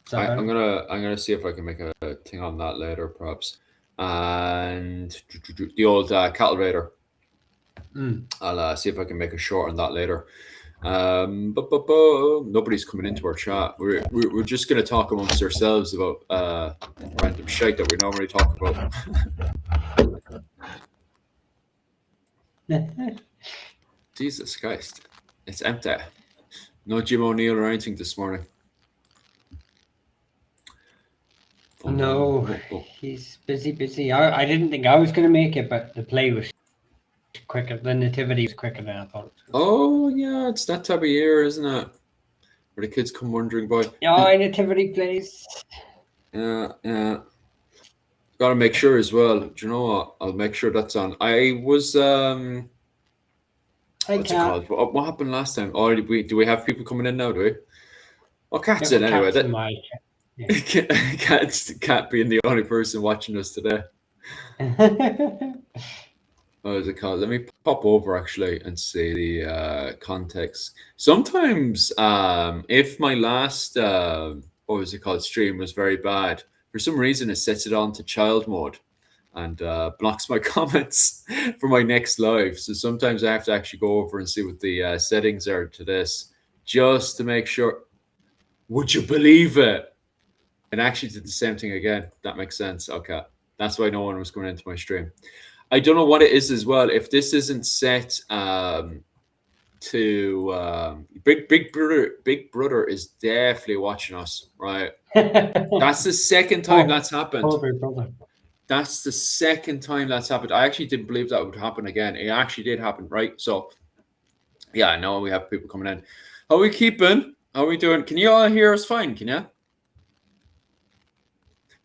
Is that I'm better? gonna see if I can make a thing on that later, perhaps. And the old cattle raider. I'll see if I can make a short on that later. But nobody's coming into our chat. We're just gonna talk amongst ourselves about random shit that we normally talk about. Jesus Christ, it's empty. No Jim O'Neill or anything this morning. No, he's busy. I didn't think I was going to make it, but the play was quicker. The nativity was quicker than I thought it was going to be. Oh yeah, it's that time of year, isn't it? Where the kids come wandering by. Yeah, nativity plays. Yeah. Got to make sure as well. Do you know what? I'll make sure that's on. I was Hi, what's it Cat. called? What happened last time? Oh, do we have people coming in now? Do we? Oh, Cat's Yeah, in anyway. Cat's in my yeah. Cat being the only person watching us today. What is it called? Let me pop over actually and see the context. Sometimes, if my last what was it called stream was very bad, for some reason it sets it on to child mode and blocks my comments for my next live. So sometimes I have to actually go over and see what the settings are to this just to make sure. Would you believe it? And actually did the same thing again. That makes sense. Okay, that's why no one was coming into my stream. I don't know what it is as well. If this isn't set to Big Brother is definitely watching us, right? That's the second time that's happened. That's the second time that's happened. I actually didn't believe that would happen again. It actually did happen, right? So yeah, I know we have people coming in. How are we keeping? How are we doing? Can you all hear us fine? Can you?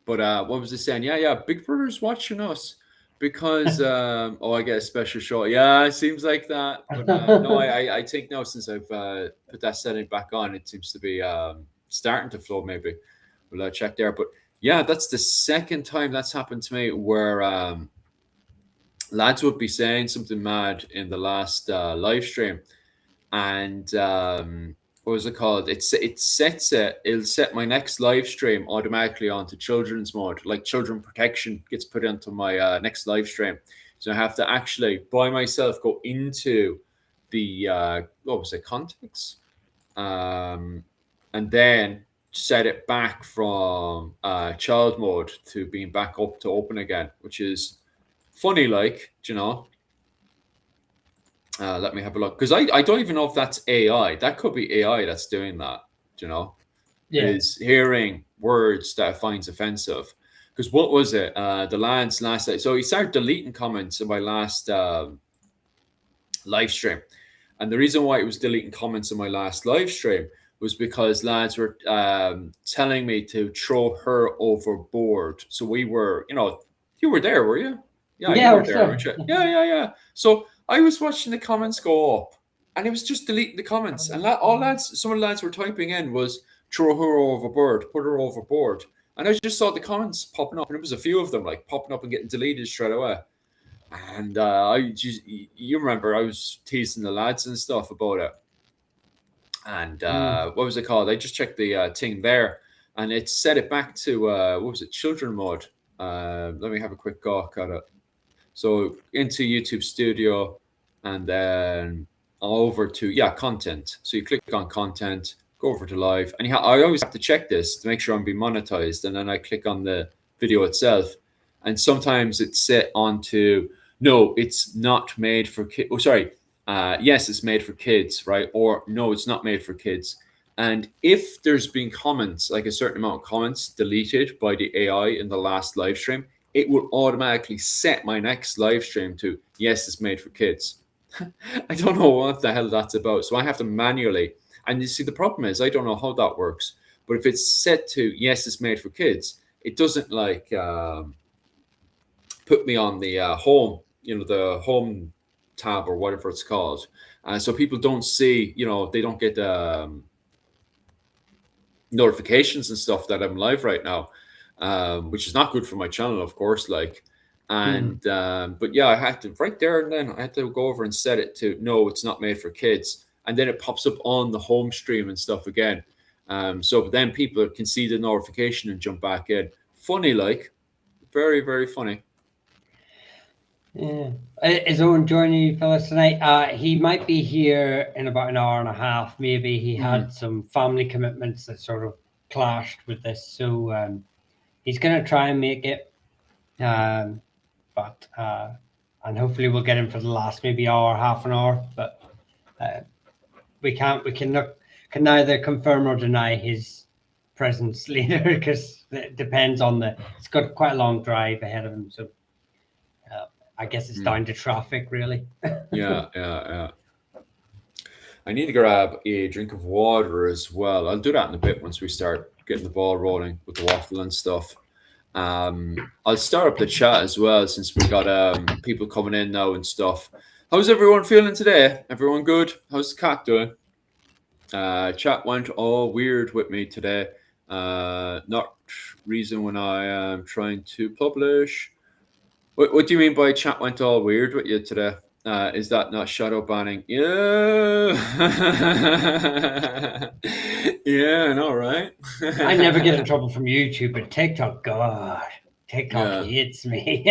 But what was I saying? Yeah, Big Brother's watching us because I get a special show. Yeah, it seems like that. But no, I think now since I've put that setting back on, it seems to be starting to flow. Maybe we'll check there. But yeah, that's the second time that's happened to me where lads would be saying something mad in the last live stream, and what was it called? It sets it. It'll set my next live stream automatically onto children's mode, like children protection gets put into my next live stream. So I have to actually by myself go into the what was it, context, and then set it back from child mode to being back up to open again, which is funny, like, you know. Let me have a look because I don't even know if that's AI. That could be AI that's doing that. You know, is hearing words that it finds offensive. Because what was it? The lads last night. So he started deleting comments in my last live stream, and the reason why it was deleting comments in my last live stream was because lads were telling me to throw her overboard. So we were, you were there, were you? Yeah, you were there, weren't you? Yeah. So I was watching the comments go up, and it was just deleting the comments. And some of the lads were typing in was throw her overboard, put her overboard. And I just saw the comments popping up, and it was a few of them like popping up and getting deleted straight away. And you remember I was teasing the lads and stuff about it. And what was it called? I just checked the thing there, and it set it back to what was it, children mode. Let me have a quick go at it. So into YouTube Studio, and then over to content. So you click on content, go over to live, and I always have to check this to make sure I'm being monetized, and then I click on the video itself, and sometimes it's set onto no, it's not made for kids. Oh, sorry. Yes, it's made for kids, right? Or no, it's not made for kids. And if there's been comments, like a certain amount of comments deleted by the AI in the last live stream, it will automatically set my next live stream to yes, it's made for kids. I don't know what the hell that's about. So I have to manually, and you see, the problem is I don't know how that works. But if it's set to yes, it's made for kids, it doesn't like put me on the home, the home tab or whatever it's called. So people don't see, they don't get notifications and stuff that I'm live right now, which is not good for my channel, of course. Like, and but yeah, I had to right there and then I had to go over and set it to no, it's not made for kids, and then it pops up on the home stream and stuff again. So then people can see the notification and jump back in. Funny, like, very, very funny. Yeah. Is Owen joining you fellas tonight? He might be here in about an hour and a half. Maybe he had some family commitments that sort of clashed with this. So he's going to try and make it. But and hopefully we'll get him for the last maybe hour, half an hour. But we can neither confirm or deny his presence later because it depends on it's got quite a long drive ahead of him. So I guess it's down to traffic, really. Yeah. I need to grab a drink of water as well. I'll do that in a bit once we start getting the ball rolling with the waffle and stuff. I'll start up the chat as well since we got people coming in now and stuff. How's everyone feeling today? Everyone good? How's the cat doing? Chat went all weird with me today. Not reason when I am trying to publish. What do you mean by chat went all weird with you today? Is that not shadow banning? Yeah. Yeah, I know, right? I never get in trouble from YouTube, but TikTok, God, TikTok hates me.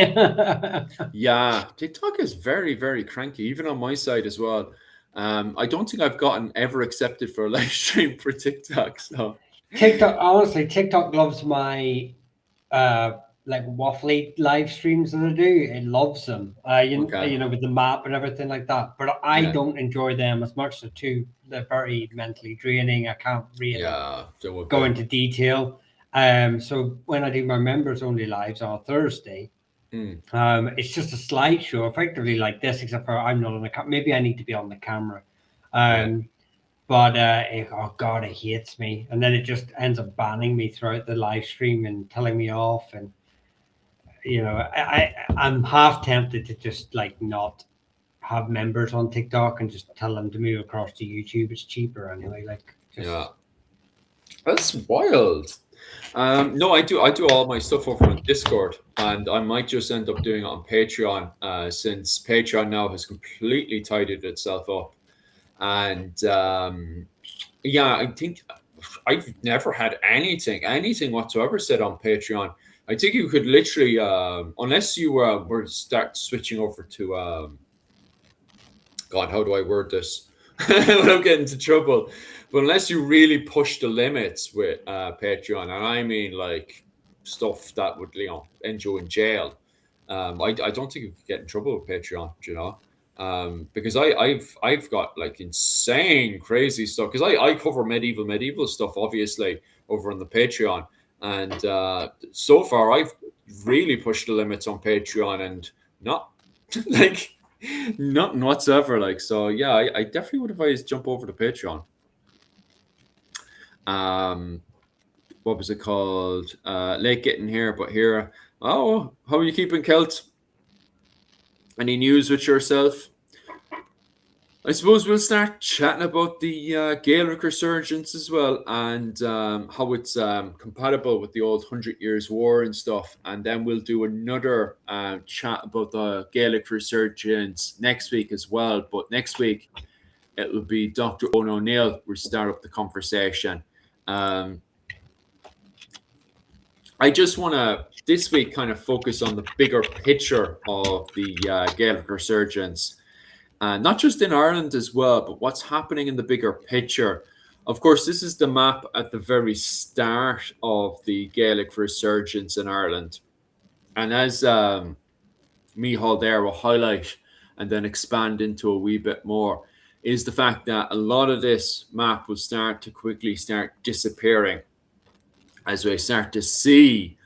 Yeah, TikTok is very, very cranky, even on my side as well. I don't think I've gotten ever accepted for a live stream for TikTok. So TikTok, honestly, TikTok loves my like waffly live streams that I do. It loves them. You know, with the map and everything like that. But I don't enjoy them as much. They're very mentally draining. I can't really go into detail. So when I do my members only lives on Thursday, it's just a slideshow, effectively like this, except for I'm not on the maybe I need to be on the camera. But oh God, it hates me, and then it just ends up banning me throughout the live stream and telling me off. And you know, I'm half tempted to just like not have members on TikTok and just tell them to move across to YouTube. It's cheaper anyway. Like, that's wild. No, I do all my stuff over on Discord, and I might just end up doing it on Patreon, since Patreon now has completely tidied itself up. And I think I've never had anything whatsoever said on Patreon. I think you could literally, unless you were to start switching over to, God, how do I word this without getting into trouble? But unless you really push the limits with Patreon, and I mean like stuff that would end you in jail, I don't think you could get in trouble with Patreon. You know. Because I've got like insane crazy stuff because I cover medieval stuff obviously over on the Patreon, and so far I've really pushed the limits on Patreon and not like nothing whatsoever. Like, so yeah, I definitely would advise jump over to Patreon. What was it called? Late getting here, but here. Oh, how are you keeping, Kelt? Any news with yourself? I suppose we'll start chatting about the Gaelic Resurgence as well, and how it's compatible with the old 100 Years' War and stuff. And then we'll do another chat about the Gaelic Resurgence next week as well. But next week, it will be Dr. Owen O'Neill. We'll start up the conversation. I just want to, this week, kind of focus on the bigger picture of the Gaelic Resurgence. Not just in Ireland as well, but what's happening in the bigger picture. Of course, this is the map at the very start of the Gaelic Resurgence in Ireland. And as Micheál there will highlight and then expand into a wee bit more, is the fact that a lot of this map will start to quickly start disappearing as we start to see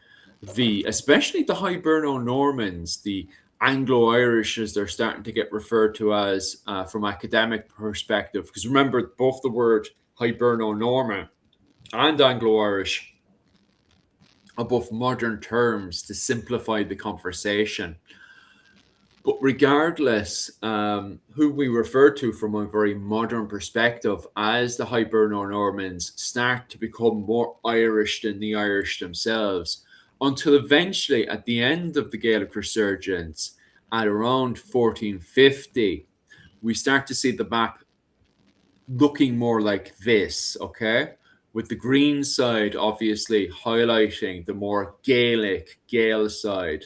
especially the Hiberno-Normans, the Anglo-Irish, as they're starting to get referred to as from academic perspective. Because remember, both the word Hiberno-Norman and Anglo-Irish are both modern terms to simplify the conversation. But regardless, who we refer to from a very modern perspective as the Hiberno-Normans start to become more Irish than the Irish themselves, until eventually, at the end of the Gaelic Resurgence, at around 1450, we start to see the map looking more like this, okay? with the green side obviously highlighting the more Gaelic, Gael side.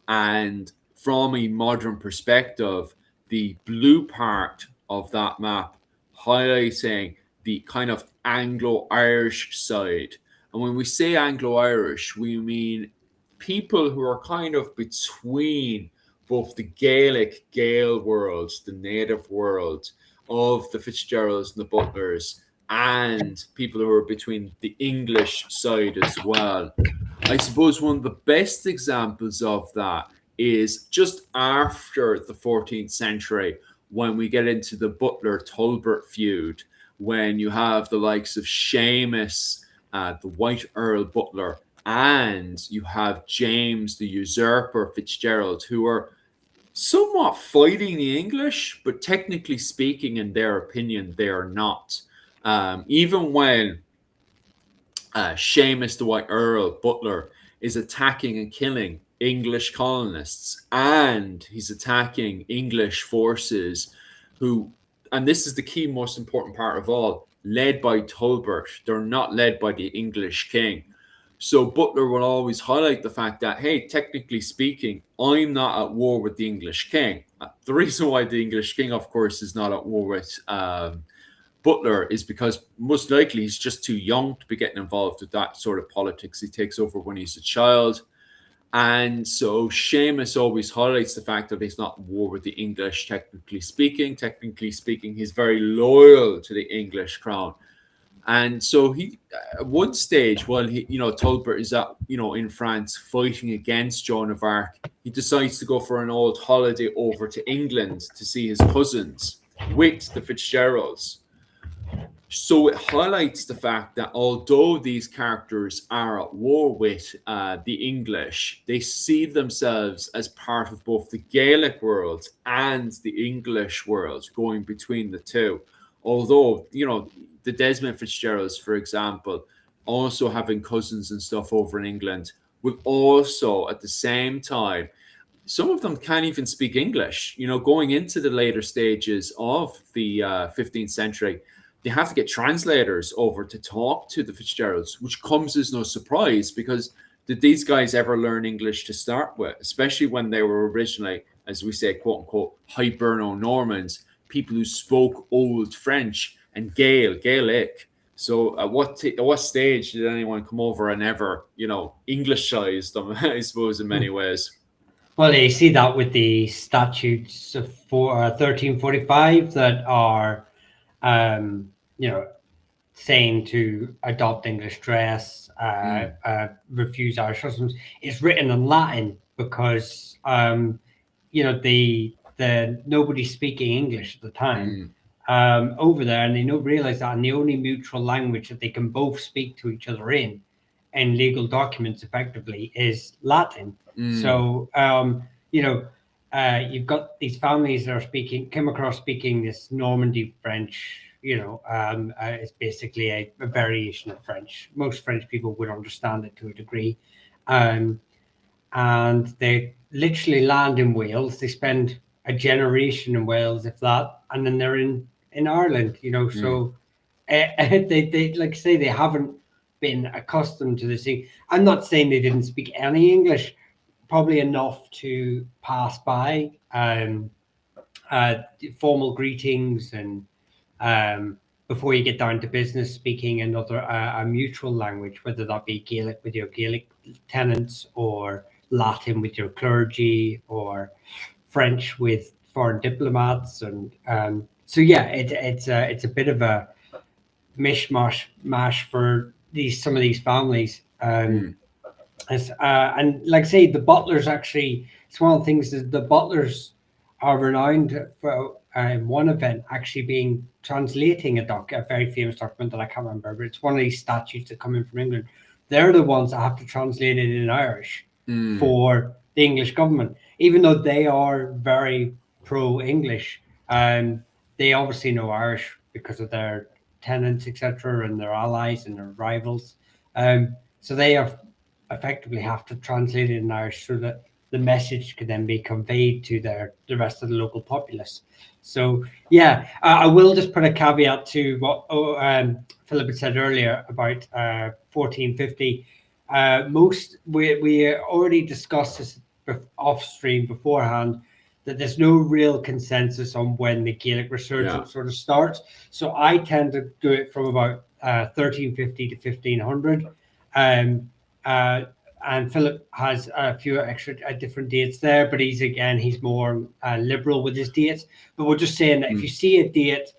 And from a modern perspective, the blue part of that map highlighting the kind of Anglo-Irish side. And when we say Anglo-Irish, we mean people who are kind of between both the Gaelic, Gael worlds, the native world of the Fitzgeralds and the Butlers, and people who are between the English side as well. I suppose one of the best examples of that is just after the 14th century, when we get into the Butler Talbot feud, when you have the likes of Seamus, the White Earl Butler, and you have James the Usurper Fitzgerald, who are somewhat fighting the English, but technically speaking, in their opinion, they are not. Even when Seamus the White Earl Butler is attacking and killing English colonists, and he's attacking English forces who, and this is the key most important part of all, led by Talbot. They're not led by the English king. So Butler will always highlight the fact that, hey, technically speaking, I'm not at war with the English king. The reason why the English king, of course, is not at war with Butler is because most likely he's just too young to be getting involved with that sort of politics. He takes over when he's a child. And so Seamus always highlights the fact that he's not at war with the English, technically speaking. Technically speaking, he's very loyal to the English crown. And so he, at one stage, while he, Talbot is at, in France fighting against Joan of Arc, he decides to go for an old holiday over to England to see his cousins with the Fitzgeralds. So it highlights the fact that although these characters are at war with the English, they see themselves as part of both the Gaelic world and the English world, going between the two. Although, the Desmond Fitzgeralds, for example, also having cousins and stuff over in England, will also at the same time, some of them can't even speak English. Going into the later stages of the 15th century, they have to get translators over to talk to the Fitzgeralds, which comes as no surprise because did these guys ever learn English to start with, especially when they were originally, as we say, quote unquote, Hiberno-Normans, people who spoke Old French and Gaelic. So at what stage did anyone come over and ever, Englishize them, I suppose, in many ways? Well, you see that with the statutes of 1345 that are, saying to adopt English dress, refuse Irish customs. It's written in Latin because, the nobody speaking English at the time over there, and they don't realize that, and the only mutual language that they can both speak to each other in legal documents effectively is Latin. So you've got these families that are come across speaking this Normandy French. It's basically a variation of French. Most French people would understand it to a degree, and they literally land in Wales. They spend a generation in Wales, if that, and then they're in Ireland. So they like I say, they haven't been accustomed to this thing. I'm not saying they didn't speak any English, probably enough to pass by formal greetings and before you get down to business, speaking another a mutual language, whether that be Gaelic with your Gaelic tenants or Latin with your clergy or French with foreign diplomats. And so it's a bit of a mishmash for some of these families. And like I say, the Butlers actually, it's one of the things that the Butlers are renowned for one event actually being translating a very famous document that I can't remember, but it's one of these statutes that come in from England. They're the ones that have to translate it in Irish for the English government, even though they are very pro-English. They obviously know Irish because of their tenants, etc., and their allies and their rivals. So they effectively have to translate it in Irish so that the message could then be conveyed to the rest of the local populace. So yeah, I will just put a caveat to what Philip had said earlier about 1450. We already discussed this off stream beforehand, that there's no real consensus on when the Gaelic resurgence sort of starts. So I tend to do it from about 1350 to 1500. And Philip has a few extra different dates there, but he's more liberal with his dates. But we're just saying that if you see a date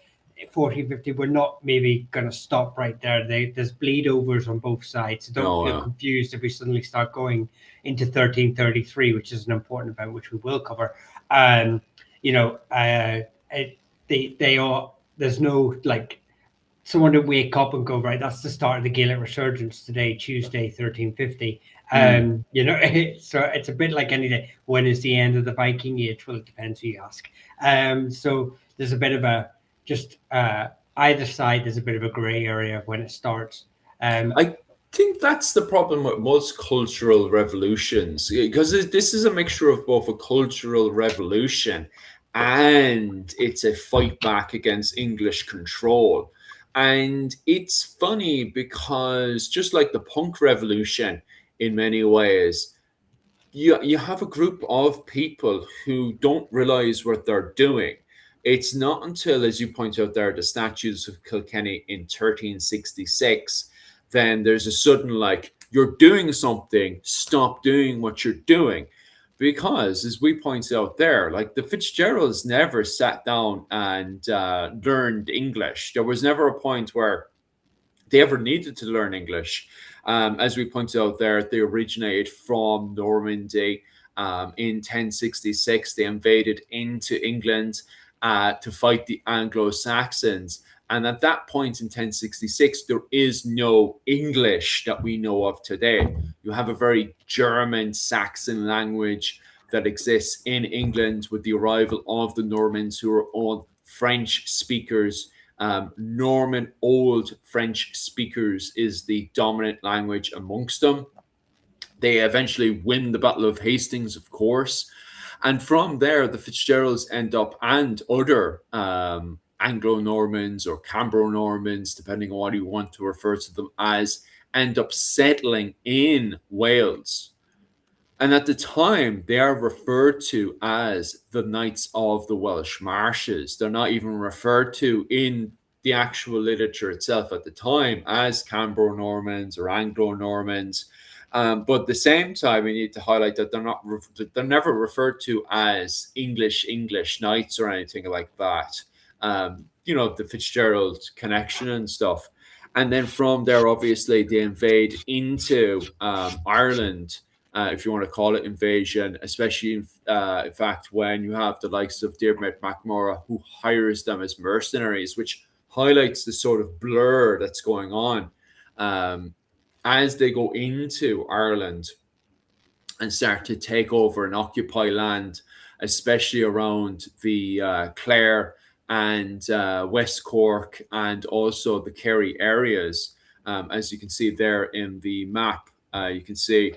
1450, we're not maybe going to stop right there. There's bleed overs on both sides. So don't feel confused if we suddenly start going into 1333, which is an important event which we will cover. There's no like someone to wake up and go, right, that's the start of the Gaelic resurgence today, Tuesday, 1350. So it's a bit like any day. When is the end of the Viking Age? Well, it depends who you ask. So there's a bit of a either side. There's a bit of a gray area of when it starts. I think that's the problem with most cultural revolutions, because this is a mixture of both a cultural revolution and it's a fight back against English control. And it's funny because just like the punk revolution, in many ways, you have a group of people who don't realize what they're doing. It's not until, as you point out there, the Statutes of Kilkenny in 1366, then there's a sudden like, you're doing something, stop doing what you're doing. Because, as we pointed out there, like the Fitzgeralds never sat down and learned English. There was never a point where they ever needed to learn English. As we pointed out there, they originated from Normandy. In 1066, they invaded into England to fight the Anglo-Saxons. And at that point in 1066, there is no English that we know of today. You have a very German Saxon language that exists in England with the arrival of the Normans, who are all French speakers. Norman Old French speakers is the dominant language amongst them. They eventually win the Battle of Hastings, of course. And from there, the Fitzgeralds end up, and other Anglo-Normans or Cambro-Normans, depending on what you want to refer to them as, end up settling in Wales. And at the time, they are referred to as the Knights of the Welsh Marches. They're not even referred to in the actual literature itself at the time as Cambro-Normans or Anglo-Normans. But at the same time, we need to highlight that they're never referred to as English knights or anything like that. The Fitzgerald connection and stuff. And then from there, obviously, they invade into Ireland, if you want to call it invasion, especially in fact, when you have the likes of Diarmaid MacMorrough, who hires them as mercenaries, which highlights the sort of blur that's going on as they go into Ireland and start to take over and occupy land, especially around the Clare and West Cork and also the Kerry areas. As you can see there in the map, you can see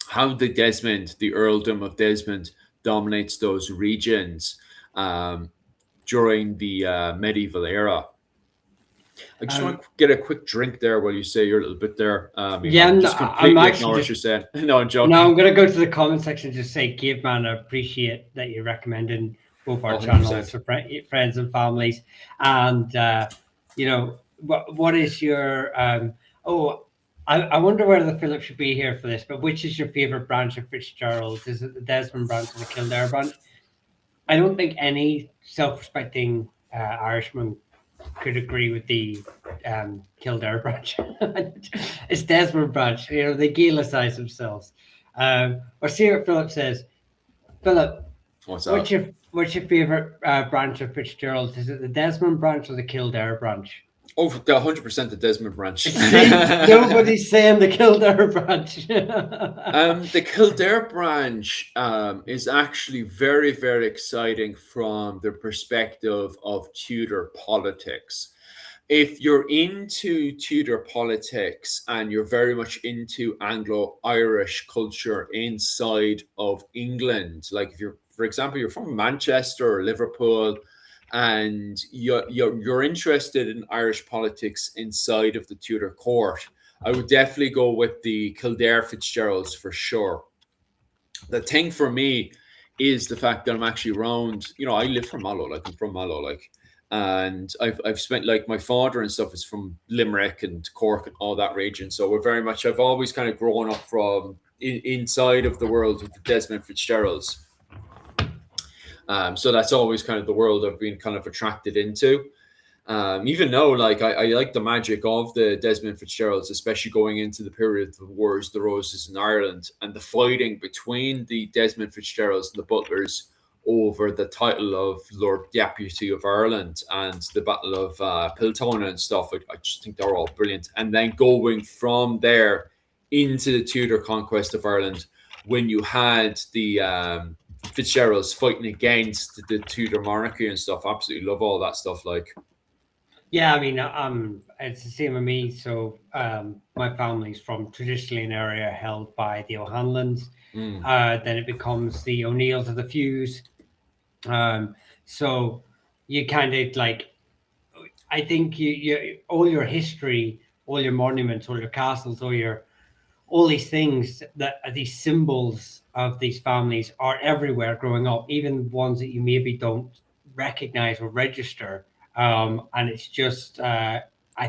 how the earldom of Desmond dominates those regions during the medieval era. I just want to get a quick drink there while you say your little bit there. I'm just completely ignore what you're saying. No, I'm joking. No, I'm going to go to the comment section and just say, Caveman, I appreciate that you're recommending both our 100%. Channels for friends and families. And, what is your... I wonder whether Philip should be here for this, but which is your favourite branch of Fitzgerald? Is it the Desmond branch or the Kildare branch? I don't think any self-respecting Irishman could agree with the Kildare branch. It's Desmond branch. They Gaelicize themselves. Or see what Philip says. Philip, what's your favourite branch of Fitzgerald? Is it the Desmond branch or the Kildare branch? Oh, 100% the Desmond branch. Nobody's saying the Kildare branch. The Kildare branch is actually very, very exciting from the perspective of Tudor politics, if you're into Tudor politics and you're very much into Anglo-Irish culture inside of England, like if you're, for example, you're from Manchester or Liverpool, and you're interested in Irish politics inside of the Tudor court, I would definitely go with the Kildare Fitzgeralds for sure. The thing for me is the fact that I'm actually around. I live from Mallow, like I'm from Mallow, like, and I've spent, like, my father and stuff is from Limerick and Cork and all that region. So we're very much. I've always kind of grown up from inside of the world of the Desmond Fitzgeralds. So that's always kind of the world I've been kind of attracted into. Even though, like, I like the magic of the Desmond Fitzgeralds, especially going into the period of the Wars of the Roses in Ireland and the fighting between the Desmond Fitzgeralds and the Butlers over the title of Lord Deputy of Ireland and the Battle of Piltona and stuff. I just think they're all brilliant. And then going from there into the Tudor conquest of Ireland, when you had the Fitzgeralds fighting against the Tudor monarchy and stuff. Absolutely love all that stuff, like. Yeah, I mean, it's the same with me. So my family's from traditionally an area held by the O'Hanlons. Then it becomes the O'Neills of the Fews. So you kind of like, I think you all your history, all your monuments, all your castles, all these things that are these symbols of these families are everywhere growing up, even ones that you maybe don't recognize or register. And it's just, I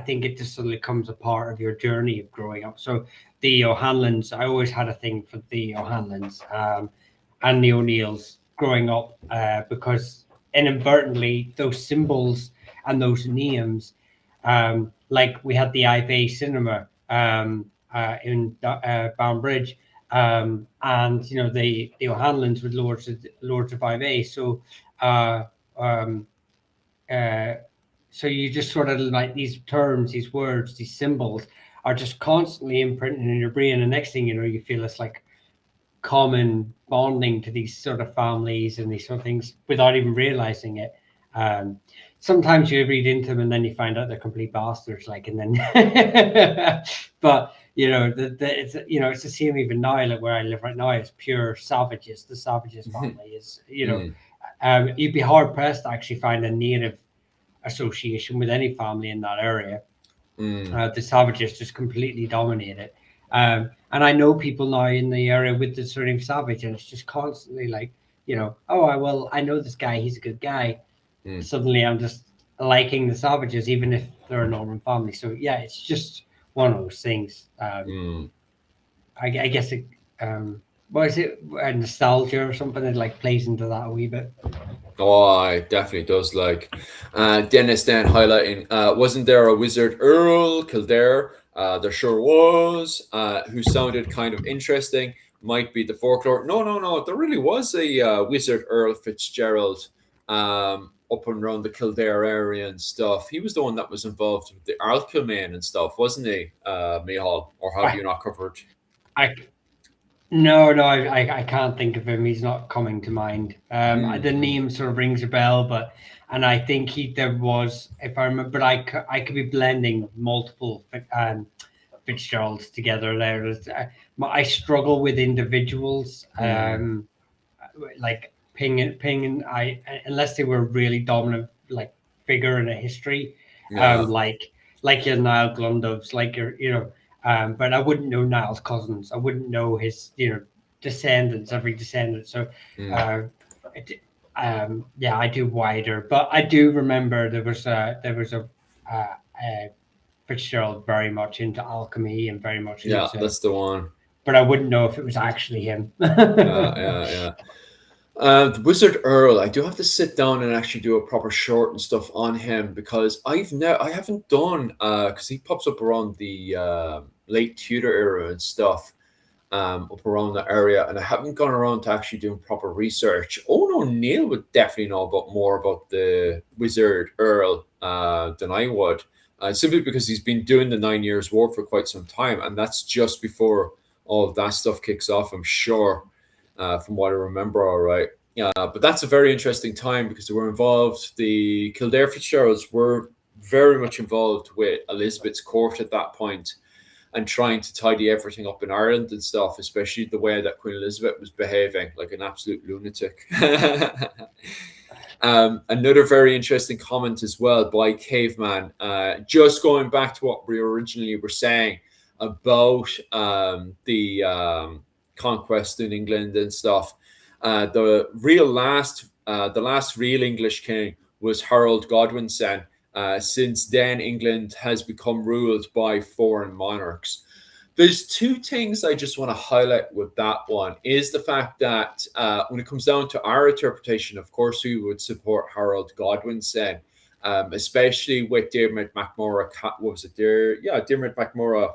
think it just suddenly becomes a part of your journey of growing up. So the O'Hanlons, I always had a thing for the O'Hanlons and the O'Neills growing up because inadvertently those symbols and those names, like we had the Ivey Cinema in Banbridge, and the O'Hanlons with Lords of Ivey. So so you just sort of like these terms, these words, these symbols are just constantly imprinting in your brain. And next thing you know, you feel it's like common bonding to these sort of families and these sort of things without even realizing it. Sometimes you read into them and then you find out they're complete bastards, like, and then, but it's it's the same even now, like where I live right now, it's pure savages. The savages family is, you'd be hard pressed to actually find a native association with any family in that area. The savages just completely dominate it. And I know people now in the area with the surname Savage, and it's just constantly like, I know this guy, he's a good guy. Suddenly I'm just liking the Savages, even if they're a Norman family. So yeah, it's just one of those things. I guess it, what is it, nostalgia or something that like plays into that a wee bit. Oh, it definitely does. Like Dennis then highlighting, wasn't there a Wizard Earl Kildare? There sure was, who sounded kind of interesting. Might be the folklore. No. There really was a Wizard Earl Fitzgerald up and around the Kildare area and stuff. He was the one that was involved with the alchemy and stuff, wasn't he, Mihal? Or have you not covered? No, I can't think of him. He's not coming to mind. The name sort of rings a bell, and I think there was, if I remember, but I could be blending multiple Fitzgeralds together there. I struggle with individuals, like Ping and I, unless they were a really dominant like figure in a history, like your Niall Glundoves, like your but I wouldn't know Niall's cousins. I wouldn't know his descendants, every descendant. So I do wider, but I do remember there was a Fitzgerald very much into alchemy and very much into, that's the one. But I wouldn't know if it was actually him. Yeah. The Wizard Earl, I do have to sit down and actually do a proper short and stuff on him, because I haven't done because he pops up around the late Tudor era and stuff, up around that area, and I haven't gone around to actually doing proper research. Owen O'Neill would definitely know more about the Wizard Earl than I would, simply because he's been doing the 9 Years' War for quite some time, and that's just before all of that stuff kicks off, I'm sure. From what I remember, all right. But that's a very interesting time because they were involved. The Kildare Fitzgeralds were very much involved with Elizabeth's court at that point and trying to tidy everything up in Ireland and stuff, especially the way that Queen Elizabeth was behaving like an absolute lunatic. Another very interesting comment as well by Caveman, just going back to what we originally were saying about the conquest in England and stuff. The last real English king was Harold Godwinson. Since then, England has become ruled by foreign monarchs. There's two things I just want to highlight with that one is the fact that when it comes down to our interpretation, of course, we would support Harold Godwinson, especially with Diarmaid MacMorrough. What was it there? Yeah, Diarmaid MacMorrough,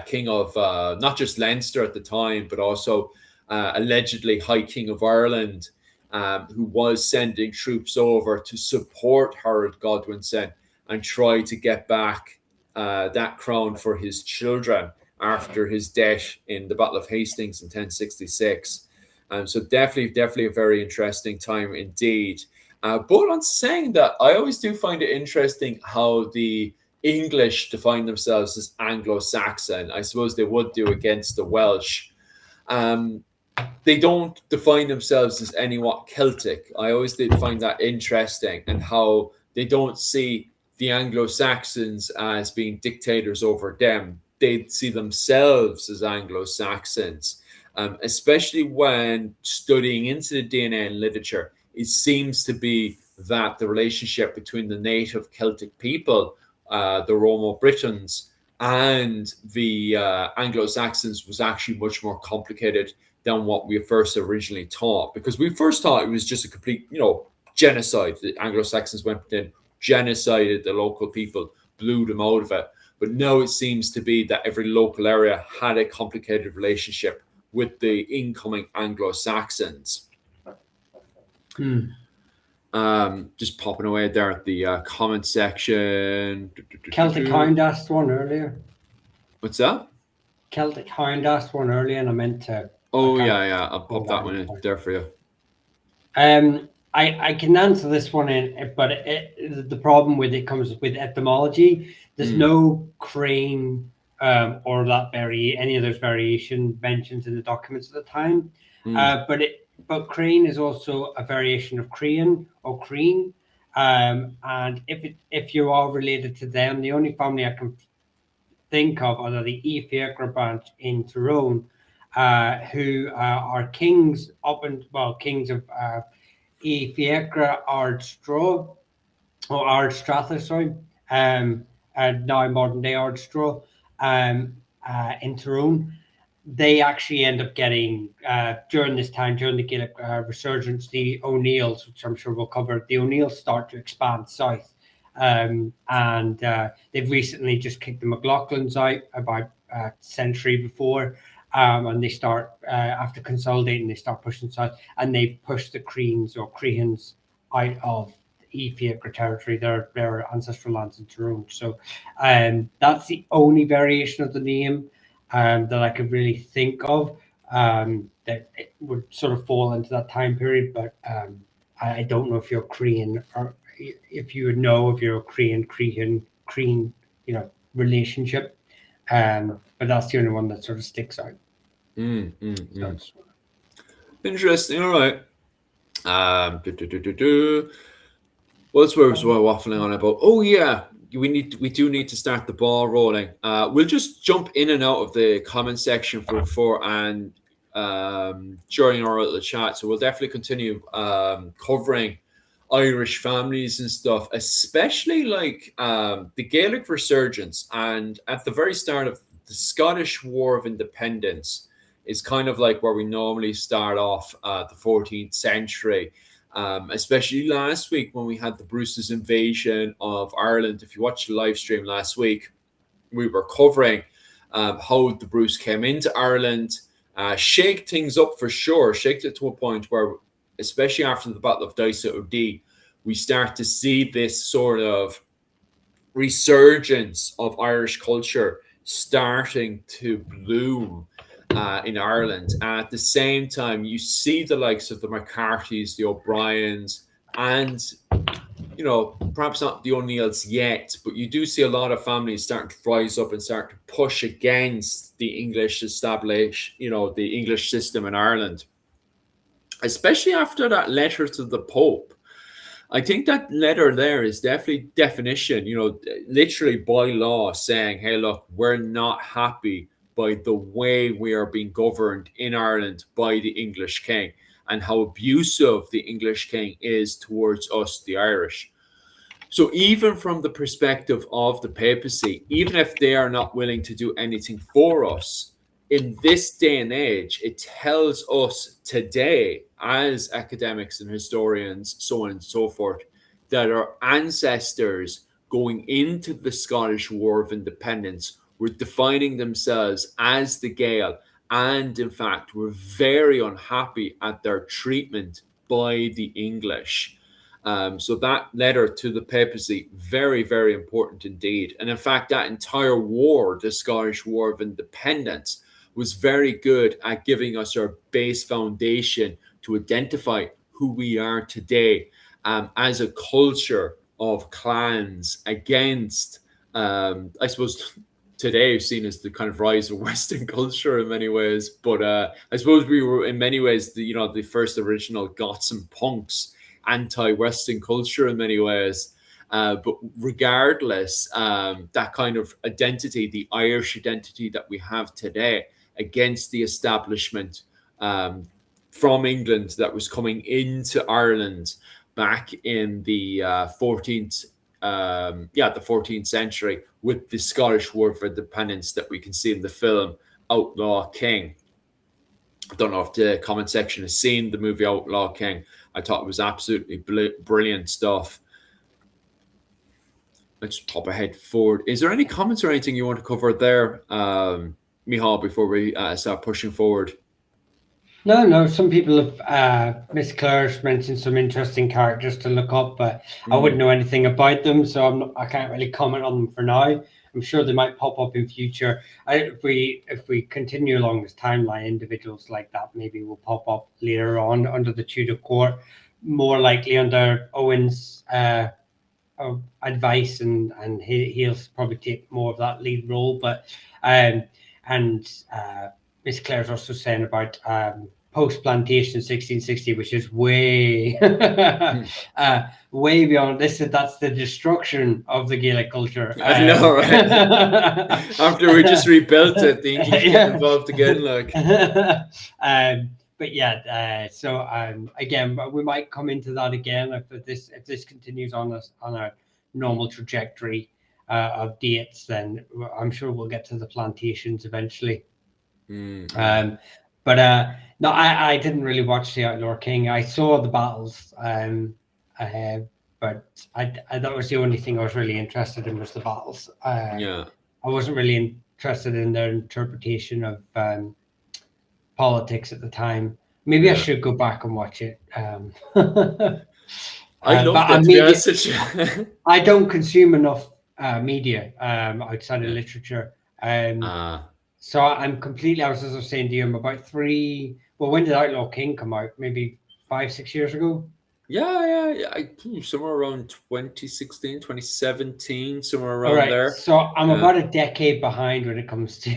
king of not just Leinster at the time, but also allegedly High King of Ireland, who was sending troops over to support Harold Godwinson and try to get back that crown for his children after his death in the Battle of Hastings in 1066. So definitely a very interesting time indeed. But on saying that, I always do find it interesting how the English define themselves as Anglo-Saxon. I suppose they would do against the Welsh. They don't define themselves as anywhat Celtic. I always did find that interesting, and how they don't see the Anglo-Saxons as being dictators over them. They see themselves as Anglo-Saxons, especially when studying into the DNA and literature. It seems to be that the relationship between the native Celtic people, the Romo Britons, and the Anglo-Saxons was actually much more complicated than what we first originally thought, because we first thought it was just a complete, genocide. The Anglo-Saxons went in, genocided the local people, blew them out of it. But now it seems to be that every local area had a complicated relationship with the incoming Anglo-Saxons. Just popping away there at the comment section. Celtic Hound asked one earlier. What's that? Celtic Hound asked one earlier, and I meant to. Oh yeah. I'll pop that one in there for you. I can answer this one in, but the problem with it comes with etymology. There's no crane or any of those variation mentioned in the documents at the time. But crane is also a variation of crean or creen. And if you are related to them, the only family I can think of are the Efiacre branch in Tyrone, who are kings kings of Efiacre Ardstraw, or Ardstratha, sorry, now modern day Ardstraw, in Tyrone. They actually end up getting, during this time, during the Gaelic resurgence, the O'Neills, which I'm sure we'll cover, the O'Neills start to expand south. And they've recently just kicked the McLaughlins out about a century before. And they start, after consolidating, they start pushing south, and they push the Creans or Creans out of the Efiacre territory, their ancestral lands in Tyrone. So that's the only variation of the name that I could really think of that it would sort of fall into that time period. But I don't know if you're Crean, or if you would know if you're a Crean, relationship. But that's the only one that sort of sticks out. Interesting. All right. What's where was I waffling on about? Oh yeah, we do need to start the ball rolling. We'll just jump in and out of the comment section before and during our little chat. So we'll definitely continue covering Irish families and stuff, especially like the Gaelic resurgence, and at the very start of the Scottish War of Independence is kind of like where we normally start off the 14th century, especially last week when we had the Bruce's invasion of Ireland. If you watched the live stream last week, we were covering how the Bruce came into Ireland, shaked things up for sure, shaked it to a point where, especially after the Battle of Dysa O'Dea, we start to see this sort of resurgence of Irish culture starting to bloom in Ireland. And at the same time, you see the likes of the McCarthys, the O'Briens, and perhaps not the O'Neills yet, but you do see a lot of families starting to rise up and start to push against the English the English system in Ireland, especially after that letter to the Pope. I think that letter there is definitely definition, literally by law saying, hey, look, we're not happy by the way we are being governed in Ireland by the English king and how abusive the English king is towards us, the Irish. So even from the perspective of the papacy, even if they are not willing to do anything for us, in this day and age, it tells us today, as academics and historians, so on and so forth, that our ancestors going into the Scottish War of Independence were defining themselves as the Gael, and in fact were very unhappy at their treatment by the English. So that letter to the papacy, very, very important indeed. And in fact, that entire war, the Scottish War of Independence, was very good at giving us our base foundation to identify who we are today as a culture of clans against, I suppose, today seen as the kind of rise of Western culture in many ways. But I suppose we were in many ways the first original Goths and punks, anti-Western culture in many ways. But regardless, that kind of identity, the Irish identity that we have today against the establishment from England that was coming into Ireland back in the 14th century with the Scottish War for Independence that we can see in the film Outlaw King. I don't know if the comment section has seen the movie Outlaw King. I thought it was absolutely brilliant stuff. Let's pop ahead forward. Is there any comments or anything you want to cover there, Michal, before we start pushing forward? No. Some people have, Miss Claire's mentioned some interesting characters to look up, but I wouldn't know anything about them, so I can't really comment on them for now. I'm sure they might pop up in future. If we continue along this timeline, individuals like that maybe will pop up later on under the Tudor court, more likely under Owen's advice, and he'll probably take more of that lead role. But Miss Claire's also saying about post-plantation 1660, which is way way beyond this. That's the destruction of the Gaelic culture. I know, right? After we just rebuilt it, the English get involved again, like. But yeah, so again, we might come into that again if this continues on a normal trajectory of dates. Then I'm sure we'll get to the plantations eventually. But no, I didn't really watch the Outlaw King. I saw the battles, but that was the only thing I was really interested in, was the battles. I wasn't really interested in their interpretation of politics at the time. Maybe I should go back and watch it. I love that message. I don't consume enough media outside of literature. So I'm completely, I was saying to you, I'm about when did Outlaw King come out? Maybe 5-6 years ago? Yeah. Somewhere around 2016, 2017, somewhere around there. So I'm about a decade behind when it comes to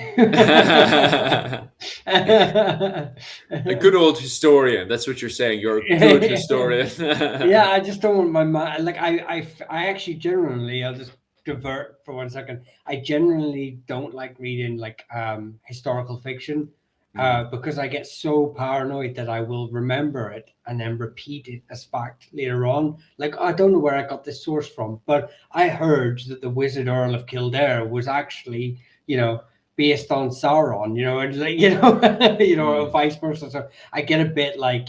a good old historian. That's what you're saying. You're a good historian. Yeah, I just don't want my mind. Like I actually generally, I'll just divert for 1 second. I generally don't like reading like historical fiction because I get so paranoid that I will remember it and then repeat it as fact later on. Like, I don't know where I got this source from, but I heard that the Wizard Earl of Kildare was actually, based on Sauron, and like, vice versa. So I get a bit like,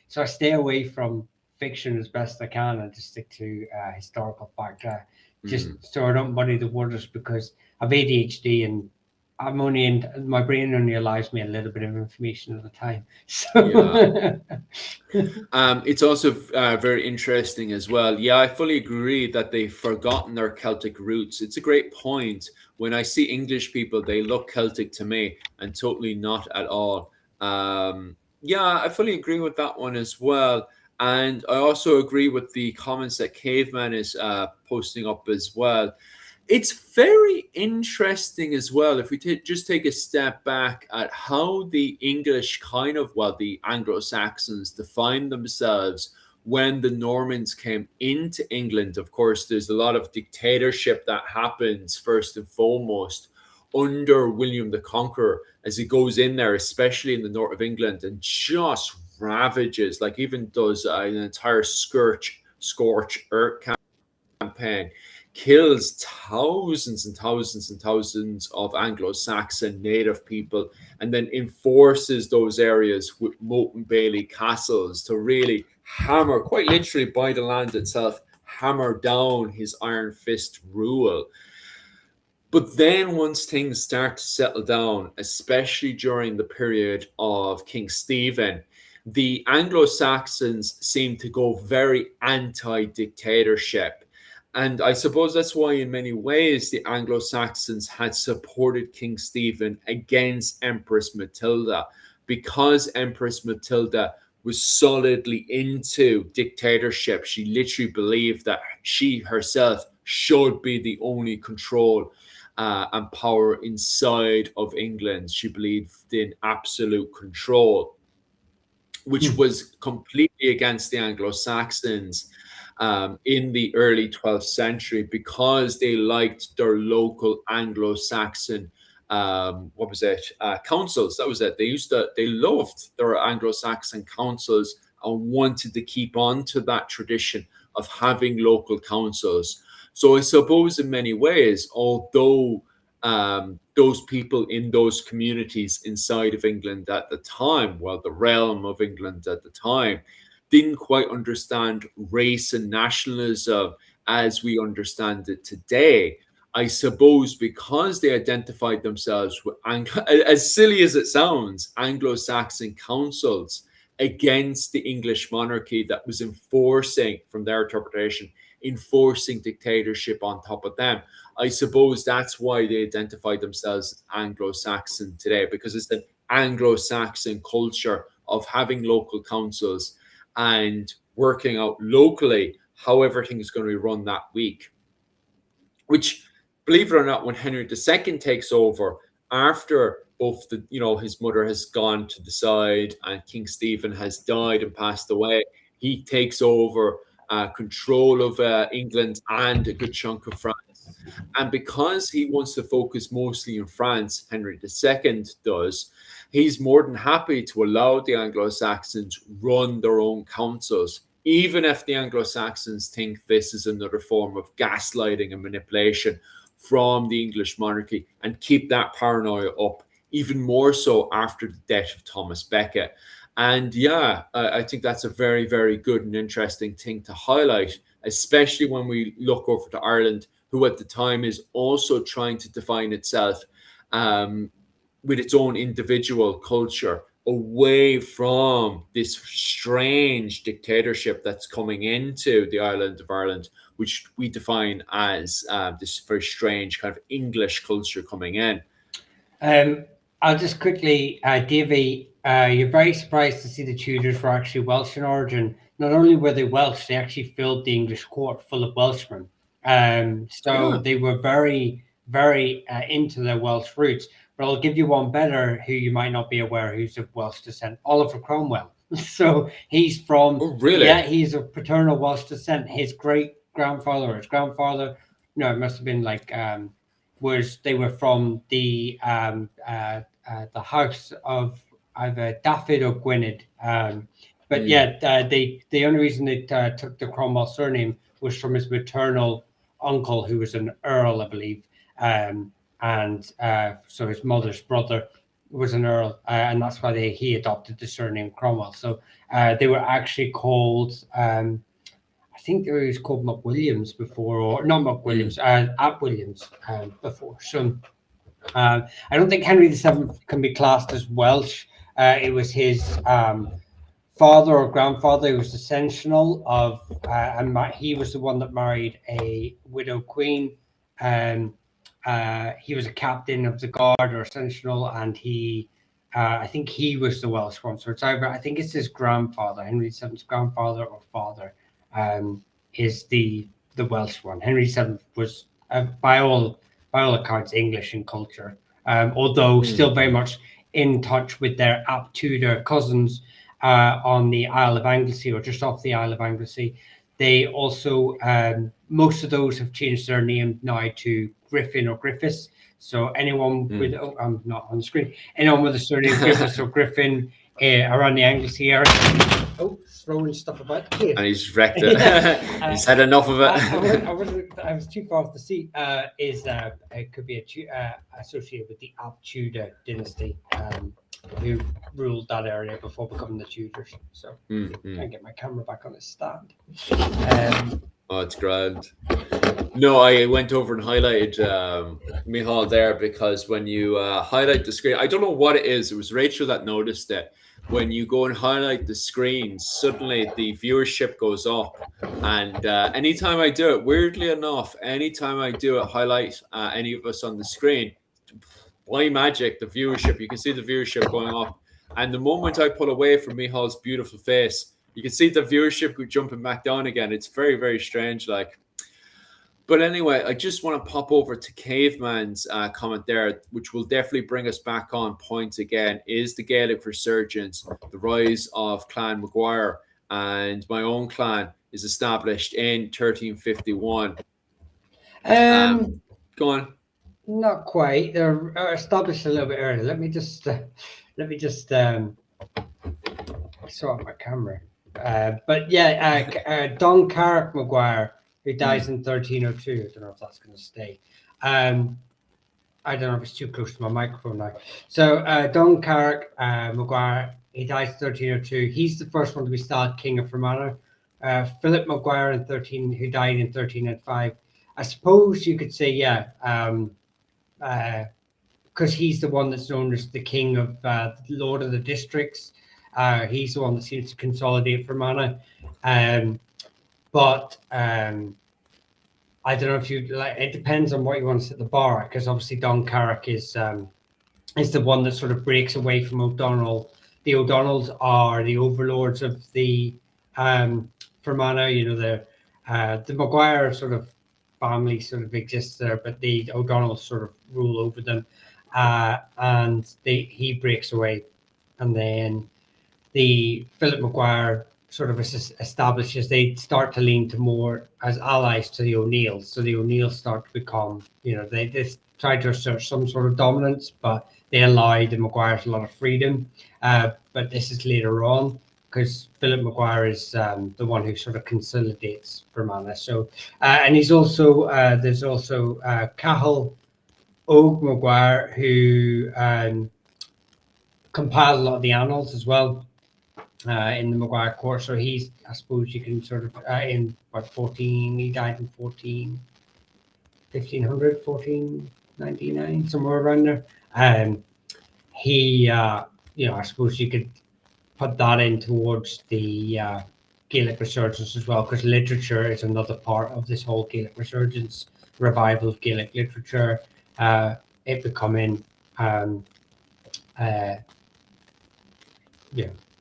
so I stay away from fiction as best I can and just stick to historical fact. Just so I don't muddy the waters, because I've ADHD and my brain only allows me a little bit of information at a time. So it's also very interesting as well. Yeah, I fully agree that they've forgotten their Celtic roots. It's a great point. When I see English people, they look Celtic to me, and totally not at all. Yeah, I fully agree with that one as well. And I also agree with the comments that Caveman is posting up as well. It's very interesting as well if we just take a step back at how the English the Anglo-Saxons defined themselves when the Normans came into England. Of course, there's a lot of dictatorship that happens first and foremost under William the Conqueror as he goes in there, especially in the north of England, and just ravages, like even does an entire scorch earth campaign, kills thousands and thousands and thousands of Anglo-Saxon native people, and then enforces those areas with moat and bailey castles to really hammer, quite literally by the land itself, hammer down his iron fist rule. But then once things start to settle down, especially during the period of King Stephen, the Anglo-Saxons seem to go very anti-dictatorship. And I suppose that's why in many ways the Anglo-Saxons had supported King Stephen against Empress Matilda, because Empress Matilda was solidly into dictatorship. She literally believed that she herself should be the only control and power inside of England. She believed in absolute control, which was completely against the Anglo-Saxons in the early 12th century, because they liked their local Anglo-Saxon councils. That was it. They loved their Anglo-Saxon councils and wanted to keep on to that tradition of having local councils. So I suppose in many ways, although those people in those communities inside of England at the time, well, the realm of England at the time, didn't quite understand race and nationalism as we understand it today, I suppose because they identified themselves with, as silly as it sounds, Anglo-Saxon councils against the English monarchy that was enforcing, from their interpretation, enforcing dictatorship on top of them. I suppose that's why they identify themselves as Anglo-Saxon today, because it's an Anglo-Saxon culture of having local councils and working out locally how everything is going to be run that week. Which, believe it or not, when Henry II takes over, after both his mother has gone to the side and King Stephen has died and passed away, he takes over control of England and a good chunk of France. And because he wants to focus mostly in France, Henry II does, he's more than happy to allow the Anglo-Saxons run their own councils, even if the Anglo-Saxons think this is another form of gaslighting and manipulation from the English monarchy, and keep that paranoia up, even more so after the death of Thomas Becket. And yeah, I think that's a very, very good and interesting thing to highlight, especially when we look over to Ireland, who at the time is also trying to define itself with its own individual culture, away from this strange dictatorship that's coming into the island of Ireland, which we define as this very strange kind of English culture coming in. I'll just quickly, Davey, you're very surprised to see the Tudors were actually Welsh in origin. Not only were they Welsh, they actually filled the English court full of Welshmen. They were very, very into their Welsh roots. But I'll give you one better, who you might not be aware, who's of Welsh descent: Oliver Cromwell. So he's from, he's of paternal Welsh descent. His great-grandfather or his grandfather, no, it must have been like, they were from the house of either Dafydd or Gwynedd. The only reason they took the Cromwell surname was from his maternal uncle, who was an earl, I believe. So his mother's brother was an earl, and that's why he adopted the surname Cromwell. So they were actually called, I think it was called McWilliams before, or not McWilliams, Ap Williams before. So I don't think Henry VII can be classed as Welsh. It was his father or grandfather who was the seneschal of, and he was the one that married a widow queen. He was a captain of the guard or seneschal, and he I think he was the Welsh one. So it's either, I think it's his grandfather, Henry VII's grandfather or father, is the Welsh one. Henry VII was, by all accounts, English in culture, although still very much in touch with their Ap Tudor cousins on the Isle of Anglesey, or just off the Isle of Anglesey. They also, most of those have changed their name now to Griffin or Griffiths. So anyone with, I'm not on the screen, anyone with a surname Griffiths or Griffin around the Anglesey area. Oh, throwing stuff about here. And he's wrecked it. He's had enough of it. I was too far off the seat. It could be associated with the Ap Tudor dynasty, who ruled that area before becoming the Tudors. So I get my camera back on its stand. Oh, it's grand. No, I went over and highlighted Michal there, because when you highlight the screen, I don't know what it is. It was Rachel that noticed it. When you go and highlight the screen, suddenly the viewership goes up. And anytime I do it, weirdly enough, anytime I do it, highlight any of us on the screen, by magic, the viewership, you can see the viewership going up. And the moment I pull away from Michal's beautiful face, you can see the viewership jumping back down again. It's very, very strange. But anyway, I just want to pop over to Caveman's comment there, which will definitely bring us back on point again. Is the Gaelic Resurgence, the rise of Clan Maguire, and my own clan is established in 1351. Go on. Not quite. They're established a little bit earlier. Let me just sort out my camera. But yeah, Don Carrick Maguire, who dies in 1302. I don't know if that's going to stay. I don't know if it's too close to my microphone now. So Don Carrick Maguire, he dies in 1302. He's the first one to be styled King of Fermanagh. Philip Maguire who died in 1305. I suppose you could say, because he's the one that's known as the King of Lord of the Districts. He's the one that seems to consolidate Fermanagh. But I don't know if you like. It depends on what you want to set the bar at, because obviously Don Carrick is the one that sort of breaks away from O'Donnell. The O'Donnells are the overlords of the Fermanagh. You know, the Maguire sort of family sort of exists there, but the O'Donnells sort of rule over them, and he breaks away, and then the Philip Maguire sort of establishes, they start to lean to more as allies to the O'Neills. So the O'Neills start to become, they try to assert some sort of dominance, but they allow the Maguires a lot of freedom. But this is later on, because Philip Maguire is the one who sort of consolidates Fermanagh. So, and he's also, there's also Cahill Og Maguire, who compiled a lot of the annals as well. In the Maguire court, so he's, I suppose you can sort of in about 14, he died in 1499, somewhere around there. He I suppose you could put that in towards the Gaelic Resurgence as well, because literature is another part of this whole Gaelic Resurgence, revival of Gaelic literature, it becoming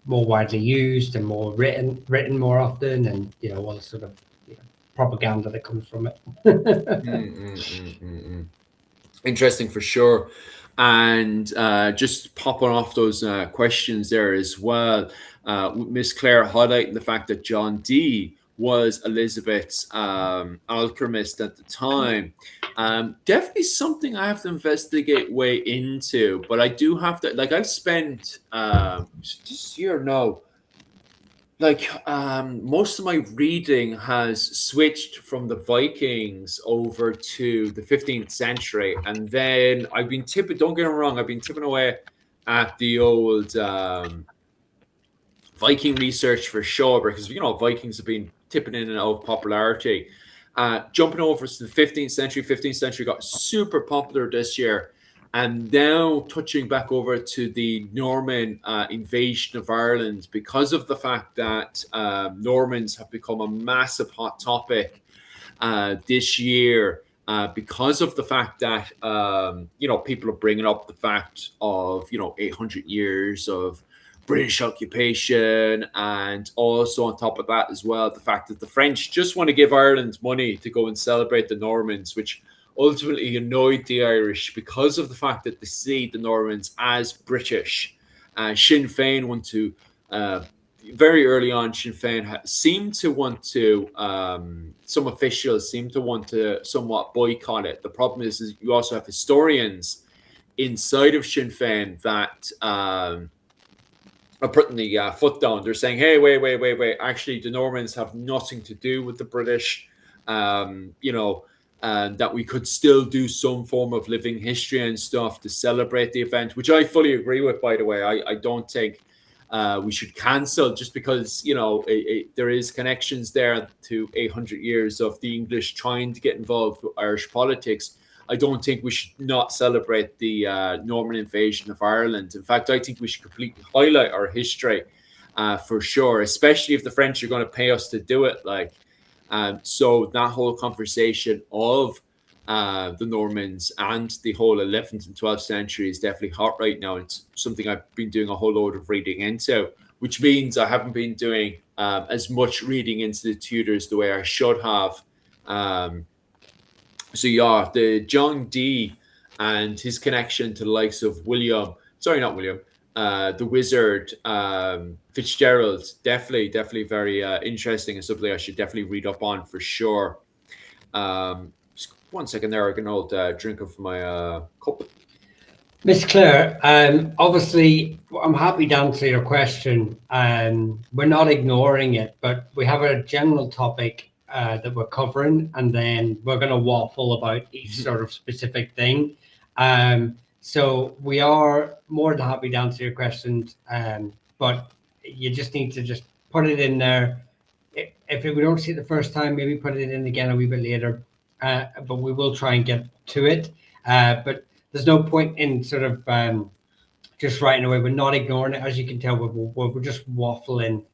more widely used and more written more often, and all the sort of propaganda that comes from it. Interesting for sure. And just popping off those questions there as well, Miss Claire highlighting the fact that John Dee was Elizabeth's alchemist at the time. Definitely something I have to investigate way into, but I do have to, I've spent this year now, most of my reading has switched from the Vikings over to the 15th century, and then I've been don't get me wrong, I've been tipping away at the old Viking research for sure, because Vikings have been tipping in and out of popularity. Jumping over to the 15th century got super popular this year, and now touching back over to the Norman invasion of Ireland, because of the fact that Normans have become a massive hot topic this year. because of the fact that people are bringing up the fact of 800 years of British occupation, and also on top of that as well, the fact that the French just want to give Ireland money to go and celebrate the Normans, which ultimately annoyed the Irish because of the fact that they see the Normans as British. Sinn Féin want to, very early on, Sinn Féin seemed to want to, some officials seem to want to somewhat boycott it. The problem is you also have historians inside of Sinn Féin that are putting the foot down. They're saying, hey, wait. Actually, the Normans have nothing to do with the British, and that we could still do some form of living history and stuff to celebrate the event, which I fully agree with, by the way. I don't think we should cancel just because, there is connections there to 800 years of the English trying to get involved with Irish politics. I don't think we should not celebrate the Norman invasion of Ireland. In fact, I think we should completely highlight our history for sure, especially if the French are going to pay us to do it. So that whole conversation of the Normans and the whole 11th and 12th century is definitely hot right now. It's something I've been doing a whole load of reading into, which means I haven't been doing as much reading into the Tudors the way I should have. So yeah, the John Dee and his connection to the likes of the Wizard, Fitzgerald, definitely very interesting and something I should definitely read up on for sure. Just 1 second there, I can hold drink of my cup. Miss Claire, obviously, I'm happy to answer your question. We're not ignoring it, but we have a general topic that we're covering, and then we're going to waffle about each sort of specific thing. So we are more than happy to answer your questions, but you just need to just put it in there. If we don't see it the first time, maybe put it in again a wee bit later, but we will try and get to it. But there's no point in sort of just writing away. We're not ignoring it. As you can tell, we're just waffling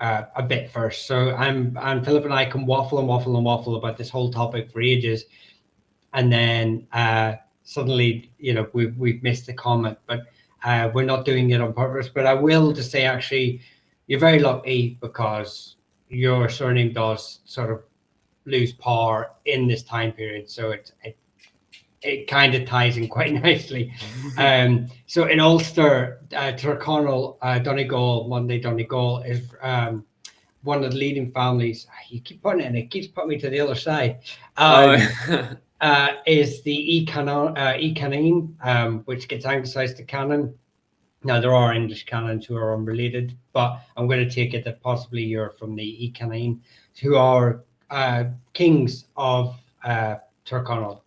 a bit first. So I'm Philip and I can waffle about this whole topic for ages, and then suddenly we've missed the comment, but we're not doing it on purpose. But I will just say, actually, you're very lucky because your surname does sort of lose power in this time period, so it kind of ties in quite nicely. So in Ulster, Tyrconnell, Donegal, Monday Donegal is one of the leading families. You keep putting it in, it keeps putting me to the other side. Is the Canaan, which gets anglicized to Canon. Now, there are English canons who are unrelated, but I'm going to take it that possibly you're from the Canaan, who are kings of Tyrconnell.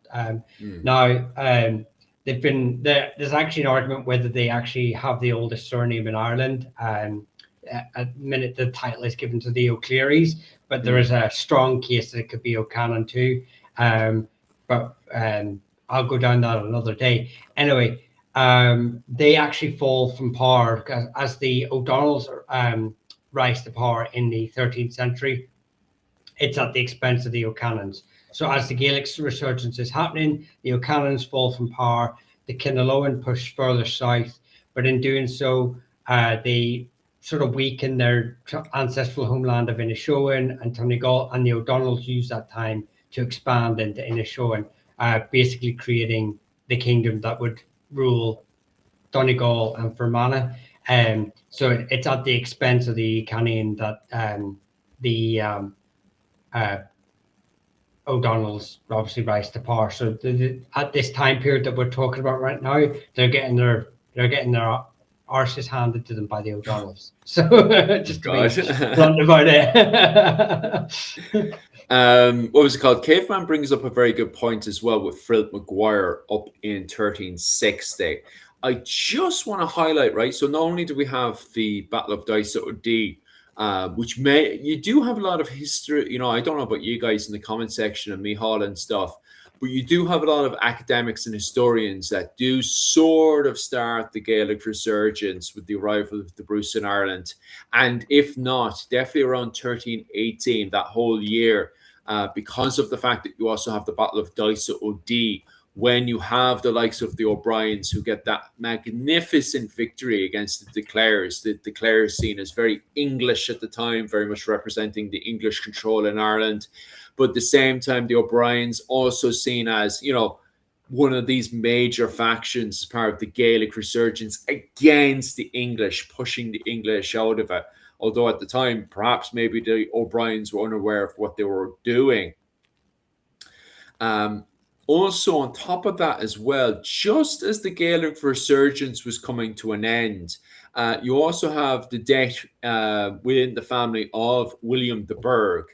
Now, they've been there. There's actually an argument whether they actually have the oldest surname in Ireland. At the minute the title is given to the O'Clearys, but there is a strong case that it could be O'Cannon too. But I'll go down that another day. Anyway, they actually fall from power as the O'Donnells rise to power in the 13th century. It's at the expense of the O'Cannons. So as the Gaelic resurgence is happening, the O'Cannons fall from power. The Kinaloan push further south, but in doing so, they sort of weaken their ancestral homeland of Inishowen and Donegal, and the O'Donnells use that time to expand into Inishowen, basically creating the kingdom that would rule Donegal and Fermanagh. So it's at the expense of the Canaan that the O'Donnells obviously rise to power. So at this time period that we're talking about right now, they're getting their arses handed to them by the O'Donnells. So just to be blunt about it. What was it called? Caveman brings up a very good point as well with Philip Maguire up in 1360. I just want to highlight, right? So not only do we have the Battle of Dyce O'Dea, which you do have a lot of history. I don't know about you guys in the comment section and Michal and stuff, but you do have a lot of academics and historians that do sort of start the Gaelic resurgence with the arrival of the Bruce in Ireland. And if not, definitely around 1318, that whole year, because of the fact that you also have the Battle of Dysa O'Dea, when you have the likes of the O'Briens who get that magnificent victory against the Declares. The Declares seen as very English at the time, very much representing the English control in Ireland. But at the same time, the O'Briens also seen as, one of these major factions as part of the Gaelic resurgence against the English, pushing the English out of it. Although at the time, perhaps maybe the O'Briens were unaware of what they were doing. Also, on top of that as well, just as the Gaelic resurgence was coming to an end, you also have the death within the family of William de Burgh.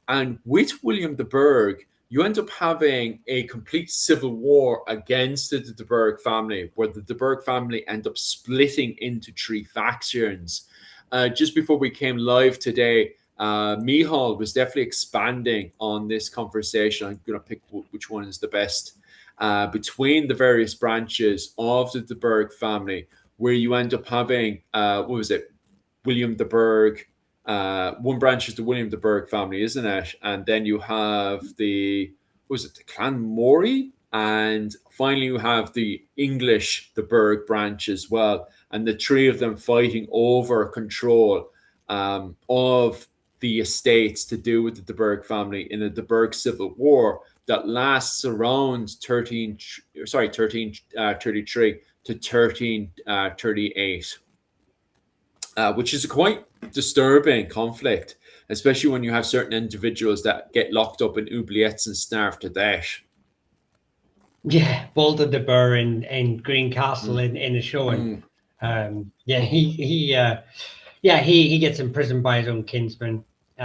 And with William de Burgh, you end up having a complete civil war against the de Burgh family, where the de Burgh family end up splitting into 3 factions. Just before we came live today, Mihal was definitely expanding on this conversation. I'm going to pick which one is the best between the various branches of the de Burgh family, where you end up having, William de Burgh. One branch is the William de Burgh family, isn't it? And then you have the Clan Mori? And finally, you have the English de Burgh branch as well. And the 3 of them fighting over control of the estates to do with the de Burgh family in a de Burgh civil war that lasts around 1333 to 1338, which is a quite disturbing conflict, especially when you have certain individuals that get locked up in oubliettes and starve to death. Yeah, Walter de Burgh in Greencastle in a showing. He gets imprisoned by his own kinsman, he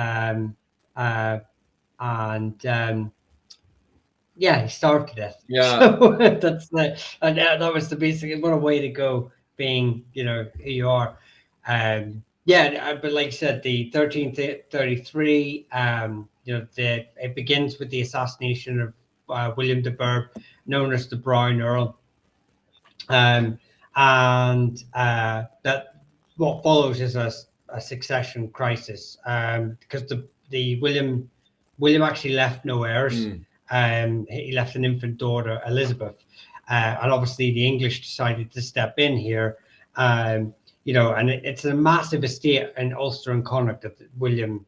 starved to death. Yeah, so that was the basic. What a way to go, being who you are. But like I said, the 1333, it begins with the assassination of William de Burgh, known as the Brown Earl, and that what follows is a succession crisis, because the William actually left no heirs. He left an infant daughter, Elizabeth, and obviously the English decided to step in here. And it's a massive estate in Ulster and Connacht that William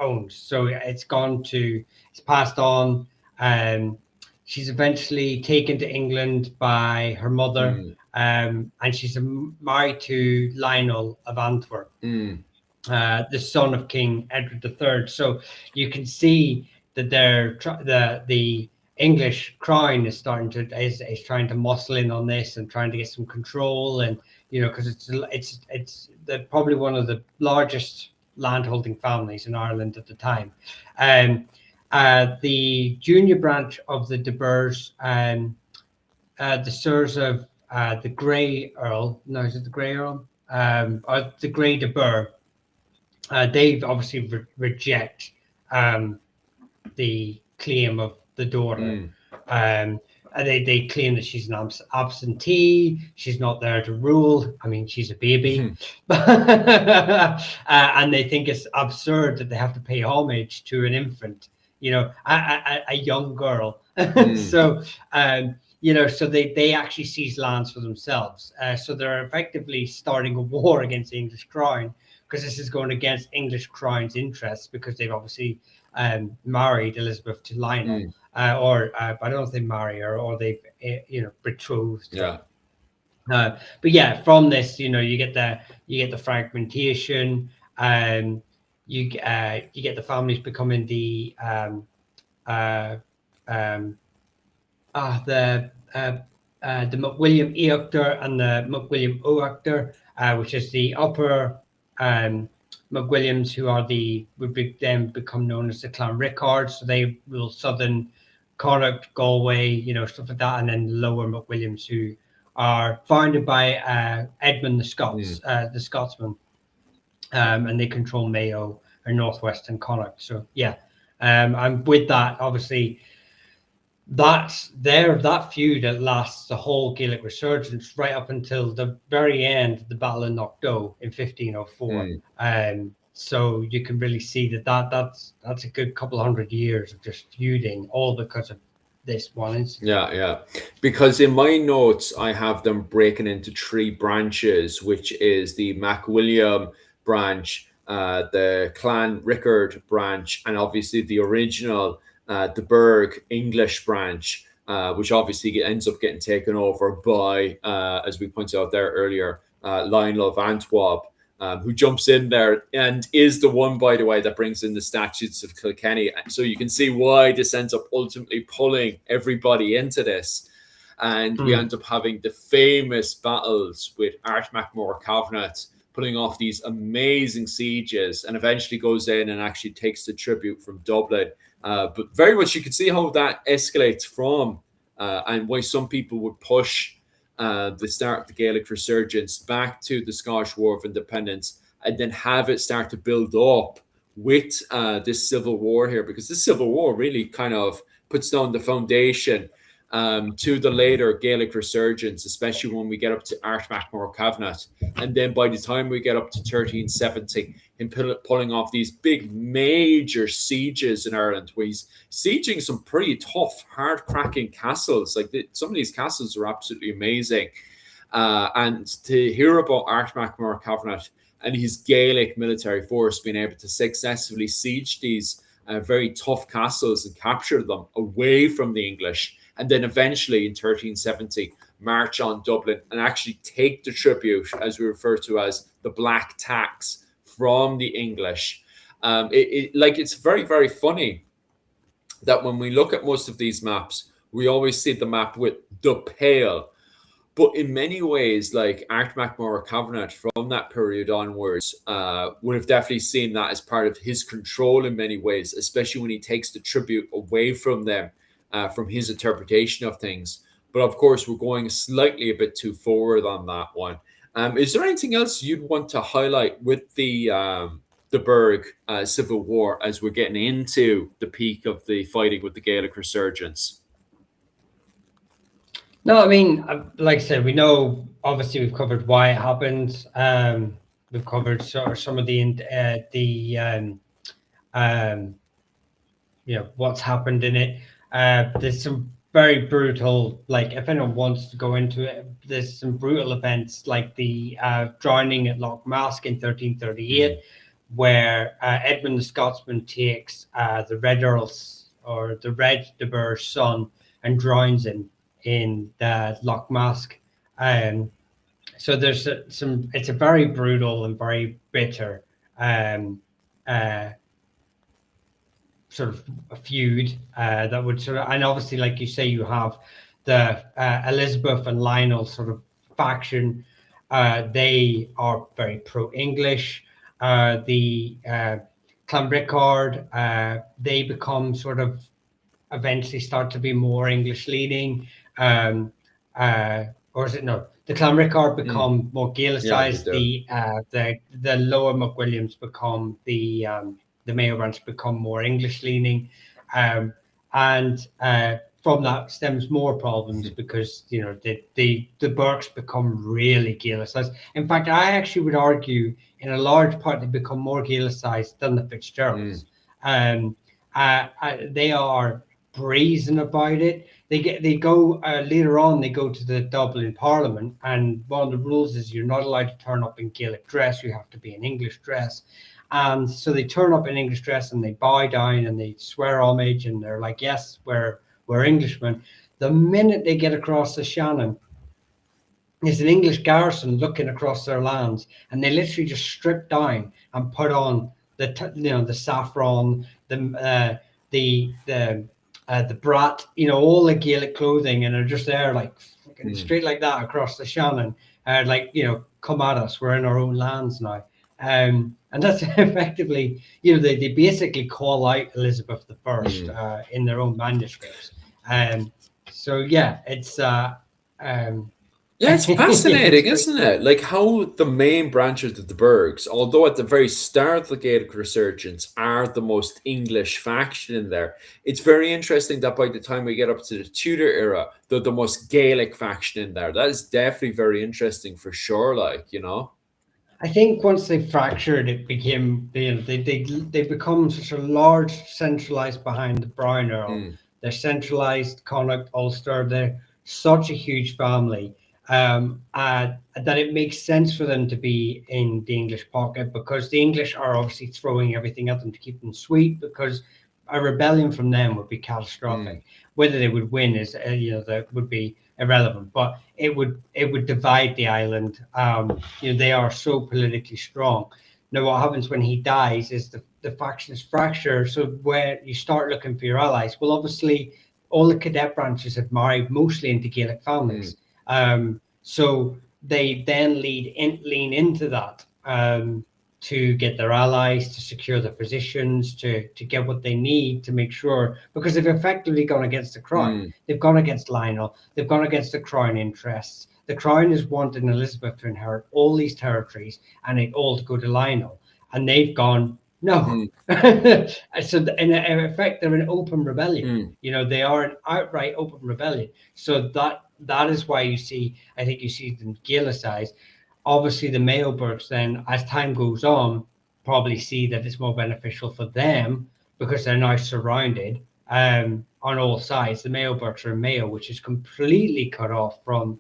owns. So it's passed on. She's eventually taken to England by her mother, and she's married to Lionel of Antwerp, the son of King Edward III. So you can see that the English crown is trying to muscle in on this and trying to get some control, and because it's probably one of the largest landholding families in Ireland at the time. The junior branch of the de Burghs, the Sirs of the Grey Earl. No, is it the Grey Earl? Or the Grey de Burgh. They obviously reject the claim of the daughter. They claim that she's an absentee. She's not there to rule. I mean, she's a baby. And they think it's absurd that they have to pay homage to an infant, a young girl. So, so they actually seize lands for themselves. So they're effectively starting a war against the English crown, because this is going against English crown's interests, because they've obviously married Elizabeth to Lionel, or I don't know if they marry her or they've betrothed. Yeah. But yeah, from this, you get the fragmentation. You get the families becoming the McWilliam Eoctor and the McWilliam Oactor, which is the upper McWilliams, who would then become known as the Clan Rickards. So they rule southern Connacht, Galway, stuff like that, and then the lower McWilliams, who are founded by Edmund the Scotsman, and they control Mayo or northwestern Connacht. So yeah, and with that, obviously, that feud that lasts the whole Gaelic resurgence right up until the very end of the Battle of Knockdoe in 1504. So you can really see that's a good couple of hundred years of just feuding, all because of this one incident. Yeah. Because in my notes, I have them breaking into three branches, which is the MacWilliam branch, the Clan Rickard branch, and obviously the original the Berg English branch, which obviously ends up getting taken over by, as we pointed out there earlier, Lionel of Antwerp. Who jumps in there and is the one, by the way, that brings in the statutes of Kilkenny. So you can see why this ends up ultimately pulling everybody into this. And we end up having the famous battles with Art MacMor Cavanagh putting off these amazing sieges, and eventually goes in and actually takes the tribute from Dublin. But very much you can see how that escalates from and why some people would push the start of the Gaelic Resurgence back to the Scottish War of Independence, and then have it start to build up with this civil war here, because this civil war really kind of puts down the foundation to the later Gaelic Resurgence, especially when we get up to Art MacMor Cavanagh. And then by the time we get up to 1370, him pulling off these big major sieges in Ireland, where he's sieging some pretty tough, hard-cracking castles. Like some of these castles are absolutely amazing. And to hear about Art MacMor Cavanagh and his Gaelic military force being able to successfully siege these very tough castles and capture them away from the English, and then eventually in 1370 march on Dublin and actually take the tribute, as we refer to as the Black Tax, from the English. It's very, very funny that when we look at most of these maps, we always see the map with the Pale. But in many ways, like Art MacMor Cavanagh from that period onwards would have definitely seen that as part of his control in many ways, especially when he takes the tribute away from them, from his interpretation of things. But of course, we're going slightly a bit too forward on that one. Is there anything else you'd want to highlight with the Berg Civil War as we're getting into the peak of the fighting with the Gaelic Resurgence? No, I mean, like I said, we know, obviously we've covered why it happened. We've covered sort of some of what's happened in it. There's some very brutal, like if anyone wants to go into it, there's some brutal events like the drowning at Loch Mask in 1338, where Edmund the Scotsman takes the Red Earl's or the Red de Burgh's son and drowns him in the Loch Mask. So there's it's a very brutal and very bitter sort of a feud that would sort of, and obviously, like you say, you have the Elizabeth and Lionel sort of faction. They are very pro-English. The Clanricarde, they become sort of eventually start to be more English leaning. Or is it no? The Clanricarde become more Gaelicized. The lower MacWilliams become the Mayo branch become more English leaning, and from that stems more problems because the Burkes become really Gaelicized. In fact, I actually would argue in a large part they become more Gaelicized than the Fitzgeralds. They are brazen about it. They go later on. They go to the Dublin Parliament, and one of the rules is you're not allowed to turn up in Gaelic dress. You have to be in English dress. And so they turn up in English dress and they bow down and they swear homage and they're like, yes, we're Englishmen. The minute they get across the Shannon, there's an English garrison looking across their lands, and they literally just strip down and put on the saffron, the brat, all the Gaelic clothing, and they're just there like straight like that across the Shannon, come at us, we're in our own lands now. And that's effectively, they basically call out Elizabeth I in their own manuscripts. So yeah, it's it's fascinating, isn't it? Like how the main branches of the Burghs, although at the very start of the Gaelic Resurgence are the most English faction in there, it's very interesting that by the time we get up to the Tudor era, they're the most Gaelic faction in there. That is definitely very interesting for sure, I think once they fractured, it became they become such a large centralized behind the Brown Earl. They're centralized Connacht Ulster. They're such a huge family that it makes sense for them to be in the English pocket, because the English are obviously throwing everything at them to keep them sweet, because a rebellion from them would be catastrophic. Whether they would win is that would be irrelevant, but it would divide the island. They are so politically strong. Now, what happens when he dies is the factions fracture. So where you start looking for your allies, well, obviously, all the cadet branches have married mostly into Gaelic families. So they then lean into that to get their allies, to secure their positions, to get what they need to make sure, because they've effectively gone against the crown. They've gone against Lionel. They've gone against the crown interests. The crown is wanting Elizabeth to inherit all these territories and it all to go to Lionel. And they've gone, no. So in effect, they're an open rebellion. They are an outright open rebellion. So that is why I think you see them Gaelicized. Obviously, the Mailburgs then, as time goes on, probably see that it's more beneficial for them because they're now surrounded on all sides. The Mailburgs are in Mayo, which is completely cut off from,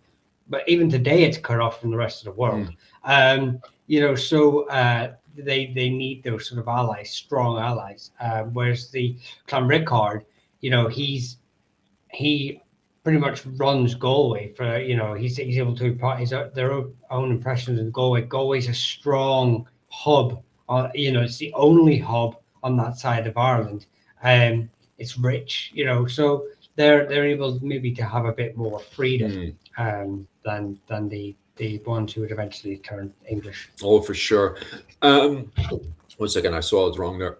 but even today it's cut off from the rest of the world. So they need those sort of allies, strong allies. Whereas the Clanricarde, he pretty much runs Galway for, he's able to impart their own impressions in Galway. Galway's a strong hub. It's the only hub on that side of Ireland. It's rich, so they're able maybe to have a bit more freedom than the ones who would eventually turn English. Oh, for sure. 1 second, I swallowed wrong there.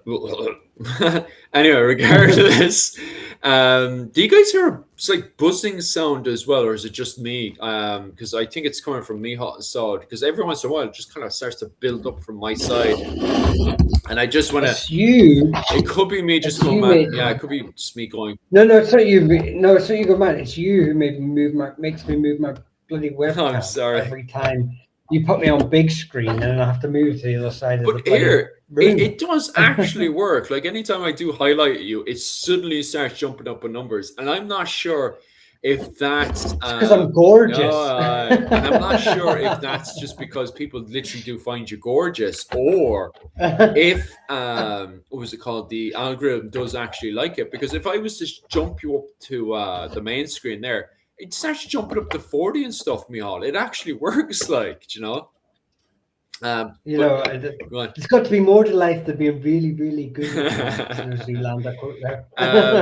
Anyway, regardless, do you guys hear it's like buzzing sound as well, or is it just me? Because I think it's coming from me hot and sawed. Because every once in a while, it just kind of starts to build up from my side, and I just want to. You. It could be me just going mad. Yeah, it could be just me going. No, it's not you. No, it's not you go mad. It's you who makes me move my bloody webcam. I'm sorry. Every time you put me on big screen, and then I have to move to the other side of the here, room. It does actually work. Like anytime I do highlight you, it suddenly starts jumping up in numbers, and I'm not sure if that's because I'm gorgeous. And I'm not sure if that's just because people literally do find you gorgeous, or if what was it called? The algorithm does actually like it. Because if I was to jump you up to the main screen there, it starts jumping up to 40 and stuff, Mihal. It actually works, it's got to be more to life to be a really, really good New Zealander quote there.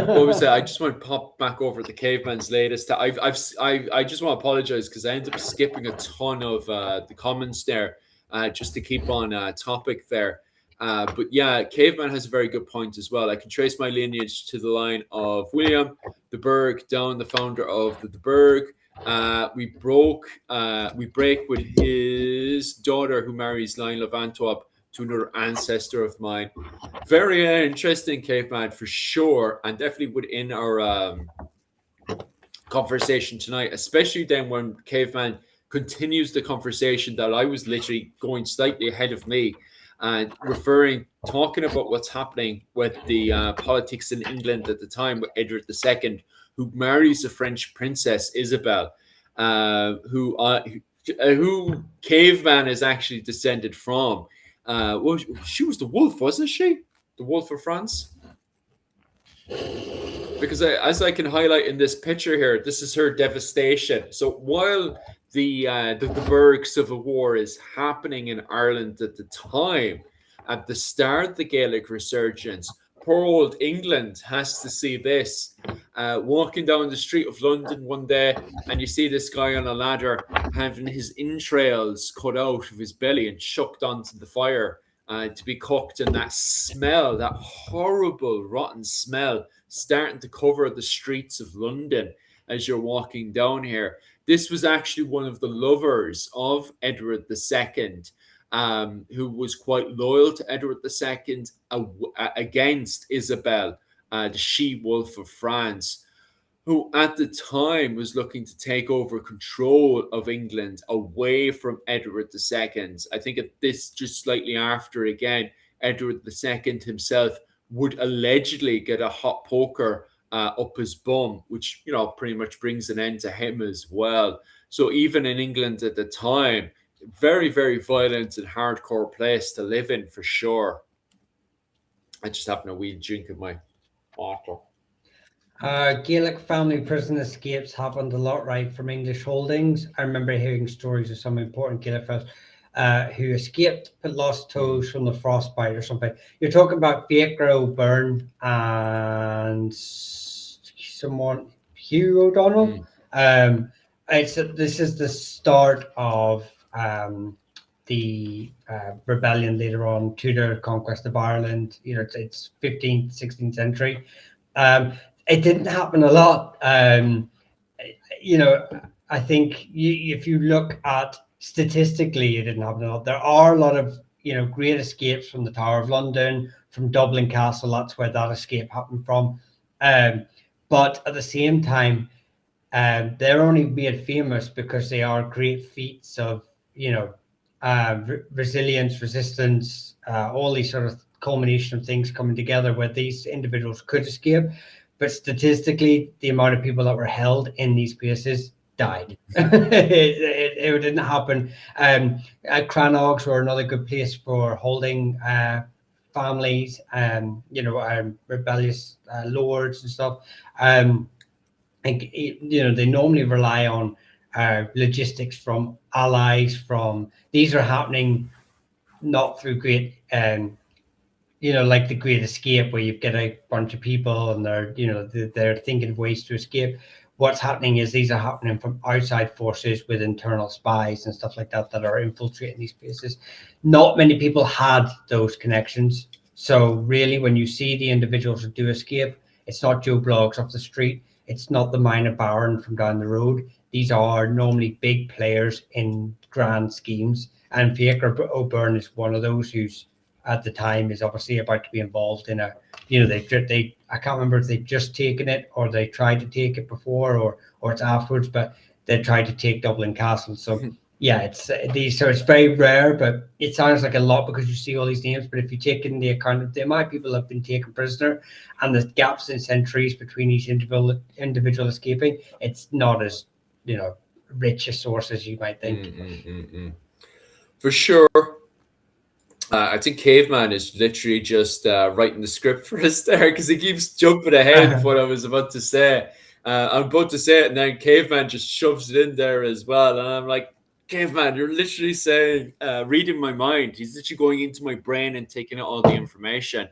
What was that? I just want to pop back over the Caveman's latest. I just want to apologize because I ended up skipping a ton of the comments there just to keep on topic there. But yeah, Caveman has a very good point as well. I can trace my lineage to the line of William de Burgh down, the founder of the de Burgh. We break with his daughter who marries Lionel of Antwerp to another ancestor of mine. Very interesting, Caveman, for sure, and definitely within our conversation tonight, especially then when Caveman continues the conversation that I was literally going slightly ahead of me and talking about what's happening with the politics in England at the time with Edward II, who marries a French princess, Isabel, who Caveman is actually descended from. She was the wolf, wasn't she? The wolf of France? Because as I can highlight in this picture here, this is her devastation. So while the Burgh Civil War is happening in Ireland at the time, at the start of the Gaelic Resurgence, poor old England has to see this. Walking down the street of London one day, and you see this guy on a ladder having his entrails cut out of his belly and chucked onto the fire to be cooked, and that smell, that horrible rotten smell, starting to cover the streets of London as you're walking down here. This was actually one of the lovers of Edward II, who was quite loyal to Edward II against Isabel, the she-wolf of France. who at the time was looking to take over control of England away from Edward II. I think at this, just slightly after again, Edward II himself would allegedly get a hot poker up his bum, which, pretty much brings an end to him as well. So even in England at the time, very, very violent and hardcore place to live in for sure. I just having a wee drink of my water. Gaelic family prison escapes happened a lot, right, from English holdings. I remember hearing stories of some important Gaelic fellows who escaped but lost toes from the frostbite or something. You're talking about Baker O'Byrne and someone, Hugh O'Donnell. This is the start of the rebellion later on, Tudor conquest of Ireland. It's 15th, 16th century. It didn't happen a lot. I think if you look at statistically, it didn't happen a lot. There are a lot of, great escapes from the Tower of London, from Dublin Castle. That's where that escape happened from. But at the same time, they're only made famous because they are great feats of, resilience, resistance, all these sort of culmination of things coming together where these individuals could escape. But statistically, the amount of people that were held in these places died. it didn't happen. Crannogs were another good place for holding families, rebellious lords and stuff. They normally rely on logistics from allies. These are happening not through great like the Great Escape, where you get a bunch of people and they're thinking of ways to escape. What's happening is these are happening from outside forces with internal spies and stuff like that are infiltrating these places. Not many people had those connections. So really, when you see the individuals who do escape, it's not Joe Bloggs off the street. It's not the minor baron from down the road. These are normally big players in grand schemes. And Fiacre O'Byrne is one of those who's at the time is obviously about to be involved in a, they I can't remember if they've just taken it or they tried to take it before or it's afterwards, but they tried to take Dublin Castle. So yeah, it's very rare, but it sounds like a lot because you see all these names. But if you take into account of the amount of people have been taken prisoner and the gaps in centuries between each individual escaping, it's not as rich a source as you might think. For sure. I think Caveman is literally just writing the script for us there because he keeps jumping ahead of what I was about to say. I'm about to say it, and then Caveman just shoves it in there as well. And I'm like, Caveman, you're literally saying, reading my mind. He's literally going into my brain and taking out all the information.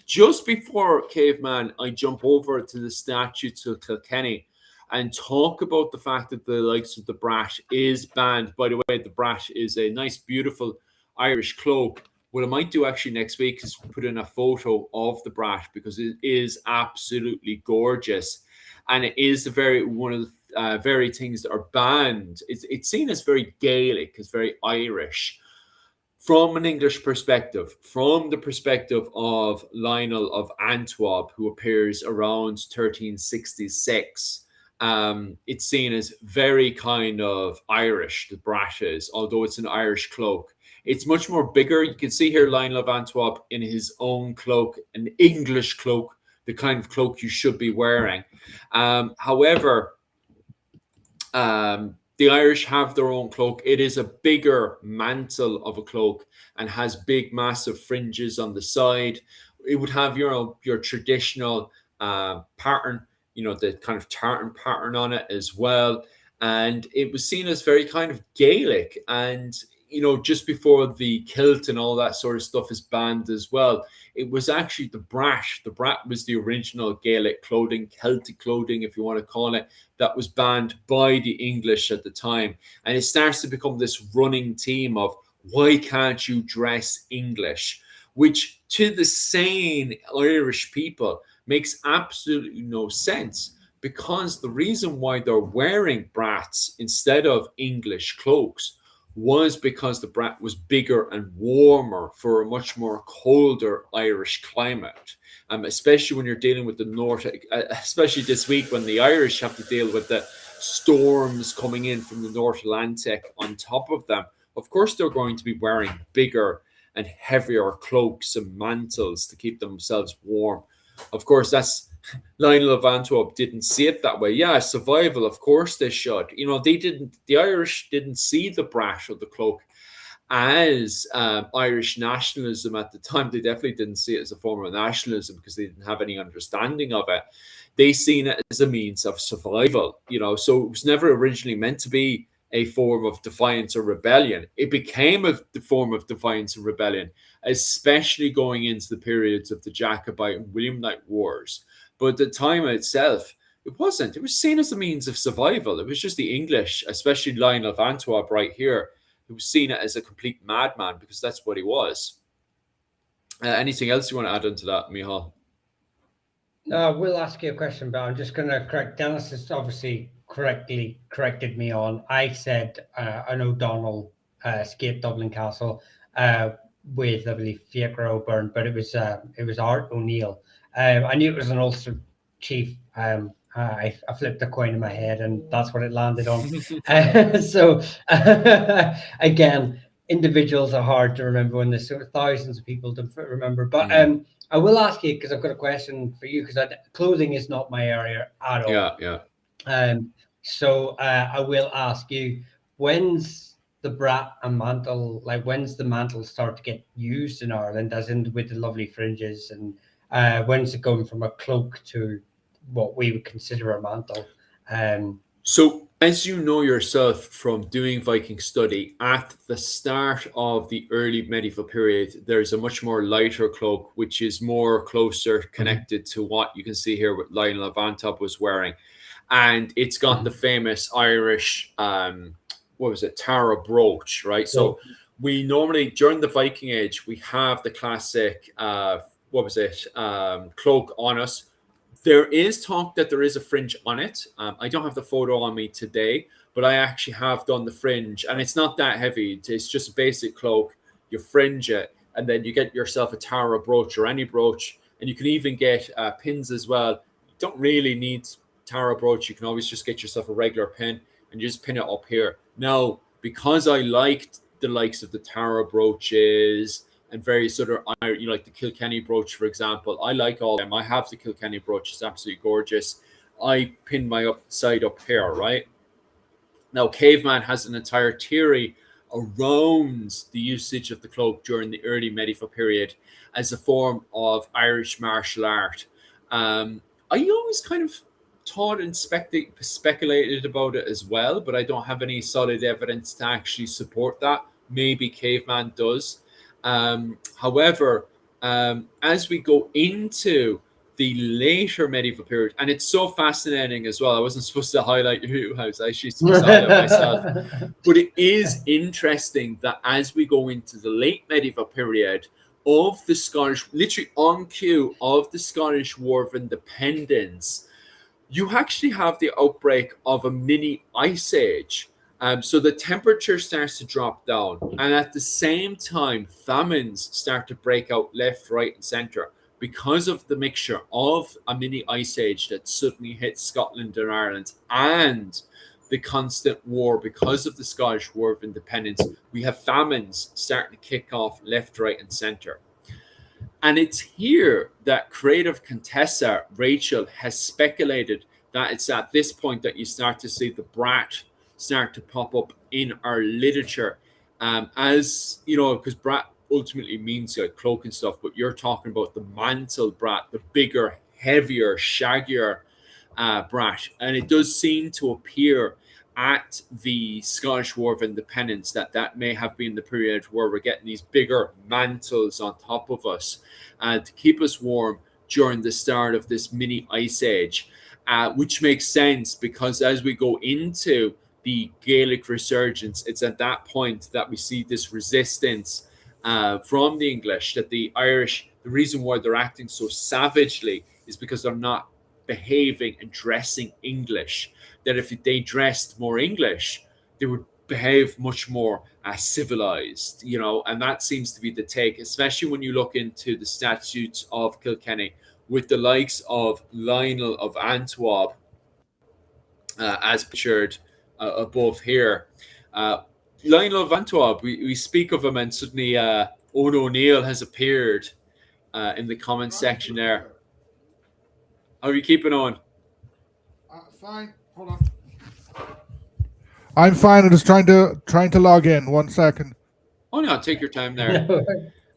Just before Caveman, I jump over to the statutes of Kilkenny and talk about the fact that the likes of the Brat is banned. By the way, the Brat is a nice, beautiful Irish cloak. What I might do actually next week is put in a photo of the Brat because it is absolutely gorgeous, and it is one of the very things that are banned. It's seen as very Gaelic, as very Irish from an English perspective, from the perspective of Lionel of Antwerp, who appears around 1366. It's seen as very kind of Irish, the Brat is, although it's an Irish cloak. It's much more bigger. You can see here Lionel of Antwerp in his own cloak, an English cloak, the kind of cloak you should be wearing. However, the Irish have their own cloak. It is a bigger mantle of a cloak and has big, massive fringes on the side. It would have your traditional pattern, the kind of tartan pattern on it as well. And it was seen as very kind of Gaelic. And just before the kilt and all that sort of stuff is banned as well, it was actually the Brat. The Brat was the original Gaelic clothing, Celtic clothing, if you want to call it, that was banned by the English at the time. And it starts to become this running theme of, why can't you dress English? Which to the sane Irish people makes absolutely no sense, because the reason why they're wearing Brats instead of English cloaks was because the Brat was bigger and warmer for a much more colder Irish climate. especially when you're dealing with the North, especially this week when the Irish have to deal with the storms coming in from the North Atlantic on top of them. Of course, they're going to be wearing bigger and heavier cloaks and mantles to keep themselves warm. Of course, that's Lionel of Antwerp didn't see it that way. Yeah, survival, of course they should. You know, the Irish didn't see the brat or the cloak as Irish nationalism at the time. They definitely didn't see it as a form of nationalism because they didn't have any understanding of it. They seen it as a means of survival, you know, so it was never originally meant to be a form of defiance or rebellion. It became the form of defiance and rebellion, especially going into the periods of the Jacobite and Williamite Wars. But at the time itself, it wasn't. It was seen as a means of survival. It was just the English, especially Lionel of Antwerp right here, who was seen as a complete madman because that's what he was. Anything else you want to add into that, Michal? No, we'll ask you a question, but I'm just going to correct. Dennis has obviously corrected me on. I said an O'Donnell escaped Dublin Castle with, I believe, Fiacre O'Byrne, but it was Art O'Neill. I knew it was an Ulster chief. I flipped a coin in my head, and that's what it landed on. So again, individuals are hard to remember when there's thousands of people to remember. But I will ask you, because I've got a question for you, because clothing is not my area at all. Yeah. So I will ask you, when's the brat and mantle, like when's the mantle start to get used in Ireland, as in with the lovely fringes, and when's it going from a cloak to what we would consider a mantle? So, as you know yourself from doing Viking study, at the start of the early medieval period, there's a much more lighter cloak, which is more closer connected to what you can see here with Lionel of Antwerp was wearing. And it's got the famous Irish, Tara brooch, right? So we normally, during the Viking Age, we have the classic, cloak on us. There is talk that there is a fringe on it. I don't have the photo on me today, but I actually have done the fringe, and it's not that heavy. It's just a basic cloak. You fringe it, and then you get yourself a Tara brooch or any brooch, and you can even get pins as well. You don't really need Tara brooch. You can always just get yourself a regular pin, and you just pin it up here. Now, because I liked the likes of the Tara brooches and various other, like the Kilkenny brooch, for example. I like all of them. I have the Kilkenny brooch. It's absolutely gorgeous. I pin my side up here, right? Now, Caveman has an entire theory around the usage of the cloak during the early medieval period as a form of Irish martial art. I always kind of thought and speculated about it as well, but I don't have any solid evidence to actually support that. Maybe Caveman does. However, as we go into the later medieval period, and it's so fascinating as well. I wasn't supposed to highlight you. I was actually supposed to highlight myself. But it is interesting that as we go into the late medieval period of the Scottish, literally on cue of the Scottish War of Independence, you actually have the outbreak of a mini ice age. So the temperature starts to drop down, and at the same time, famines start to break out left, right, and centre because of the mixture of a mini ice age that suddenly hits Scotland and Ireland and the constant war because of the Scottish War of Independence. We have famines starting to kick off left, right, and centre. And it's here that creative Contessa Rachel has speculated that it's at this point that you start to see the brat start to pop up in our literature, as you know, because brat ultimately means like cloak and stuff, but you're talking about the mantle brat, the bigger, heavier, shaggier brat, and it does seem to appear at the Scottish War of Independence that may have been the period where we're getting these bigger mantles on top of us to keep us warm during the start of this mini ice age, which makes sense because as we go into the Gaelic resurgence, it's at that point that we see this resistance from the English, that the Irish, the reason why they're acting so savagely is because they're not behaving and dressing English. That if they dressed more English, they would behave much more civilized, you know, and that seems to be the take, especially when you look into the statutes of Kilkenny, with the likes of Lionel of Antwerp, as pictured above here. Lionel of Antwerp, we speak of him, and suddenly Owen O'Neill has appeared in the comment section there. How are you keeping on? Fine. Hold on. I'm fine. I'm just trying to log in. 1 second. Oh no, take your time there.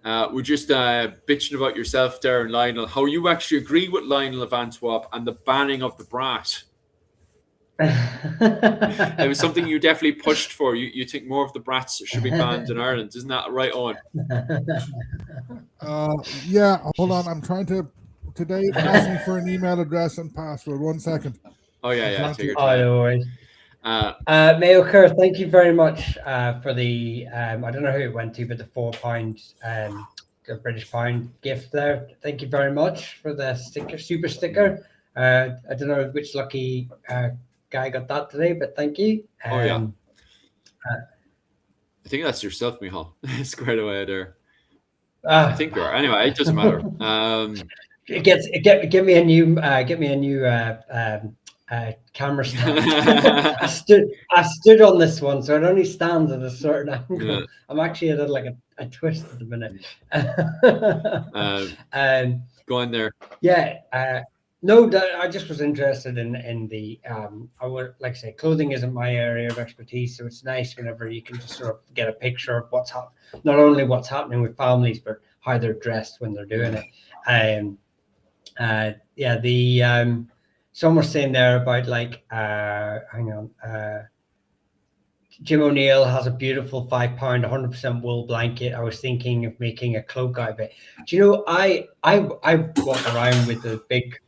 We're just bitching about yourself there, Lionel. How you actually agree with Lionel of Antwerp and the banning of the brat? It was something you definitely pushed for. You think more of the brats should be banned in Ireland, isn't that right, Owen? Yeah, hold on. I'm trying to. Today it's asking for an email address and password. 1 second. Oh yeah, take your time. No worries. Mayo Kerr, thank you very much for the I don't know who it went to, but the £4 the British pound gift there. Thank you very much for the super sticker. I don't know which lucky guy got that today, but thank you. I think that's yourself, Michal. Squared away there. I think you are. Anyway, it doesn't matter. Give me a new camera stand. I stood on this one, so it only stands at a certain angle. Yeah. I'm actually at a twist at the minute. Go on there. Yeah. No, I just was interested in the I would like to say clothing isn't my area of expertise, so it's nice whenever you can just sort of get a picture of what's not only what's happening with families, but how they're dressed when they're doing it. Some were saying there about Jim O'Neill has a beautiful £5, 100% wool blanket. I was thinking of making a cloak out of it. Do you know, I walk around with a big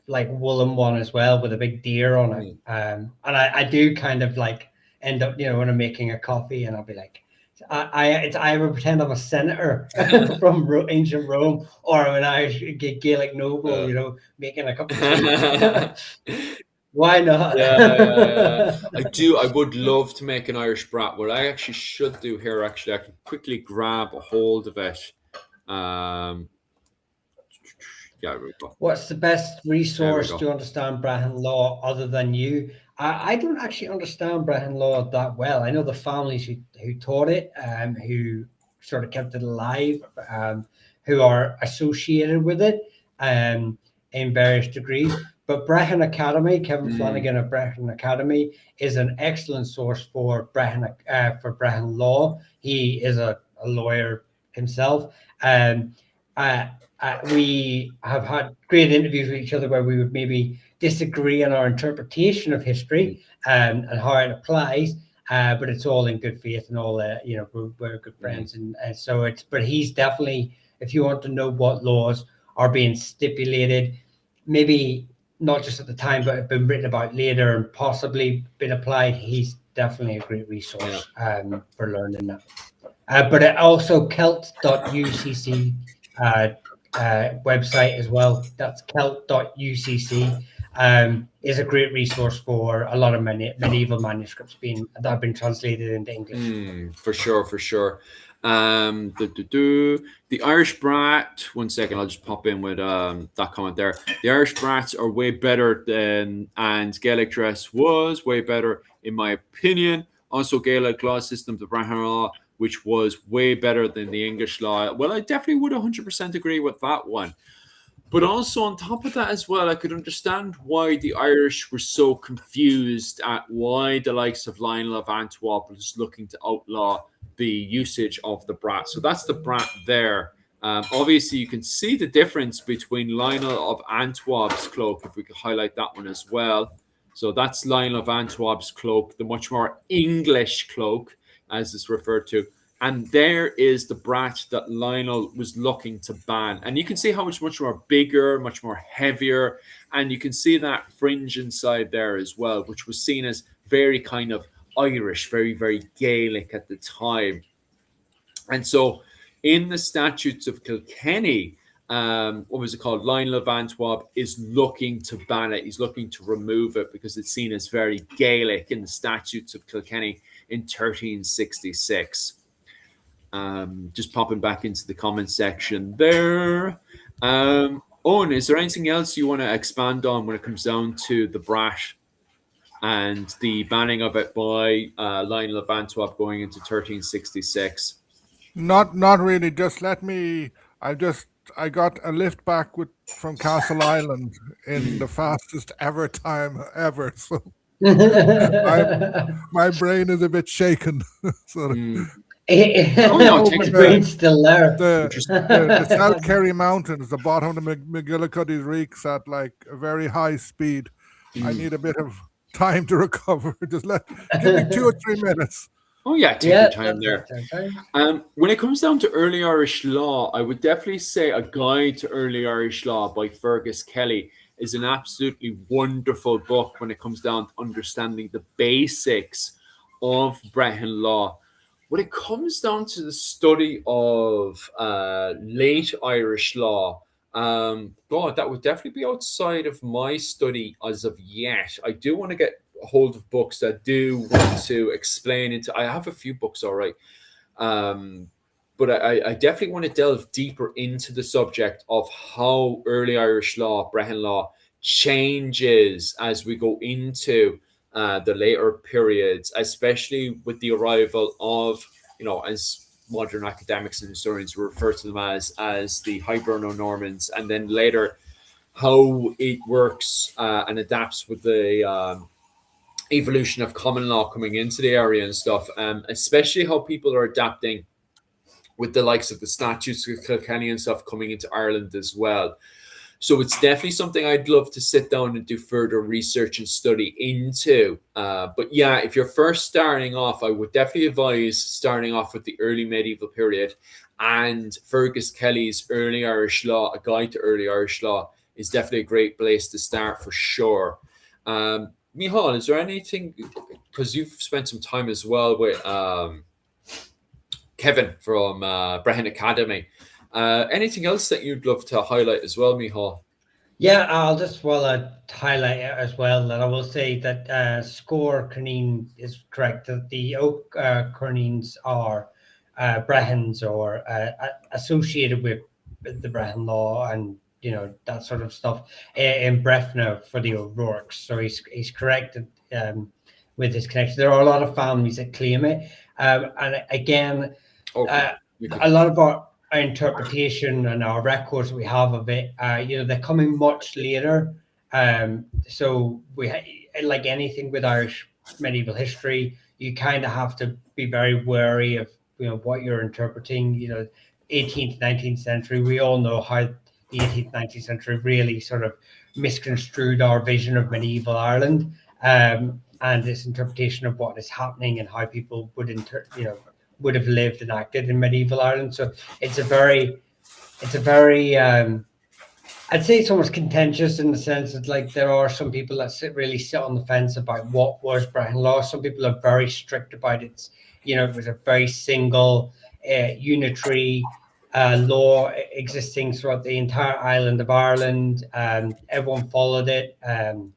woolen one as well with a big deer on it. And I do kind of end up, when I'm making a coffee and I'll be like, I would pretend I'm a senator from ancient Rome or an Irish Gaelic noble, making a cup of tea. Why not? Yeah. I would love to make an Irish brat. What I actually should do here, I can quickly grab a hold of it. What's the best resource to understand Brehon law other than you? I don't actually understand Brehon law that well. I know the families who taught it, who sort of kept it alive, who are associated with it in various degrees. But Brehon Academy, Kevin Flanagan of Brehon Academy, is an excellent source for Brehon law. He is a lawyer himself. We have had great interviews with each other where we would maybe disagree on our interpretation of history and how it applies, but it's all in good faith and all. We're good friends, and so it's. But he's definitely, if you want to know what laws are being stipulated, maybe not just at the time, but have been written about later and possibly been applied, he's definitely a great resource for learning that. But it also celt.ucc. Website as well. That's celt.ucc. Is a great resource for a lot of medieval manuscripts that have been translated into English. For sure. The Irish brat. 1 second, I'll just pop in with that comment there. The Irish brats are way better and Gaelic dress was way better in my opinion. Also, Gaelic law system, the Brehon law, which was way better than the English law. Well, I definitely would 100% agree with that one. But also on top of that as well, I could understand why the Irish were so confused at why the likes of Lionel of Antwerp was looking to outlaw the usage of the brat. So that's the brat there. Obviously, you can see the difference between Lionel of Antwerp's cloak, if we could highlight that one as well. So that's Lionel of Antwerp's cloak, the much more English cloak, as it's referred to. And there is the brat that Lionel was looking to ban. And you can see how much more bigger, much more heavier. And you can see that fringe inside there as well, which was seen as very kind of Irish, very, very Gaelic at the time. And so in the statutes of Kilkenny, what was it called? Lionel of Antwerp is looking to ban it. He's looking to remove it because it's seen as very Gaelic in the statutes of Kilkenny in 1366. Just popping back into the comment section there. Owen, is there anything else you want to expand on when it comes down to the brat and the banning of it by Lionel of Antwerp going into 1366? Not really. Just let me. I got a lift back from Castle Island in the fastest ever time ever. So my brain is a bit shaken. So His brain's still there. The South Kerry Mountains, the bottom of the McGillicuddy's Reeks at like a very high speed. I need a bit of time to recover. Just give me 2 or 3 minutes. Oh yeah, take your time there. When it comes down to early Irish law, I would definitely say A Guide to Early Irish Law by Fergus Kelly is an absolutely wonderful book when it comes down to understanding the basics of Brehon law. When it comes down to the study of late Irish law, God, that would definitely be outside of my study as of yet. I do want to get hold of books that do want to explain into. I have a few books, all right, but I definitely want to delve deeper into the subject of how early Irish law, Brehon law, changes as we go into the later periods, especially with the arrival of, as modern academics and historians refer to them as the Hiberno-Normans, and then later how it works and adapts with the evolution of common law coming into the area and stuff, especially how people are adapting with the likes of the statutes of Kilkenny and stuff coming into Ireland as well. So it's definitely something I'd love to sit down and do further research and study into. But yeah, if you're first starting off, I would definitely advise starting off with the early medieval period, and Fergus Kelly's Early Irish Law, A Guide to Early Irish Law, is definitely a great place to start for sure. Micheál, is there anything, because you've spent some time as well with Kevin from Brehon Academy, anything else that you'd love to highlight as well, Micheál? Yeah, I'll just highlight it as well that I will say that Score Corneen is correct, that the Oak Corneens are Brehons or associated with the Brehon law and that sort of stuff in Brefna for the O'Rourke's. So he's correct with his connection. There are a lot of families that claim it, and again, a lot of our interpretation and our records we have of it, they're coming much later. So like anything with Irish medieval history, you kind of have to be very wary of what you're interpreting. 18th, 19th century, we all know how the 18th, 19th century really sort of misconstrued our vision of medieval Ireland, and this interpretation of what is happening and how people would have lived and acted in medieval Ireland. So it's a very I'd say it's almost contentious in the sense that like there are some people that sit on the fence about what was Brehon law. Some people are very strict about it. It was a very single unitary law existing throughout the entire island of Ireland. Everyone followed it, and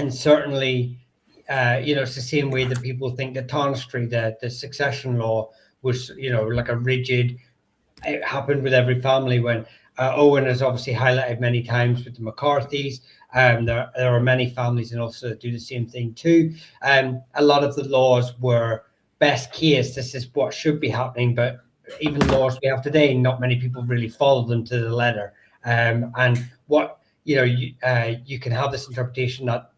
certainly it's the same way that people think that Tanistry, the succession law, was like a rigid. It happened with every family. When Owen has obviously highlighted many times with the McCarthys, there are many families in Ulster that do the same thing too. A lot of the laws were best case. This is what should be happening, but even laws we have today, not many people really follow them to the letter. And what you can have this interpretation that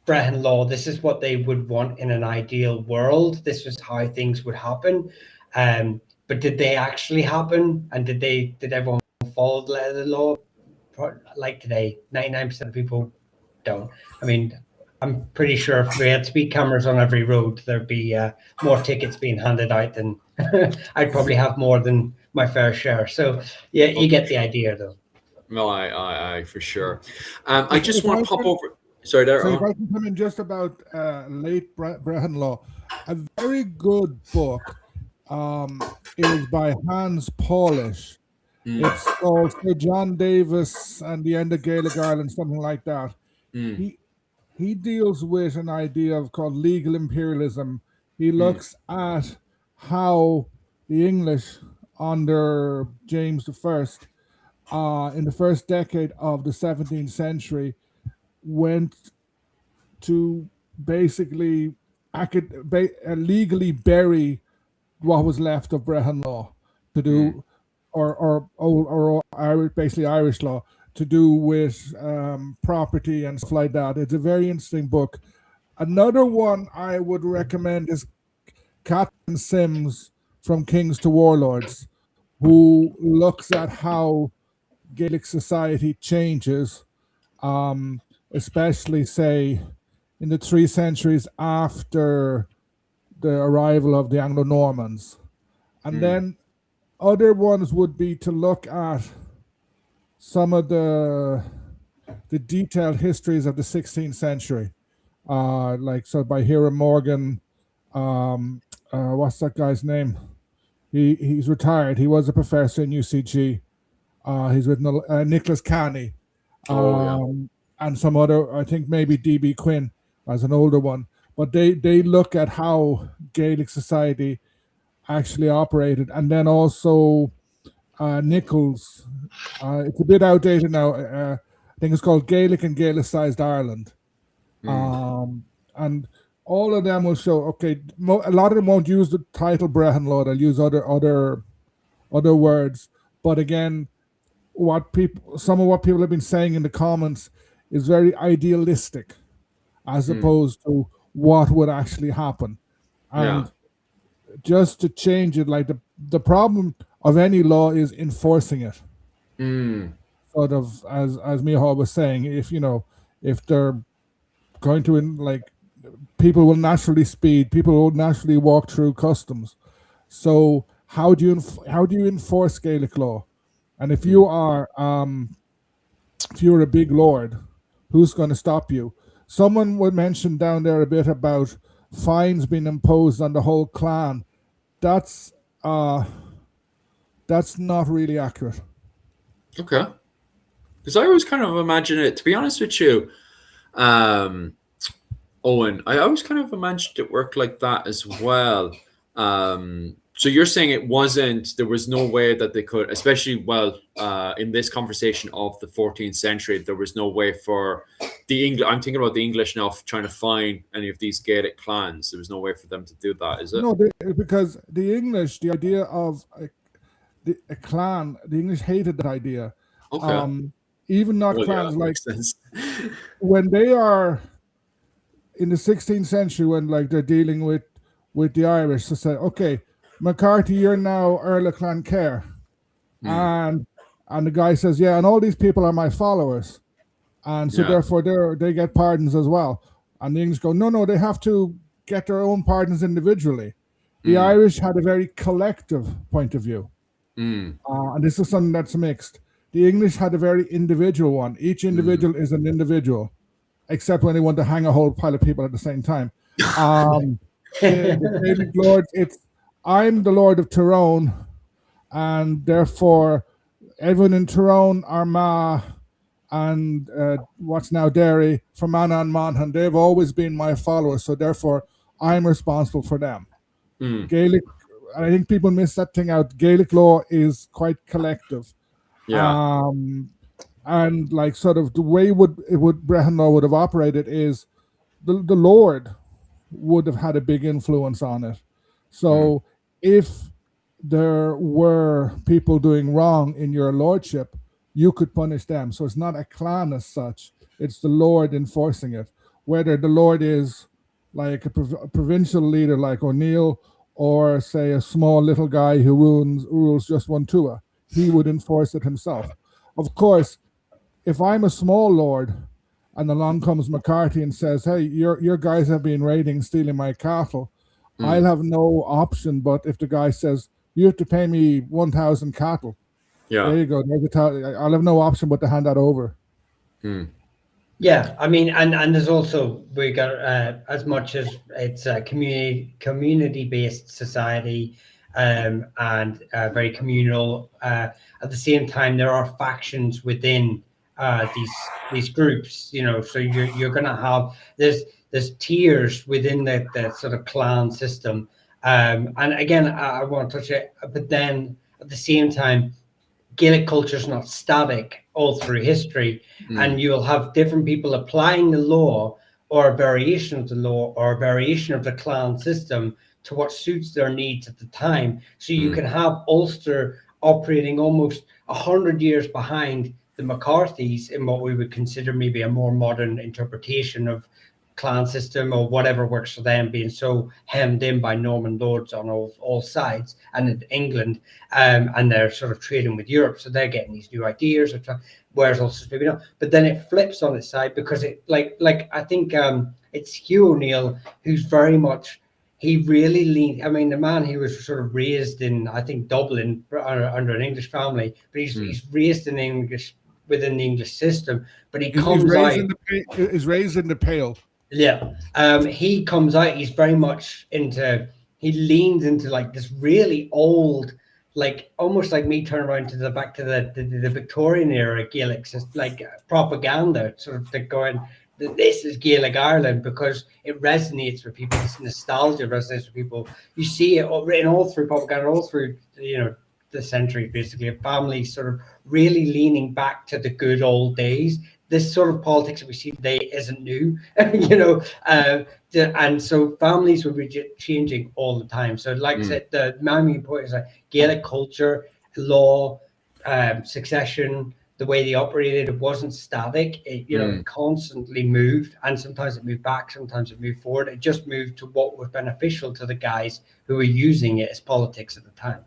Brehon law, this is what they would want in an ideal world. This was how things would happen. But did they actually happen? And did everyone follow the letter of the law? Like today, 99% of people don't. I mean, I'm pretty sure if we had speed cameras on every road, there'd be more tickets being handed out than I'd probably have more than my fair share. So yeah, you get the idea though. No, I for sure. I just want to pop over. Sorry, there. So if I can come in just about late Brehon law, a very good book is by Hans Polish. It's called Sir John Davis and the End of Gaelic Ireland, something like that. He deals with an idea called legal imperialism. He looks at how the English under James I in the first decade of the 17th century went to basically legally bury what was left of Brehon law to do, or basically Irish law to do with property and stuff like that. It's a very interesting book. Another one I would recommend is Catherine Sims from Kings to Warlords, who looks at how Gaelic society changes, especially, say, in the 3 centuries after the arrival of the Anglo-Normans. And then other ones would be to look at some of the detailed histories of the 16th century, like so by Hiram Morgan. What's that guy's name? He's retired. He was a professor in UCG. He's with Nicholas Canny, and some other. I think maybe D.B. Quinn as an older one. But they look at how Gaelic society actually operated, and then also Nichols. It's a bit outdated now. I think it's called Gaelic and Gaelicized Ireland. And all of them will show. Okay, a lot of them won't use the title Brehon law. They'll use other words. But again, some of what people have been saying in the comments is very idealistic, as opposed to what would actually happen. And just to change it, like the problem of any law is enforcing it. Sort of, as Michal was saying, if they're going to, like, people will naturally speed, people will naturally walk through customs. So how do you enforce Gaelic law? And if you are if you're a big lord, who's going to stop you? Someone would mention down there a bit about fines being imposed on the whole clan. That's not really accurate. Okay. Because I always kind of imagine it, to be honest with you, Owen, I always kind of imagined it worked like that as well. So you're saying there was no way that they could, especially, in this conversation of the 14th century, there was no way for I'm thinking about the English now, trying to find any of these Gaelic clans. There was no way for them to do that, is it? No, because the English, the idea of a clan, the English hated that idea. Okay. Even not clans, like when they are in the 16th century, when like they're dealing with the Irish, to say, okay, McCarthy, you're now Earl of Cloncair. And the guy says, yeah, and all these people are my followers. And so therefore they get pardons as well. And the English go, no, they have to get their own pardons individually. The Irish had a very collective point of view. And this is something that's mixed. The English had a very individual one. Each individual is an individual, except when they want to hang a whole pile of people at the same time. The Gaelic lords, I'm the Lord of Tyrone, and therefore everyone in Tyrone, Armagh, and what's now Derry, Fermanagh and Monaghan, they've always been my followers, so therefore I'm responsible for them. Gaelic, I think people miss that thing out. Gaelic law is quite collective. And like sort of the way Brehon law would have operated is the Lord would have had a big influence on it. So if there were people doing wrong in your lordship, you could punish them. So it's not a clan as such, it's the Lord enforcing it. Whether the Lord is like a provincial leader like O'Neill, or say a small little guy who rules just one tua, he would enforce it himself. Of course, if I'm a small lord and along comes McCarthy and says, hey, your guys have been raiding, stealing my cattle, I'll have no option. But if the guy says, you have to pay me 1,000 cattle, there you go. I'll have no option but to hand that over. Yeah, I mean, and there's also, we got as much as it's a community-based society, and very communal. At the same time, there are factions within these groups. So you're going to have there's tiers within the sort of clan system. And again, I want to touch it, but then at the same time, Gaelic culture is not static all through history, and you'll have different people applying the law or a variation of the law or a variation of the clan system to what suits their needs at the time. So you can have Ulster operating almost 100 years behind the McCarthys in what we would consider maybe a more modern interpretation of clan system or whatever works for them, being so hemmed in by Norman lords on all sides, and in England, and they're sort of trading with Europe, so they're getting these new ideas, whereas also maybe not. But then it flips on its side, because it like I think it's Hugh O'Neill who's very much, he really leaned. I mean, the man, he was sort of raised in, I think, Dublin under an English family, but he's raised in English, within the English system, but he's raised in the Pale. Yeah, he comes out. He's very much into. He leans into like this really old, like almost like me turn around to the Victorian era Gaelic, like propaganda, sort of like going, this is Gaelic Ireland, because it resonates with people. This nostalgia resonates with people. You see it written all through propaganda, all through the century, basically, of families sort of really leaning back to the good old days. This sort of politics that we see today isn't new, and so families will be changing all the time. So, like I said, the main point is Gaelic culture, law, succession, the way they operated, it wasn't static. It constantly moved, and sometimes it moved back, sometimes it moved forward. It just moved to what was beneficial to the guys who were using it as politics at the time.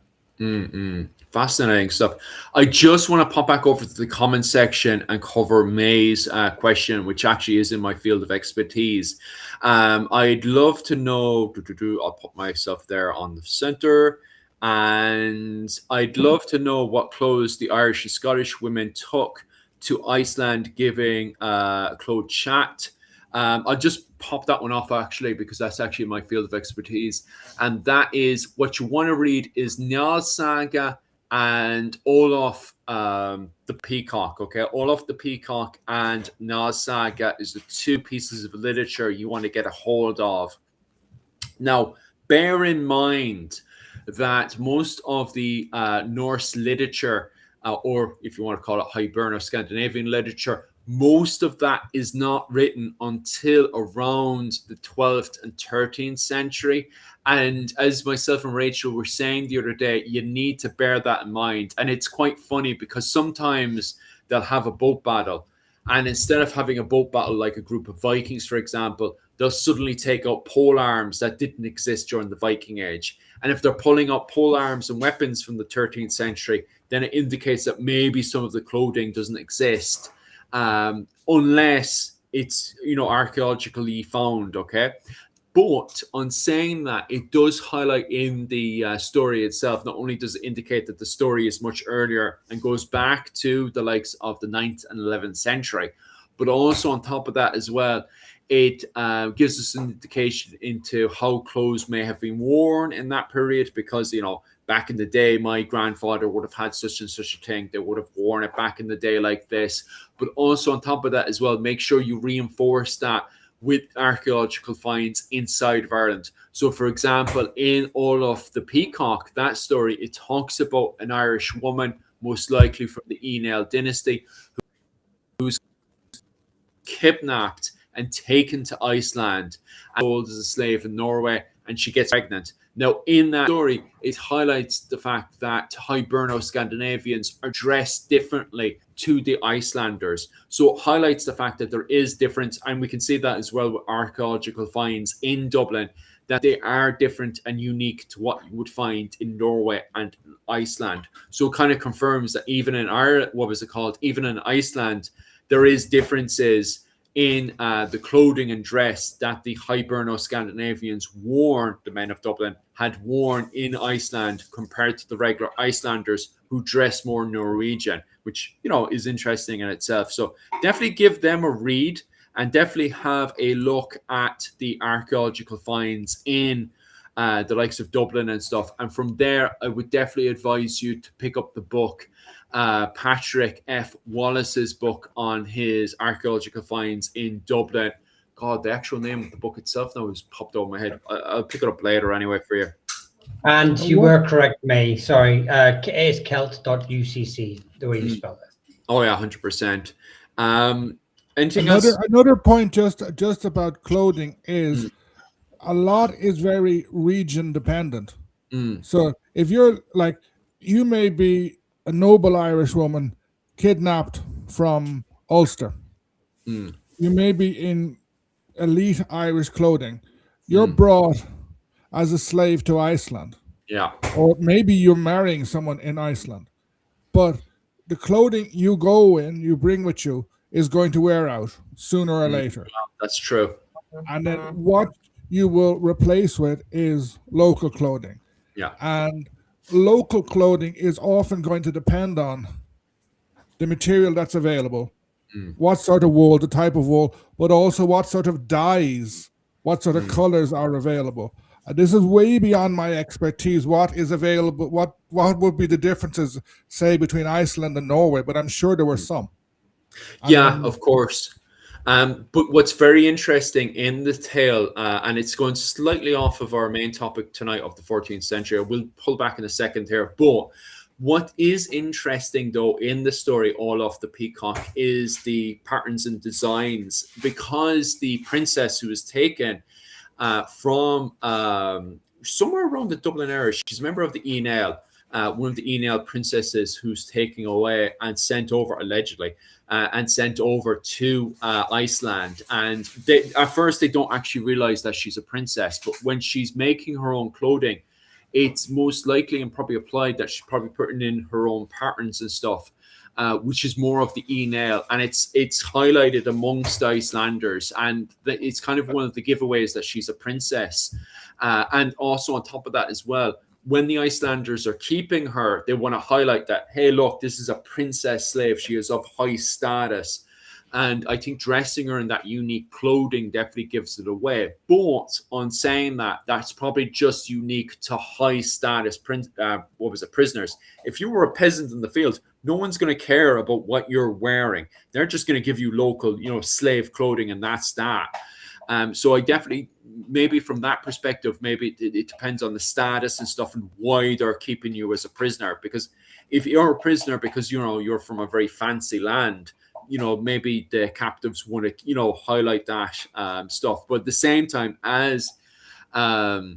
Fascinating stuff. I just want to pop back over to the comment section and cover May's question, which actually is in my field of expertise. I'd love to know, I'll put myself there on the center, and I'd love to know what clothes the Irish and Scottish women took to Iceland giving clothes chat. I'll just pop that one off, actually, because that's actually my field of expertise. And that is, what you want to read is Njál Saga and Olaf the Peacock. Okay, Olaf the Peacock and Njál Saga is the two pieces of literature you want to get a hold of. Now, bear in mind that most of the Norse literature, or if you want to call it Hiberno-Scandinavian literature, most of that is not written until around the 12th and 13th century. And as myself and Rachel were saying the other day, you need to bear that in mind. And it's quite funny, because sometimes they'll have a boat battle, and instead of having a boat battle like a group of Vikings, for example, they'll suddenly take out pole arms that didn't exist during the Viking Age. And if they're pulling out pole arms and weapons from the 13th century, then it indicates that maybe some of the clothing doesn't exist. Unless it's archaeologically found, okay? But on saying that, it does highlight in the story itself, not only does it indicate that the story is much earlier and goes back to the likes of the 9th and 11th century, but also on top of that as well, it gives us an indication into how clothes may have been worn in that period, because back in the day, my grandfather would have had such and such a thing. They would have worn it back in the day like this. But also on top of that as well, make sure you reinforce that with archaeological finds inside of Ireland. So, for example, in Olaf the Peacock, that story, it talks about an Irish woman, most likely from the Enel dynasty, who's kidnapped and taken to Iceland and sold as a slave in Norway, and she gets pregnant. Now, in that story, it highlights the fact that Hiberno-Scandinavians are dressed differently to the Icelanders. So it highlights the fact that there is difference, and we can see that as well with archaeological finds in Dublin, that they are different and unique to what you would find in Norway and Iceland. So it kind of confirms that even in Ireland, even in Iceland, there is differences in the clothing and dress that the Hiberno-Scandinavians worn, the men of Dublin, had worn in Iceland compared to the regular Icelanders who dress more Norwegian, which, is interesting in itself. So definitely give them a read, and definitely have a look at the archaeological finds in the likes of Dublin and stuff. And from there, I would definitely advise you to pick up the book, Patrick F. Wallace's book on his archaeological finds in Dublin. God, the actual name of the book itself now has popped over my head. I'll pick it up later anyway for you. And you were correct, May. Sorry, it is Celt.ucc, the way you spell it. Oh yeah, 100%. Anything else? Another point just about clothing is a lot is very region dependent. So if you're like, you may be a noble Irish woman kidnapped from Ulster. You may be in elite Irish clothing. You're brought as a slave to Iceland. Yeah. Or maybe you're marrying someone in Iceland. But the clothing you go in, you bring with you, is going to wear out sooner or later. That's true. And then what you will replace with is local clothing. Yeah. And local clothing is often going to depend on the material that's available, what sort of wool, the type of wool, but also what sort of dyes, what sort of colors are available. This is way beyond my expertise. What is available? What would be the differences, say, between Iceland and Norway? But I'm sure there were some. Yeah, of course. But what's very interesting in the tale, and it's going slightly off of our main topic tonight of the 14th century. We'll pull back in a second here. But what is interesting, though, in the story Olaf the Peacock is the patterns and designs, because the princess who was taken from somewhere around the Dublin area, she's a member of the Enel, one of the Enel princesses who's taken away and sent over, allegedly, and sent over to Iceland. And at first they don't actually realize that she's a princess, but when she's making her own clothing, it's most likely and probably applied that she's probably putting in her own patterns and stuff, which is more of the Enel, and it's highlighted amongst Icelanders, and it's kind of one of the giveaways that she's a princess. And also on top of that as well, when the Icelanders are keeping her, they want to highlight that, hey, look, this is a princess slave. She is of high status. And I think dressing her in that unique clothing definitely gives it away. But on saying that, that's probably just unique to high status prisoners. If you were a peasant in the field, no one's going to care about what you're wearing. They're just going to give you local, slave clothing, and that's that. So I definitely, maybe from that perspective, maybe it depends on the status and stuff and why they're keeping you as a prisoner. Because if you're a prisoner because, you're from a very fancy land, maybe the captives want to, highlight that stuff. But at the same time, as Dr.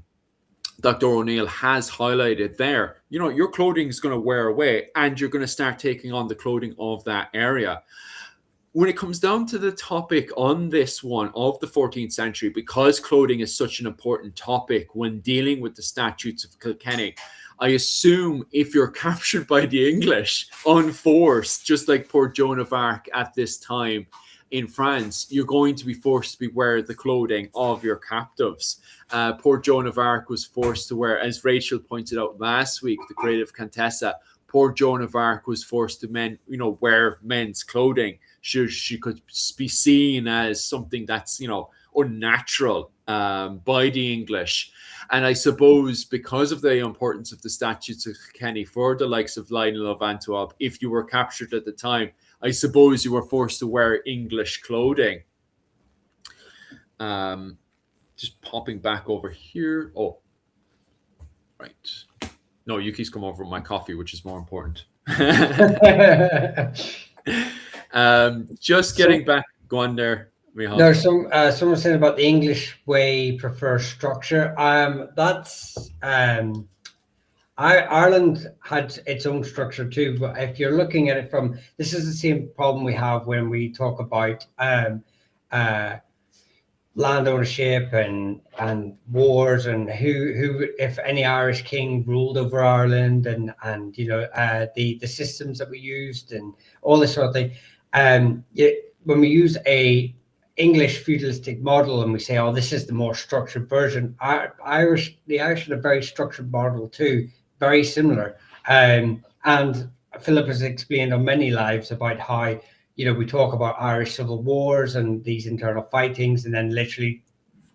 O'Neill has highlighted there, your clothing is going to wear away and you're going to start taking on the clothing of that area. When it comes down to the topic on this one of the 14th century, because clothing is such an important topic when dealing with the statutes of Kilkenny, I assume if you're captured by the English unforced, just like poor Joan of Arc at this time in France, you're going to be forced to wear the clothing of your captives. Poor Joan of Arc was forced to wear, as Rachel pointed out last week, the creative Contessa, poor Joan of Arc was forced to wear men's clothing. She could be seen as something that's, unnatural by the English. And I suppose because of the importance of the statutes of Kilkenny for the likes of Lionel of Antwerp, if you were captured at the time, I suppose you were forced to wear English clothing. Just popping back over here. Oh, right. No, Yuki's come over with my coffee, which is more important. Just getting back. Go on there. No, someone saying about the English way prefer structure. That's Ireland had its own structure too, but if you're looking at it from, this is the same problem we have when we talk about land ownership and wars and who if any Irish king ruled over Ireland and the systems that we used and all this sort of thing. When we use a English feudalistic model and we say, oh, this is the more structured version, the Irish had a very structured model too, very similar. And Philip has explained on many lives about how we talk about Irish civil wars and these internal fightings, and then literally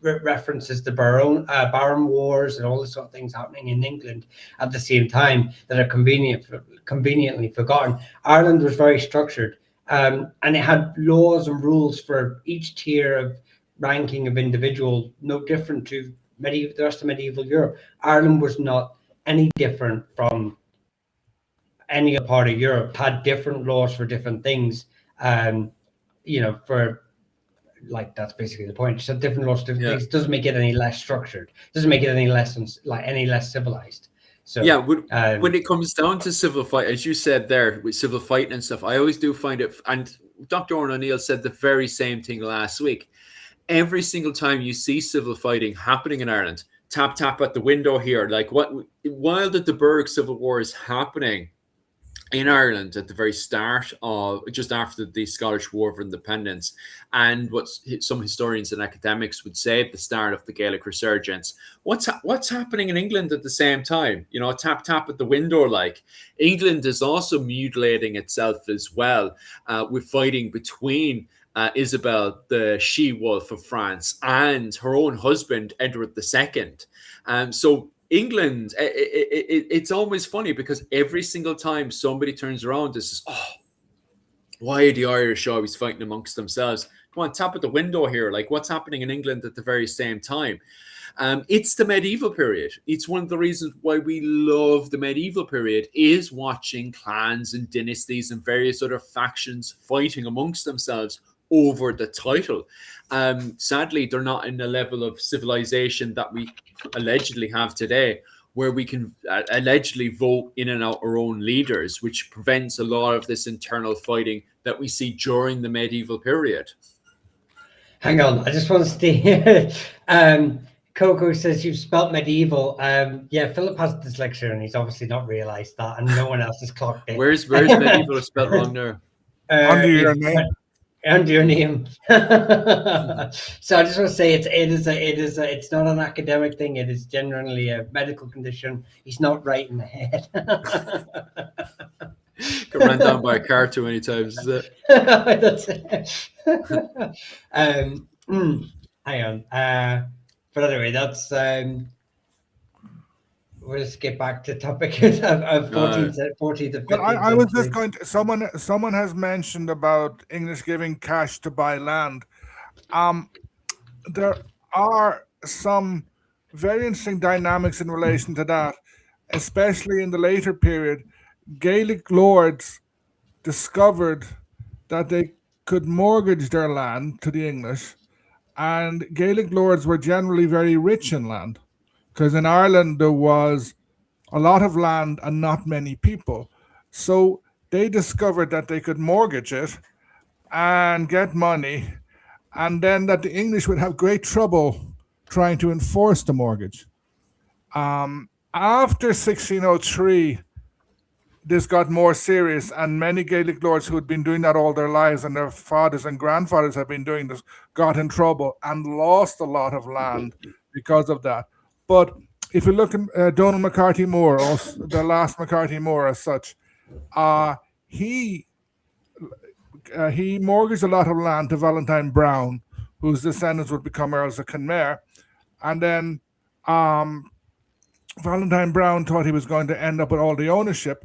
references the Baron Wars and all the sort of things happening in England at the same time that are conveniently forgotten. Ireland was very structured, and it had laws and rules for each tier of ranking of individual, no different to the rest of medieval Europe. Ireland was not any different from any other part of Europe. Had different laws for different things. For like that's basically the point. So different laws, different things doesn't make it any less structured. Doesn't make it any less civilized. So yeah, when it comes down to civil fight, as you said there with civil fighting and stuff, I always do find it. And Dr. Oran O'Neill said the very same thing last week. Every single time you see civil fighting happening in Ireland, tap tap at the window here, like while the Burgh Civil War is happening in Ireland at the very start of just after the Scottish War of Independence, and what some historians and academics would say at the start of the Gaelic Resurgence, what's happening in England at the same time? Tap tap at the window. Like England is also mutilating itself as well, with fighting between Isabel, the she-wolf of France, and her own husband Edward II. So England, it's always funny because every single time somebody turns around and says, "Oh, why are the Irish always fighting amongst themselves? Come on, tap at the window here. Like, what's happening in England at the very same time?" It's the medieval period. It's one of the reasons why we love the medieval period, is watching clans and dynasties and various other factions fighting amongst themselves over the title. Sadly, they're not in the level of civilization that we allegedly have today, where we can allegedly vote in and out our own leaders, which prevents a lot of this internal fighting that we see during the medieval period. Hang on, I just want to stay here. Coco says you've spelt medieval. Yeah, Philip has dyslexia and he's obviously not realised that, and no one else has clocked it. Where's medieval spelled wrong there? Under your name. Under your name. So I just want to say it's not an academic thing. It is genuinely a medical condition. He's not right in the head. Got run down by a car too many times, is it? That's it. Hang on. But anyway, that's we'll just get back to topic of 14th of 15th. But I was just going to, someone has mentioned about English giving cash to buy land. There are some very interesting dynamics in relation to that, especially in the later period. Gaelic lords discovered that they could mortgage their land to the English, and Gaelic lords were generally very rich in land, because in Ireland there was a lot of land and not many people. So they discovered that they could mortgage it and get money, and then that the English would have great trouble trying to enforce the mortgage. After 1603, this got more serious, and many Gaelic lords who had been doing that all their lives, and their fathers and grandfathers had been doing this, got in trouble and lost a lot of land because of that. But if you look at Donald McCarthy Moore, or the last McCarthy Moore as such, he mortgaged a lot of land to Valentine Brown, whose descendants would become Earls of Kenmare. And then Valentine Brown thought he was going to end up with all the ownership,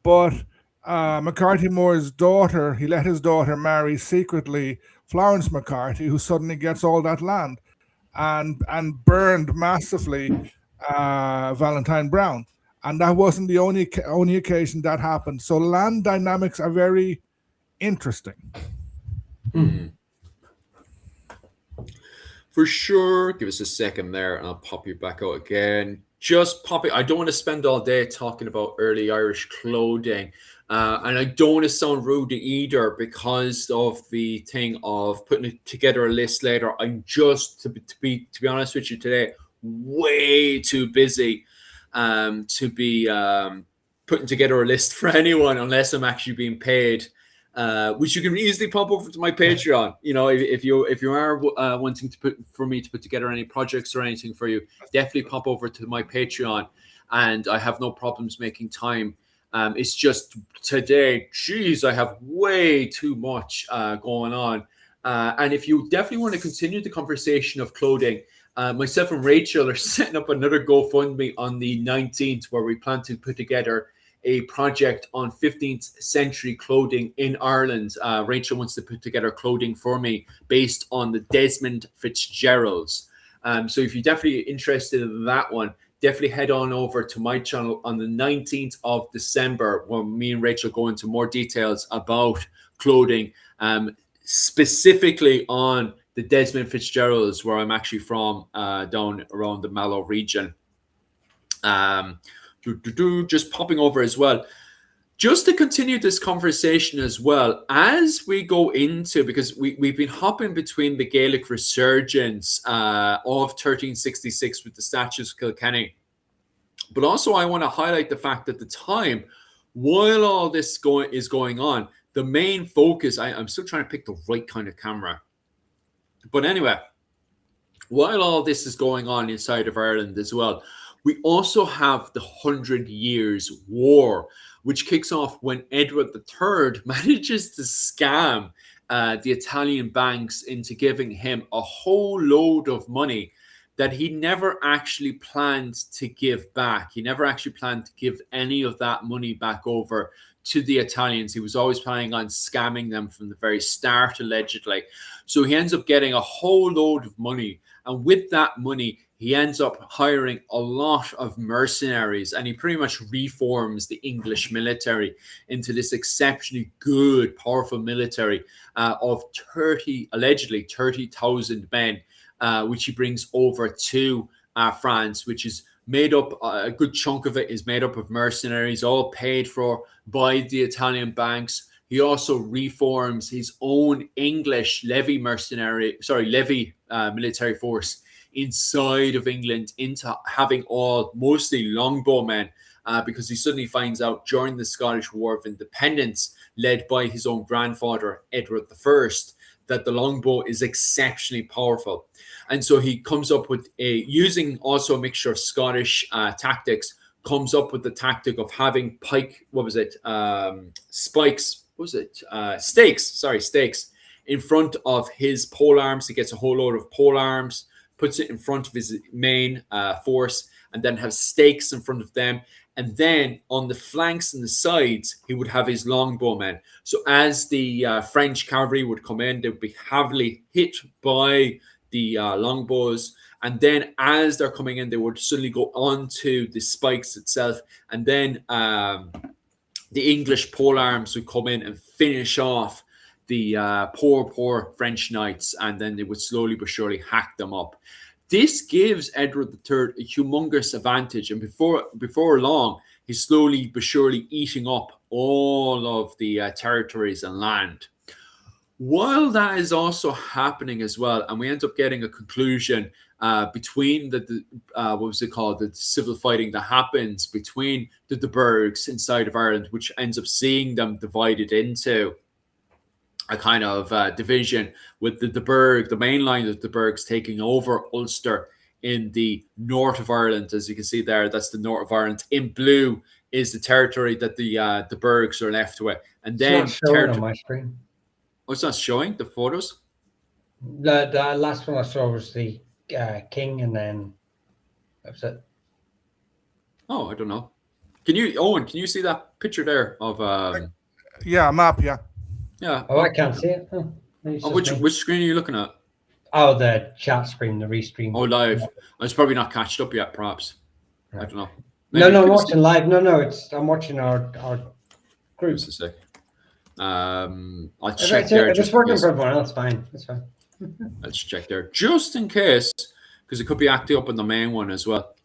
but McCarthy Moore's daughter, he let his daughter marry secretly Florence McCarthy, who suddenly gets all that land, and burned massively Valentine Brown. And that wasn't the only occasion that happened. So land dynamics are very interesting. For sure. Give us a second there and I'll pop you back out again. Just pop it. I don't want to spend all day talking about early Irish clothing. And I don't want to sound rude either, because of the thing of putting together a list later. I'm just, to be honest with you today, way too busy to be putting together a list for anyone unless I'm actually being paid. Which you can easily pop over to my Patreon. If you are wanting to put together any projects or anything for you, definitely pop over to my Patreon, and I have no problems making time. It's just today, geez, I have way too much going on. And if you definitely want to continue the conversation of clothing, myself and Rachel are setting up another GoFundMe on the 19th, where we plan to put together a project on 15th century clothing in Ireland. Rachel wants to put together clothing for me based on the Desmond Fitzgeralds. So if you're definitely interested in that one, definitely head on over to my channel on the 19th of December, when me and Rachel go into more details about clothing, specifically on the Desmond Fitzgeralds, where I'm actually from, down around the Mallow region. Just popping over as well. Just to continue this conversation as well, as we go into, because we've been hopping between the Gaelic Resurgence of 1366 with the statues of Kilkenny, but also I want to highlight the fact that the time, while all this is going on, the main focus, I'm still trying to pick the right kind of camera. But anyway, while all this is going on inside of Ireland as well, we also have the 100 Years' War, which kicks off when Edward III manages to scam the Italian banks into giving him a whole load of money that he never actually planned to give back. He never actually planned to give any of that money back over to the Italians. He was always planning on scamming them from the very start, allegedly. So he ends up getting a whole load of money. And with that money, he ends up hiring a lot of mercenaries, and he pretty much reforms the English military into this exceptionally good, powerful military of allegedly 30,000 men, which he brings over to France, which is made up, a good chunk of it is made up of mercenaries, all paid for by the Italian banks. He also reforms his own English military force inside of England into having all mostly longbowmen, because he suddenly finds out during the Scottish War of Independence, led by his own grandfather, Edward I, that the longbow is exceptionally powerful. And so he comes up with using also a mixture of Scottish tactics, comes up with the tactic of having stakes in front of his pole arms. He gets a whole load of pole arms, puts it in front of his main force, and then have stakes in front of them. And then on the flanks and the sides, he would have his longbowmen. So as the French cavalry would come in, they would be heavily hit by the longbows. And then as they're coming in, they would suddenly go onto the spikes itself. And then the English pole arms would come in and finish off the poor French knights. And then they would slowly but surely hack them up. This gives Edward III a humongous advantage. And before long, he's slowly but surely eating up all of the territories and land. While that is also happening as well, and we end up getting a conclusion between the civil fighting that happens between the De Burghs inside of Ireland, which ends up seeing them divided into a kind of division, with the main line of the Burghs taking over Ulster in the north of Ireland. As you can see there, that's the north of Ireland. In blue is the territory that the Burghs are left with. And then it's not showing on my screen. Oh, it's not showing the photos? The last one I saw was the king, and then that was it. Oh, I don't know. Owen, can you see that picture there of yeah, map, yeah. Yeah. Oh, I can't see it. Oh, which screen are you looking at? Oh, the chat screen, the restream. Oh, live. It's probably not catched up yet, perhaps. Right. I don't know. Maybe no, I'm watching live. No, I'm watching our group. Just a sec. I'll check there. If it's working for everyone else, fine. That's fine. Let's check there, just in case, because it could be acting up on the main one as well.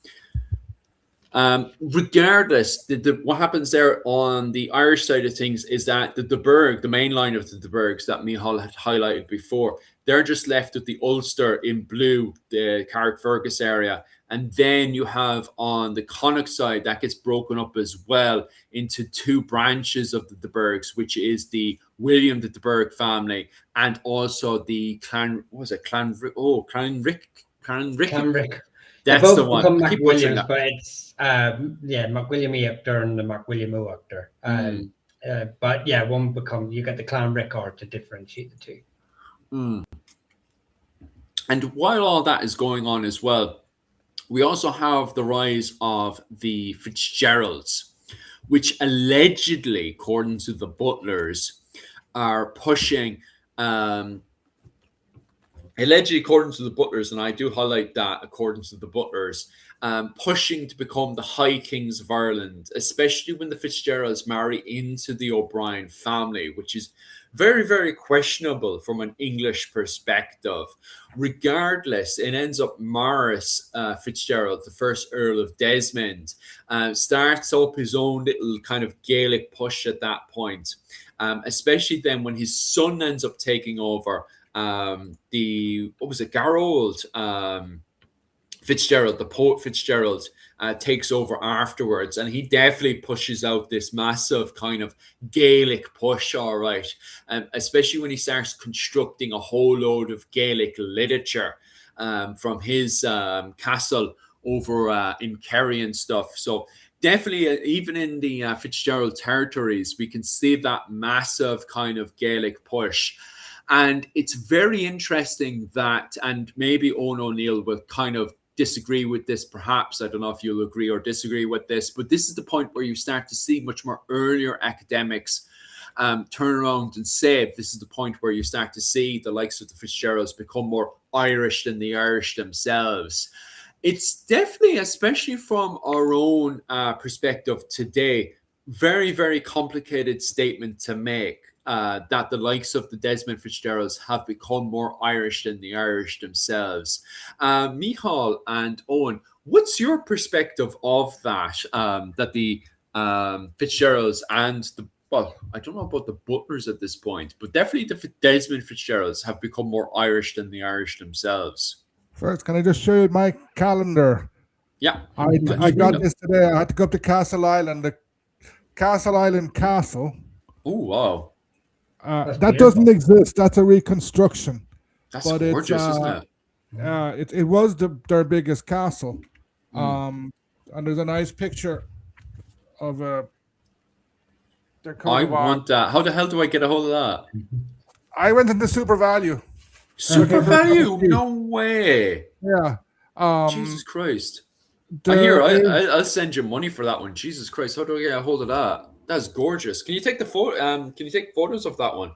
Regardless, what happens there on the Irish side of things is that the main line of the De Burghs that Michal had highlighted before, they're just left with the Ulster in blue, the Carrickfergus area. And then you have on the Connacht side, that gets broken up as well into two branches of the De Burghs, which is the William the De Burgh family and also the Clanrick. That's the one. MacWilliams, but it's MacWilliam Eachtar and the MacWilliam Uachtar. But yeah, you get the Clanrick or to differentiate the two. And while all that is going on as well, we also have the rise of the Fitzgeralds, which allegedly, according to the Butlers, are pushing allegedly, according to the Butlers, and I do highlight that, according to the Butlers, pushing to become the High Kings of Ireland, especially when the Fitzgeralds marry into the O'Brien family, which is very, very questionable from an English perspective. Regardless, it ends up Maurice Fitzgerald, the first Earl of Desmond, starts up his own little kind of Gaelic push at that point, especially then when his son ends up taking over. Garrold Fitzgerald, the poet Fitzgerald, takes over afterwards, and he definitely pushes out this massive kind of Gaelic push, all right, especially when he starts constructing a whole load of Gaelic literature from his castle over in Kerry and stuff. So definitely, even in the Fitzgerald territories, we can see that massive kind of Gaelic push. And it's very interesting that, and maybe Owen O'Neill will kind of disagree with this, perhaps. I don't know if you'll agree or disagree with this, but this is the point where you start to see much more earlier academics turn around and say, this is the point where you start to see the likes of the Fitzgeralds become more Irish than the Irish themselves. It's definitely, especially from our own perspective today, very, very complicated statement to make. That the likes of the Desmond Fitzgeralds have become more Irish than the Irish themselves. Michal and Owen, what's your perspective of that? That the Fitzgeralds and I don't know about the Butlers at this point, but definitely the Desmond Fitzgeralds have become more Irish than the Irish themselves. First, can I just show you my calendar? Yeah. I got this today. I had to go up to Castle Island, the Castle Island Castle. Oh, wow. That doesn't exist. That's a reconstruction. That's gorgeous, isn't it? It was their biggest castle. And there's a nice picture of their coat of arms. Want that. How the hell do I get a hold of that? I went into Super Value. Super Value? No way. Yeah. Jesus Christ. I'll send you money for that one. Jesus Christ. How do I get a hold of that? That's gorgeous. Can you take the photo? Can you take photos of that one?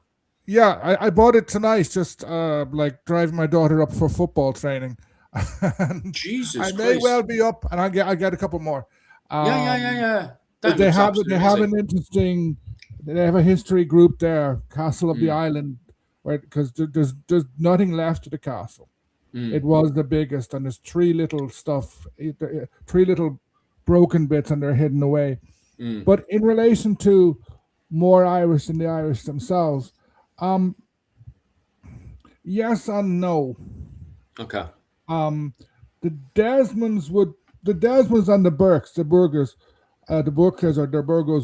Yeah, I bought it tonight. Just like driving my daughter up for football training. Jesus I Christ. may well be up, and I get a couple more. Yeah. They have an interesting. They have a history group there, Castle of the Island, because there's nothing left of the castle. It was the biggest, and there's three little broken bits, and they're hidden away. But in relation to more Irish than the Irish themselves, yes and no. Okay. The Desmonds and the Burkes, the Burgers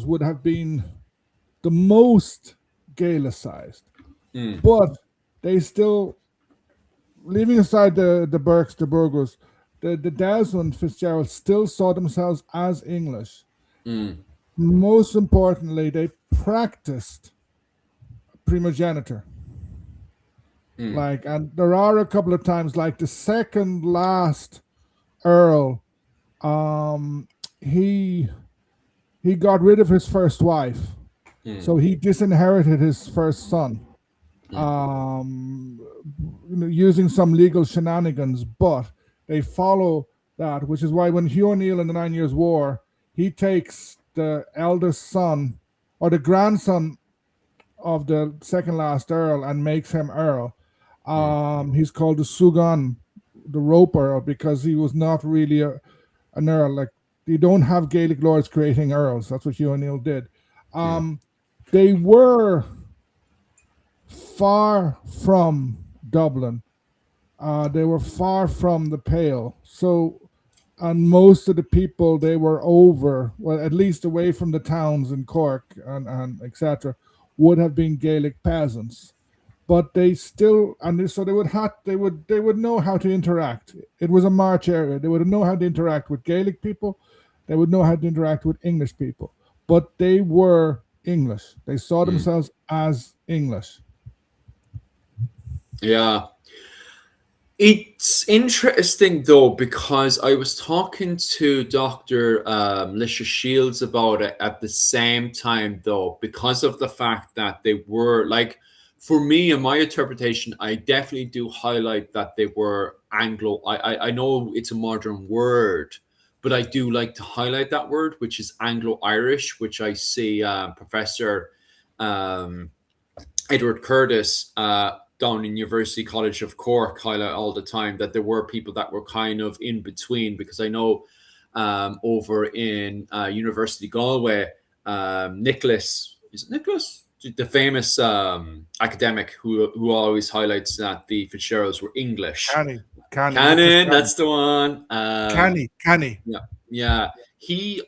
would have been the most Gaelicized. But they still, leaving aside the Burkes, the Burgers, the Desmond Fitzgerald still saw themselves as English. Most importantly, they practiced primogeniture. And there are a couple of times, like the second last Earl, he got rid of his first wife, so he disinherited his first son, using some legal shenanigans. But they follow that, which is why when Hugh O'Neill in the 9 Years' War, he takes the eldest son or the grandson of the second last Earl and makes him Earl. He's called the Sugan, the Rope Earl, because he was not really an Earl. Like, you don't have Gaelic lords creating Earls. That's what Hugh O'Neill did. They were far from Dublin. They were far from the Pale. So, and most of the people they were over, well, at least away from the towns in Cork and etc., would have been Gaelic peasants. But they still, so they would know how to interact. It was a march area. They would know how to interact with Gaelic people. They would know how to interact with English people. But they were English. They saw themselves as English. Yeah. It's interesting, though, because I was talking to Dr. Lisha Shields about it at the same time, though, because of the fact that they were, like, For me, in my interpretation, I definitely do highlight that they were Anglo. I know it's a modern word, but I do like to highlight that word, which is Anglo-Irish, which I see Professor um, Edward Curtis down in University College of Cork highlight all the time, that there were people that were kind of in between, because I know over in University Galway, Nicholas, is it Nicholas? The famous academic who always highlights that the Fitzgeralds were English. Cannon, that's the one. Canny. Yeah. He's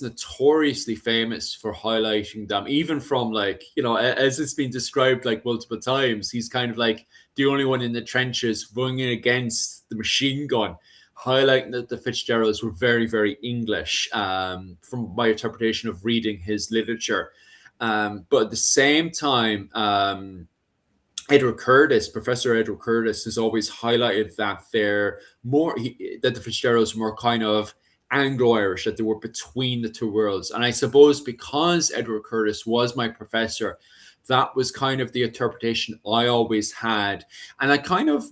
notoriously famous for highlighting them, even from, like, you know, as it's been described like multiple times, he's kind of like the only one in the trenches running against the machine gun, highlighting that the Fitzgeralds were very, very English, from my interpretation of reading his literature. But at the same time, Professor Edward Curtis has always highlighted that that the Fitzgeralds were more kind of Anglo-Irish, that they were between the two worlds. And I suppose because Edward Curtis was my professor, that was kind of the interpretation I always had. And I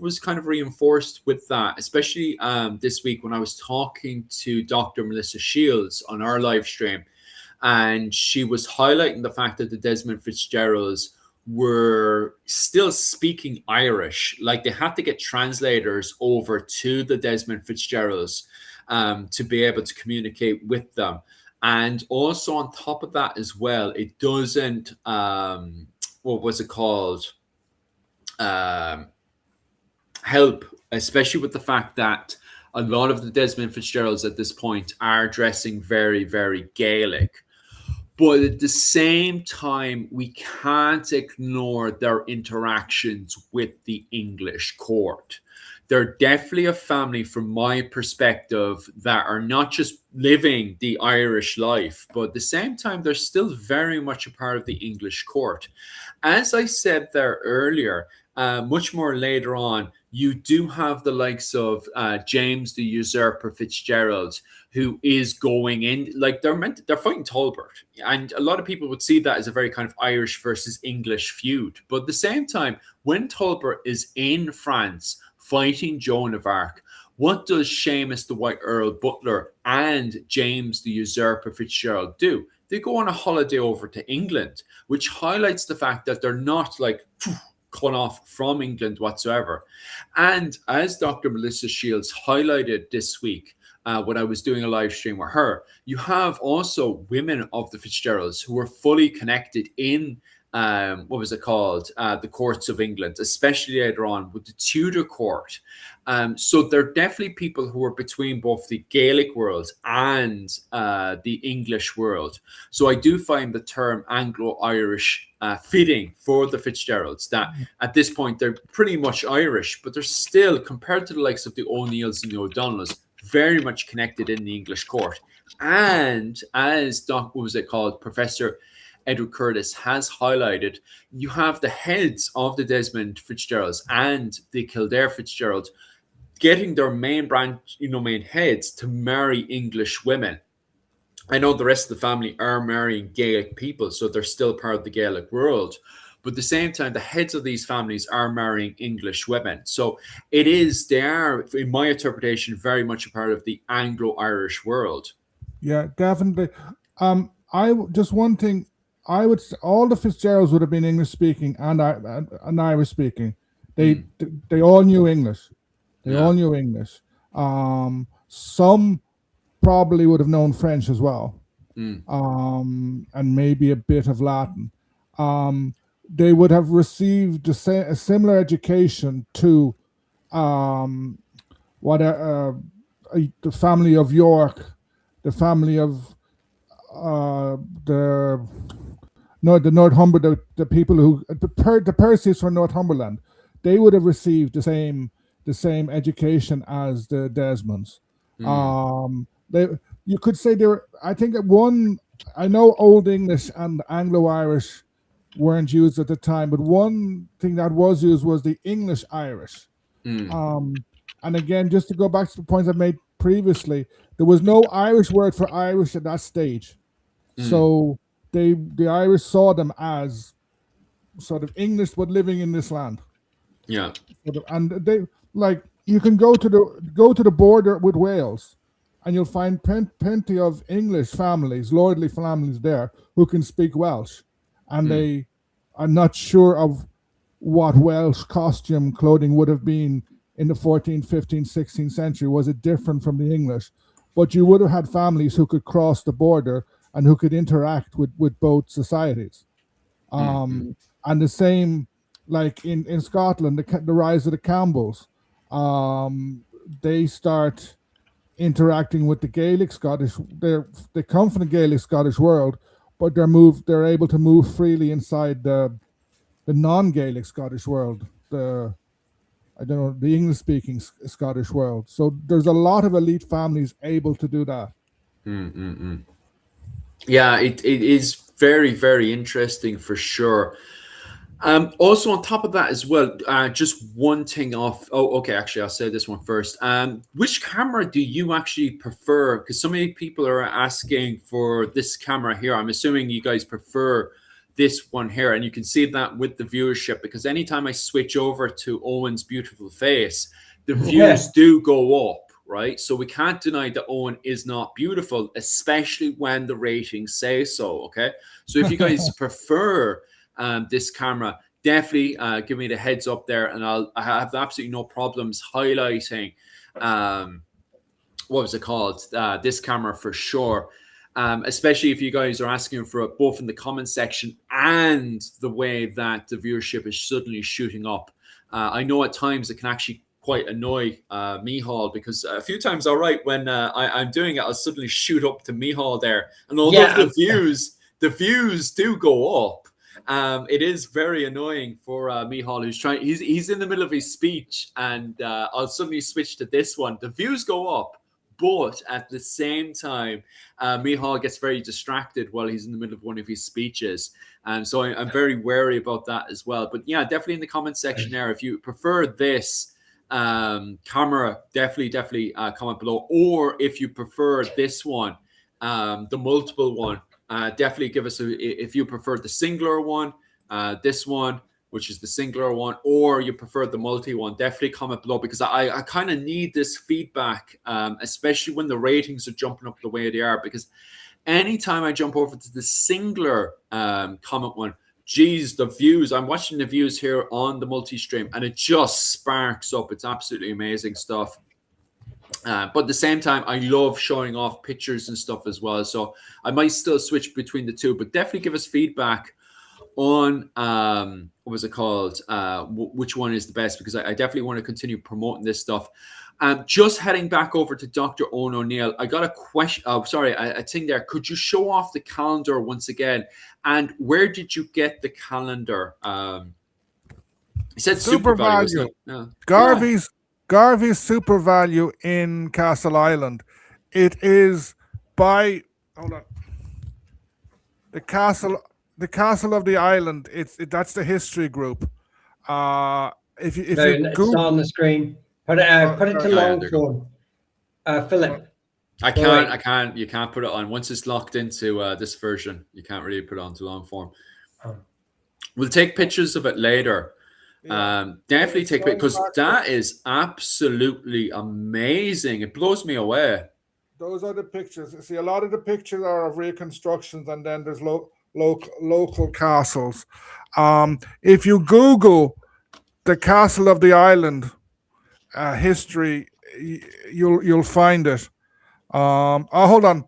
was reinforced with that, especially this week when I was talking to Dr. Melissa Shields on our live stream. And she was highlighting the fact that the Desmond Fitzgeralds were still speaking Irish. Like, they had to get translators over to the Desmond Fitzgeralds to be able to communicate with them. And also on top of that as well, it doesn't, help, especially with the fact that a lot of the Desmond Fitzgeralds at this point are dressing very, very Gaelic. But at the same time, we can't ignore their interactions with the English court. They're definitely a family, from my perspective, that are not just living the Irish life, but at the same time, they're still very much a part of the English court. As I said there earlier, much more later on, you do have the likes of James the Usurper Fitzgerald, who is going in, like, they're fighting Talbot, and a lot of people would see that as a very kind of Irish versus English feud. But at the same time, when Talbot is in France fighting Joan of Arc, what does Seamus the White Earl Butler and James the Usurper Fitzgerald do? They go on a holiday over to England, which highlights the fact that they're not like cut off from England whatsoever. And as Dr. Melissa Shields highlighted this week, when I was doing a live stream with her, you have also women of the Fitzgeralds who were fully connected in the courts of England, especially later on with the Tudor court. So they're definitely people who are between both the Gaelic world and the English world. So I do find the term Anglo-Irish fitting for the Fitzgeralds, that at this point they're pretty much Irish, but they're still, compared to the likes of the O'Neills and the O'Donnells, very much connected in the English court. And as Professor Edward Curtis has highlighted, you have the heads of the Desmond Fitzgeralds and the Kildare Fitzgeralds getting their main heads to marry English women. I know the rest of the family are marrying Gaelic people, so they're still part of the Gaelic world. But at the same time, the heads of these families are marrying English women. So they are, in my interpretation, very much a part of the Anglo-Irish world. Yeah, definitely. One thing, all the Fitzgeralds would have been English speaking and Irish speaking. They all knew English. All knew English. Some probably would have known French as well, and maybe a bit of Latin. They would have received a similar education to the family of York, the family of the Northumberland, the people who the Percys from Northumberland. They would have received the same education as the Desmonds. You could say they were. I think I know Old English and Anglo-Irish weren't used at the time, but one thing that was used was the English Irish. And again, just to go back to the points I made previously, there was no Irish word for Irish at that stage. So the Irish saw them as sort of English but living in this land. Yeah. And they like you can go to the border with Wales, and you'll find plenty of English families, lordly families there who can speak Welsh, and they are not sure of what Welsh costume clothing would have been in the 14th, 15th, 16th century. Was it different from the English? But you would have had families who could cross the border and who could interact with both societies. And the same, like in Scotland, the rise of the Campbells, they start interacting with the Gaelic Scottish. They come from the Gaelic Scottish world, but they're able to move freely inside the non-Gaelic Scottish world, the English speaking Scottish world. So there's a lot of elite families able to do that. Yeah, it is very, very interesting for sure. Also on top of that as well, just one thing off. Oh, okay. Actually, I'll say this one first. Which camera do you actually prefer? Because so many people are asking for this camera here. I'm assuming you guys prefer this one here, and you can see that with the viewership, because anytime I switch over to Owen's beautiful face, the views do go up, right? So we can't deny that Owen is not beautiful, especially when the ratings say so. Okay, so if you guys prefer this camera, definitely give me the heads up there, and I have absolutely no problems highlighting what was it called, this camera for sure. Especially if you guys are asking for it both in the comment section and the way that the viewership is suddenly shooting up. I know at times it can actually quite annoy Mihal, because a few times, all right, when I'm doing it, I'll suddenly shoot up to Mihal there, and although the views do go up, it is very annoying for Mihal, who's trying. He's in the middle of his speech, and I'll suddenly switch to this one. The views go up, but at the same time, Mihal gets very distracted while he's in the middle of one of his speeches. And so I'm very wary about that as well. But yeah, definitely in the comment section there, if you prefer this camera, definitely comment below. Or if you prefer this one, the multiple one, definitely give us if you prefer the singular one, this one, which is the singular one, or you prefer the multi one, definitely comment below, because I kind of need this feedback, especially when the ratings are jumping up the way they are, because anytime I jump over to the singular comment one, geez, the views, I'm watching the views here on the multi-stream, and it just sparks up. It's absolutely amazing stuff. But at the same time, I love showing off pictures and stuff as well. So I might still switch between the two, but definitely give us feedback on what was it called, which one is the best, because I definitely want to continue promoting this stuff. Just heading back over to Dr. Owen O'Neill, I got a question. Oh, sorry, a thing there. Could you show off the calendar once again? And where did you get the calendar? He said Super Value. No. Garvey's Super Value in Castle Island. It is by the Castle of the Island. That's the history group. If you it's not on the screen. Put it to long form. Philip. I can't. You can't put it on once it's locked into this version. You can't really put it on to long form. We'll take pictures of it later. Definitely take it, because that is absolutely amazing. It blows me away. Those are the pictures. See, a lot of the pictures are of reconstructions, and then there's local castles. If you Google the Castle of the Island history, you'll find it. Hold on.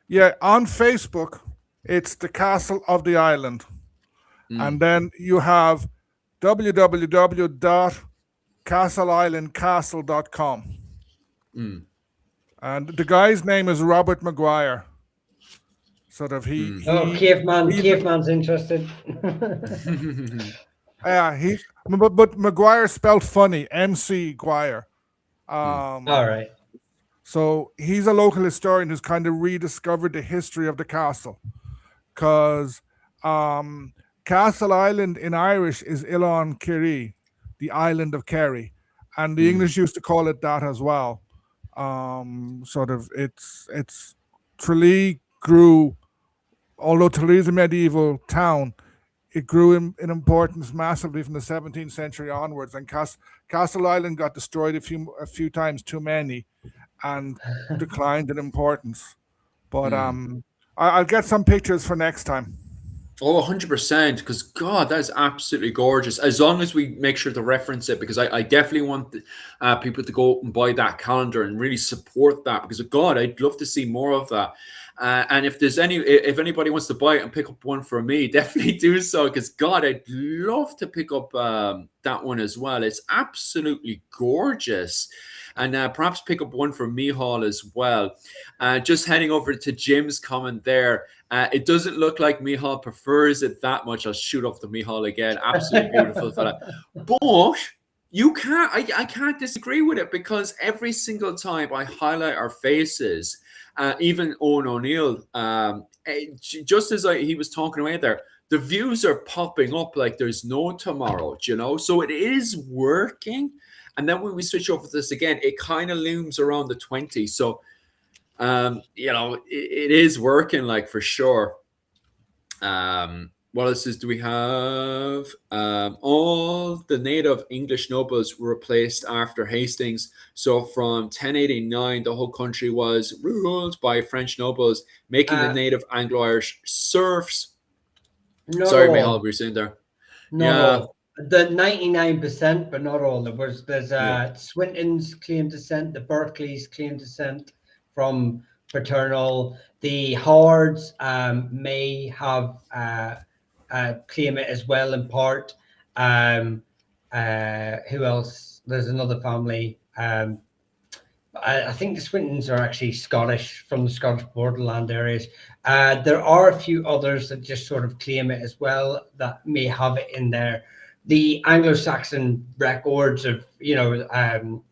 Yeah, on Facebook, it's the Castle of the Island, and then you have www.castleislandcastle.com. And the guy's name is Robert Maguire. Sort of Caveman's interested. Yeah, but Maguire spelled funny, MC Guire. All right. So he's a local historian who's kind of rediscovered the history of the castle, because Castle Island in Irish is Ilan Kerry, the island of Kerry, and the English used to call it that as well. Sort of, it's Tralee grew, although Tralee is a medieval town, it grew in importance massively from the 17th century onwards, and Castle Island got destroyed a few times too many, and declined in importance. But I'll get some pictures for next time. Oh, 100%. Because, God, that's absolutely gorgeous. As long as we make sure to reference it, because I definitely want people to go and buy that calendar and really support that. Because, God, I'd love to see more of that. And if anybody wants to buy it and pick up one for me, definitely do so. Because, God, I'd love to pick up that one as well. It's absolutely gorgeous. And perhaps pick up one for Mihal as well. Just heading over to Jim's comment there. It doesn't look like Mihal prefers it that much. I'll shoot off to Mihal again. Absolutely beautiful fella. But you can't. I can't disagree with it, because every single time I highlight our faces, even Owen O'Neill, just as he was talking away there, the views are popping up like there's no tomorrow. So it is working. And then when we switch over to this again, it kind of looms around the 20. So. It is working, like, for sure. What else do we have? All the native English nobles were replaced after Hastings. So from 1089, the whole country was ruled by French nobles, making the native Anglo-Irish serfs. Sorry, Michal, we were saying there. All. The 99%, but not all. There's Swinton's claim descent, the Berkeleys claim descent from paternal. The Howards may have claim it as well in part. Who else? There's another family. I think the Swintons are actually Scottish, from the Scottish borderland areas. There are a few others that just sort of claim it as well, that may have it in there. The Anglo-Saxon records of,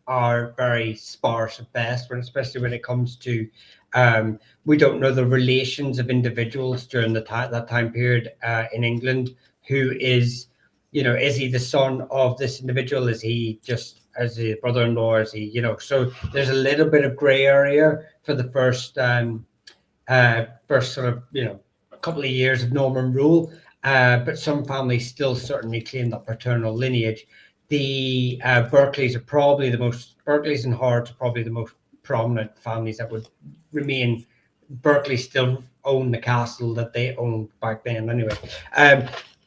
are very sparse at best, especially when it comes to, we don't know the relations of individuals during that time period in England. Who is, is he the son of this individual? Is he just as a brother-in-law? Is he, so there's a little bit of gray area for the first sort of, a couple of years of Norman rule. But some families still certainly claim that paternal lineage. The Berkeleys Berkeleys and Howards are probably the most prominent families that would remain. Berkeley still own the castle that they owned back then anyway.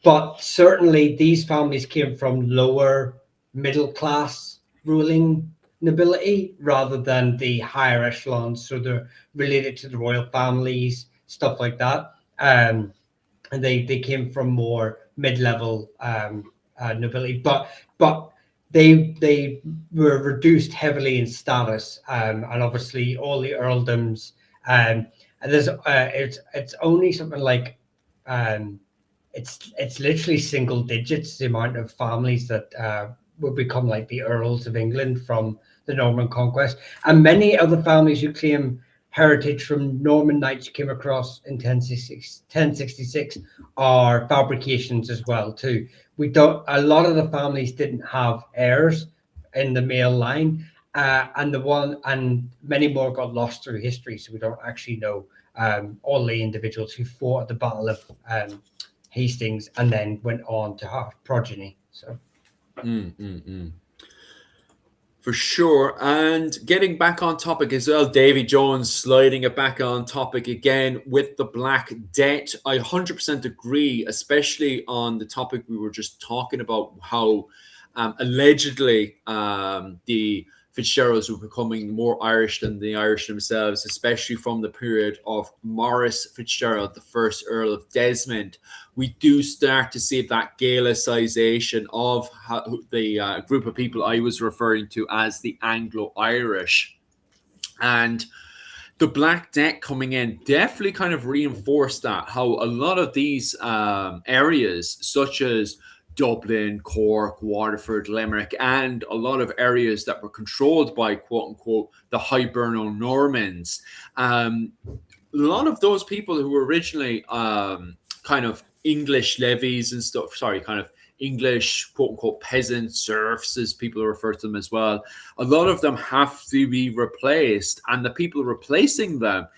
But certainly these families came from lower middle class ruling nobility rather than the higher echelons. So they're related to the royal families, stuff like that. And they came from more mid-level nobility, but they were reduced heavily in status, and obviously all the earldoms. And there's it's only something like it's literally single digits, the amount of families that would become like the Earls of England from the Norman conquest, and many other families who claim heritage from Norman knights who came across in 1066 are fabrications as well too. A lot of the families didn't have heirs in the male line, and many more got lost through history, so we don't actually know all the individuals who fought at the Battle of Hastings and then went on to have progeny. So for sure. And getting back on topic as well, Davy Jones sliding it back on topic again with the Black Debt. I 100% agree, especially on the topic we were just talking about, how allegedly the Fitzgeralds were becoming more Irish than the Irish themselves, especially from the period of Maurice Fitzgerald, the first Earl of Desmond. We do start to see that Gaelicization of the group of people I was referring to as the Anglo-Irish. And the Black Debt coming in definitely kind of reinforced that, how a lot of these areas, such as Dublin, Cork, Waterford, Limerick, and a lot of areas that were controlled by, quote unquote, the Hiberno-Normans. A lot of those people who were originally kind of English levies and stuff, kind of English, quote unquote, peasants, serfs, as people refer to them as well, a lot of them have to be replaced. And the people replacing them,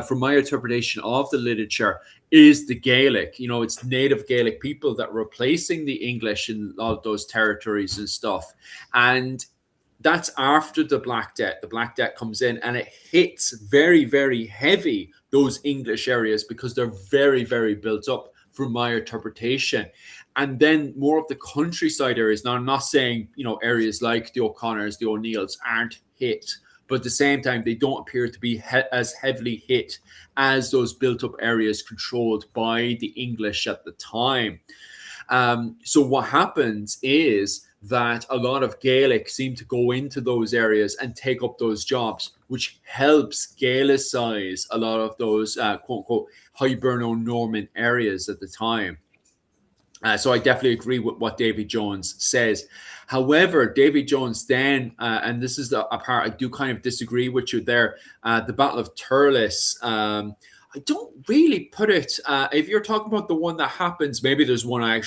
from my interpretation of the literature, is the Gaelic. You know, it's native Gaelic people that are replacing the English in a lot of those territories and stuff. And that's after the Black Death. The Black Death comes in and it hits very, very heavy those English areas because they're very, very built up, from my interpretation. And then more of the countryside areas. Now, I'm not saying, you know, areas like the O'Connors, the O'Neills aren't hit, but at the same time, they don't appear to be as heavily hit as those built up areas controlled by the English at the time. So what happens is that a lot of Gaelic seem to go into those areas and take up those jobs, which helps Gaelicize a lot of those quote unquote Hiberno-Norman areas at the time. So I definitely agree with what David Jones says. However, David Jones then, and this is a part I do kind of disagree with you there, the Battle of Turles, I don't really put it, if you're talking about the one that happens, maybe there's one I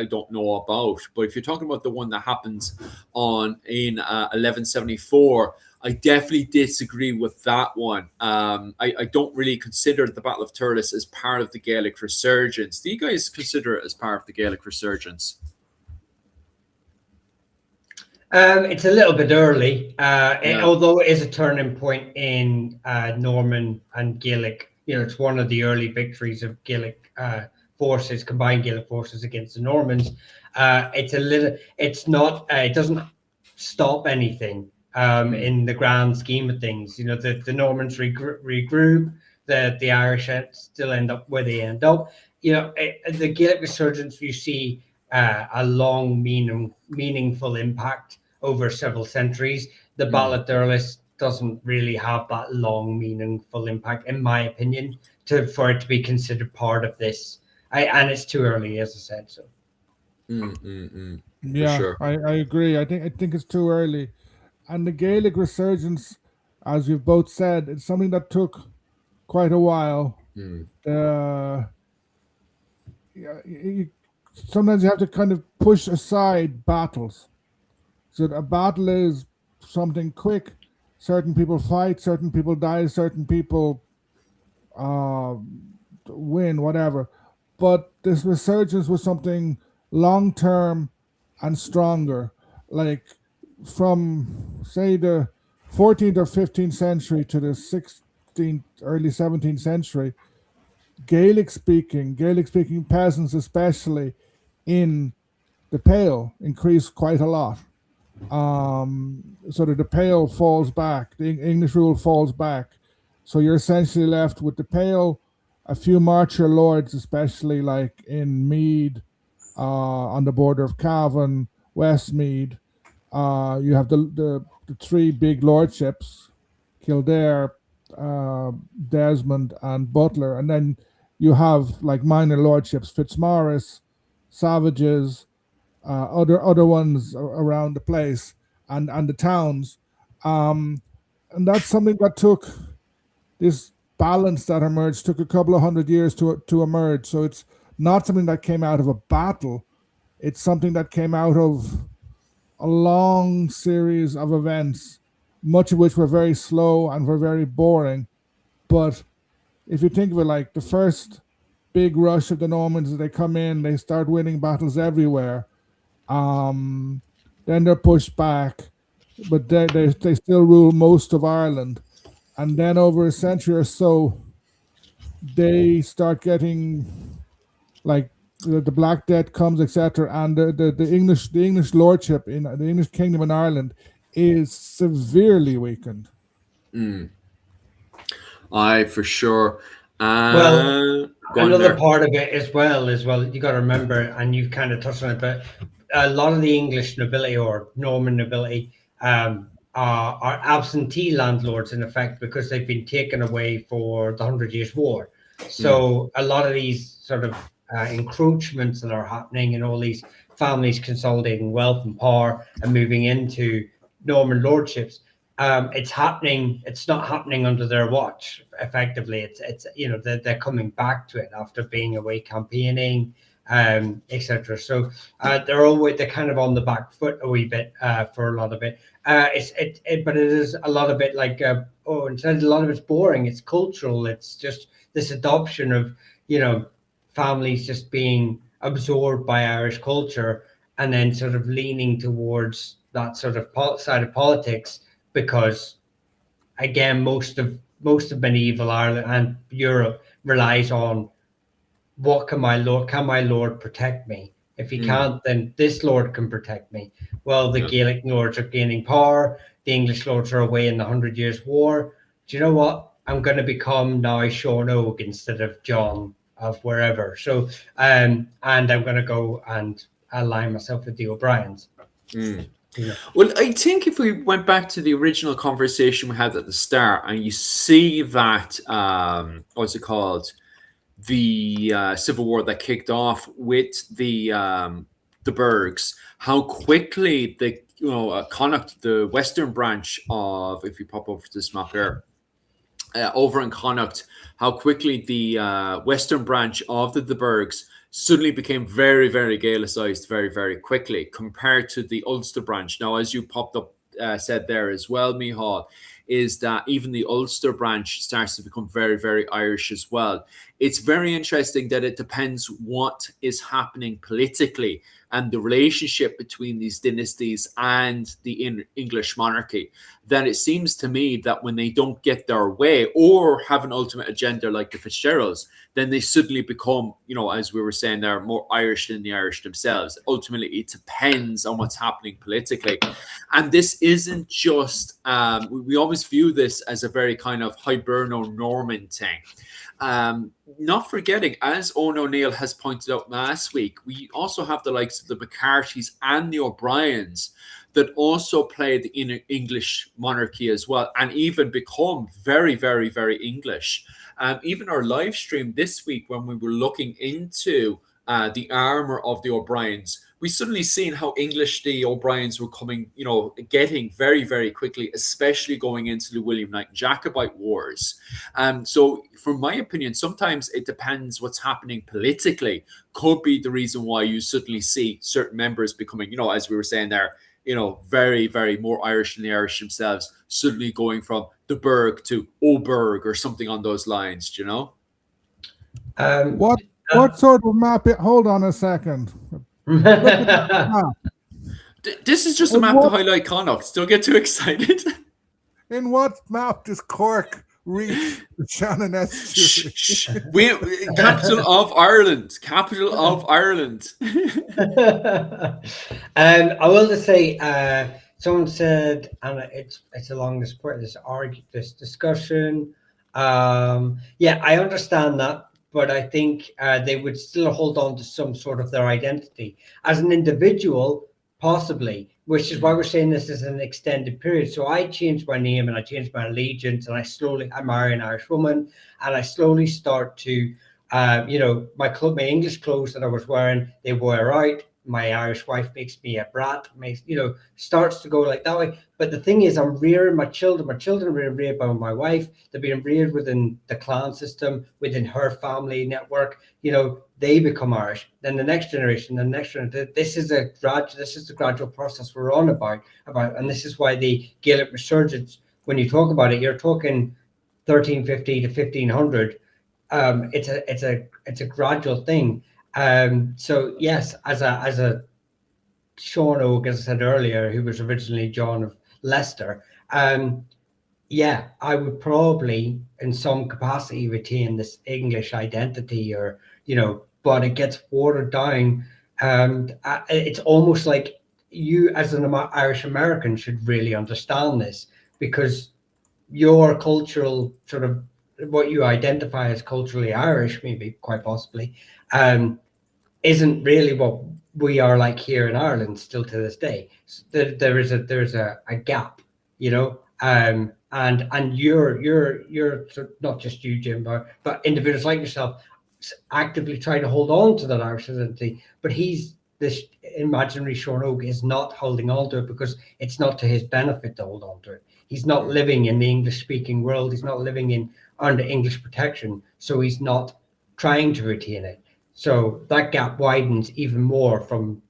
don't know about, but if you're talking about the one that happens in 1174, I definitely disagree with that one. I don't really consider the Battle of Turles as part of the Gaelic Resurgence. Do you guys consider it as part of the Gaelic Resurgence? It's a little bit early, although it is a turning point in Norman and Gaelic. You know, it's one of the early victories of Gaelic forces, combined Gaelic forces against the Normans. It doesn't stop anything in the grand scheme of things. You know, the Normans regroup, the Irish still end up where they end up. You know, the Gaelic Resurgence, you see a long, meaningful impact over several centuries. The Battle of Turles doesn't really have that long, meaningful impact, in my opinion, for it to be considered part of this. And it's too early, as I said. So, yeah, sure. I agree. I think it's too early. And the Gaelic Resurgence, as you've both said, it's something that took quite a while. Sometimes you have to kind of push aside battles. So a battle is something quick. Certain people fight, certain people die, certain people win, whatever. But this resurgence was something long-term and stronger. Like from, say, the 14th or 15th century to the 16th, early 17th century, Gaelic-speaking peasants, especially in the Pale, increased quite a lot. So that the Pale falls back, the English rule falls back. So you're essentially left with the Pale, a few marcher lords, especially like in Meath, on the border of Cavan, Westmeath. You have the three big lordships, Kildare, Desmond, and Butler, and then you have like minor lordships, Fitzmaurice, Savages, other ones around the place, and the towns, and that's something that took this balance that emerged took a couple of 100 years to emerge. So it's not something that came out of a battle; it's something that came out of a long series of events, much of which were very slow and were very boring. But if you think of it, like the first big rush of the Normans, they come in, they start winning battles everywhere. Then they're pushed back, but they still rule most of Ireland. And then over a century or so, they start getting like the Black Death comes, etc. And the English lordship in the English kingdom in Ireland is severely weakened. Aye, for sure. Well, another part of it as well, you got to remember, and you've kind of touched on it, but a lot of the English nobility or Norman nobility are absentee landlords in effect, because they've been taken away for the 100 Years' War. So a lot of these sort of encroachments that are happening, and all these families consolidating wealth and power and moving into Norman lordships, it's happening. It's not happening under their watch. Effectively, it's you know, they're coming back to it after being away campaigning, etc. So they're kind of on the back foot a wee bit for a lot of it. But it is a lot of it like instead a lot of it's boring. It's cultural. It's just this adoption of families just being absorbed by Irish culture and then sort of leaning towards that sort of side of politics because, again, most of medieval Ireland and Europe relies on what can my lord protect me? If he can't, then this lord can protect me. Well, the Gaelic lords are gaining power. The English lords are away in the 100 Years' War. Do you know what? I'm going to become now Sean Og instead of John of wherever. So, and I'm going to go and align myself with the O'Briens. Well, I think if we went back to the original conversation we had at the start, and you see that, what's it called? The civil war that kicked off with the Bergs, how quickly the Connacht, the western branch of, if you pop over to this map here, over in Connacht, how quickly the western branch of the Bergs suddenly became very, very Gaelicized very, very quickly compared to the Ulster branch. Now, as you popped up, said there as well, Micheál, is that even the Ulster branch starts to become very, very Irish as well. It's very interesting that it depends what is happening politically and the relationship between these dynasties and the English monarchy. Then it seems to me that when they don't get their way or have an ultimate agenda like the Fitzgeralds, then they suddenly become, as we were saying, they're more Irish than the Irish themselves. Ultimately, it depends on what's happening politically. And this isn't just, we always view this as a very kind of Hiberno-Norman thing. Not forgetting, as Owen O'Neill has pointed out last week, we also have the likes of the McCarthys and the O'Briens that also play the English monarchy as well, and even become very, very, very English. Even our live stream this week, when we were looking into the armor of the O'Briens, we suddenly seen how English the O'Briens were coming, getting very, very quickly, especially going into the William Knight and Jacobite wars. So from my opinion, sometimes it depends what's happening politically, could be the reason why you suddenly see certain members becoming, as we were saying there, very, very more Irish than the Irish themselves, suddenly going from the Berg to Oberg or something on those lines, What sort of map? Hold on a second. This is just a map to highlight Connacht. Don't get too excited. In what map does Cork reach the Shannon Estuary? Capital of Ireland. Capital of Ireland. I will just say, someone said, and it's along this discussion. Yeah, I understand that. But I think they would still hold on to some sort of their identity. As an individual, possibly, which is why we're saying this is an extended period. So I changed my name and I changed my allegiance, and I marry an Irish woman, and I slowly start to, my English clothes that I was wearing, they wear out. My Irish wife makes me a brat, starts to go like that way. But the thing is, I'm rearing my children. My children are being reared by my wife. They're being reared within the clan system, within her family network. They become Irish. Then the next generation, this is the gradual process we're on about. And this is why the Gaelic resurgence, when you talk about it, you're talking 1350 to 1500. It's a gradual thing. So yes, as a Sean Og, as I said earlier, who was originally John of Leicester, yeah, I would probably in some capacity retain this English identity, but it gets watered down. It's almost like you as an Irish American should really understand this, because your cultural sort of what you identify as culturally Irish, maybe quite possibly, isn't really what we are like here in Ireland still to this day. There's a gap, and you're not just you, Jim, but individuals like yourself actively trying to hold on to that Irish identity. But this imaginary Sean Og is not holding on to it because it's not to his benefit to hold on to it. He's not living in the English-speaking world. He's not living under English protection, so he's not trying to retain it. So that gap widens even more from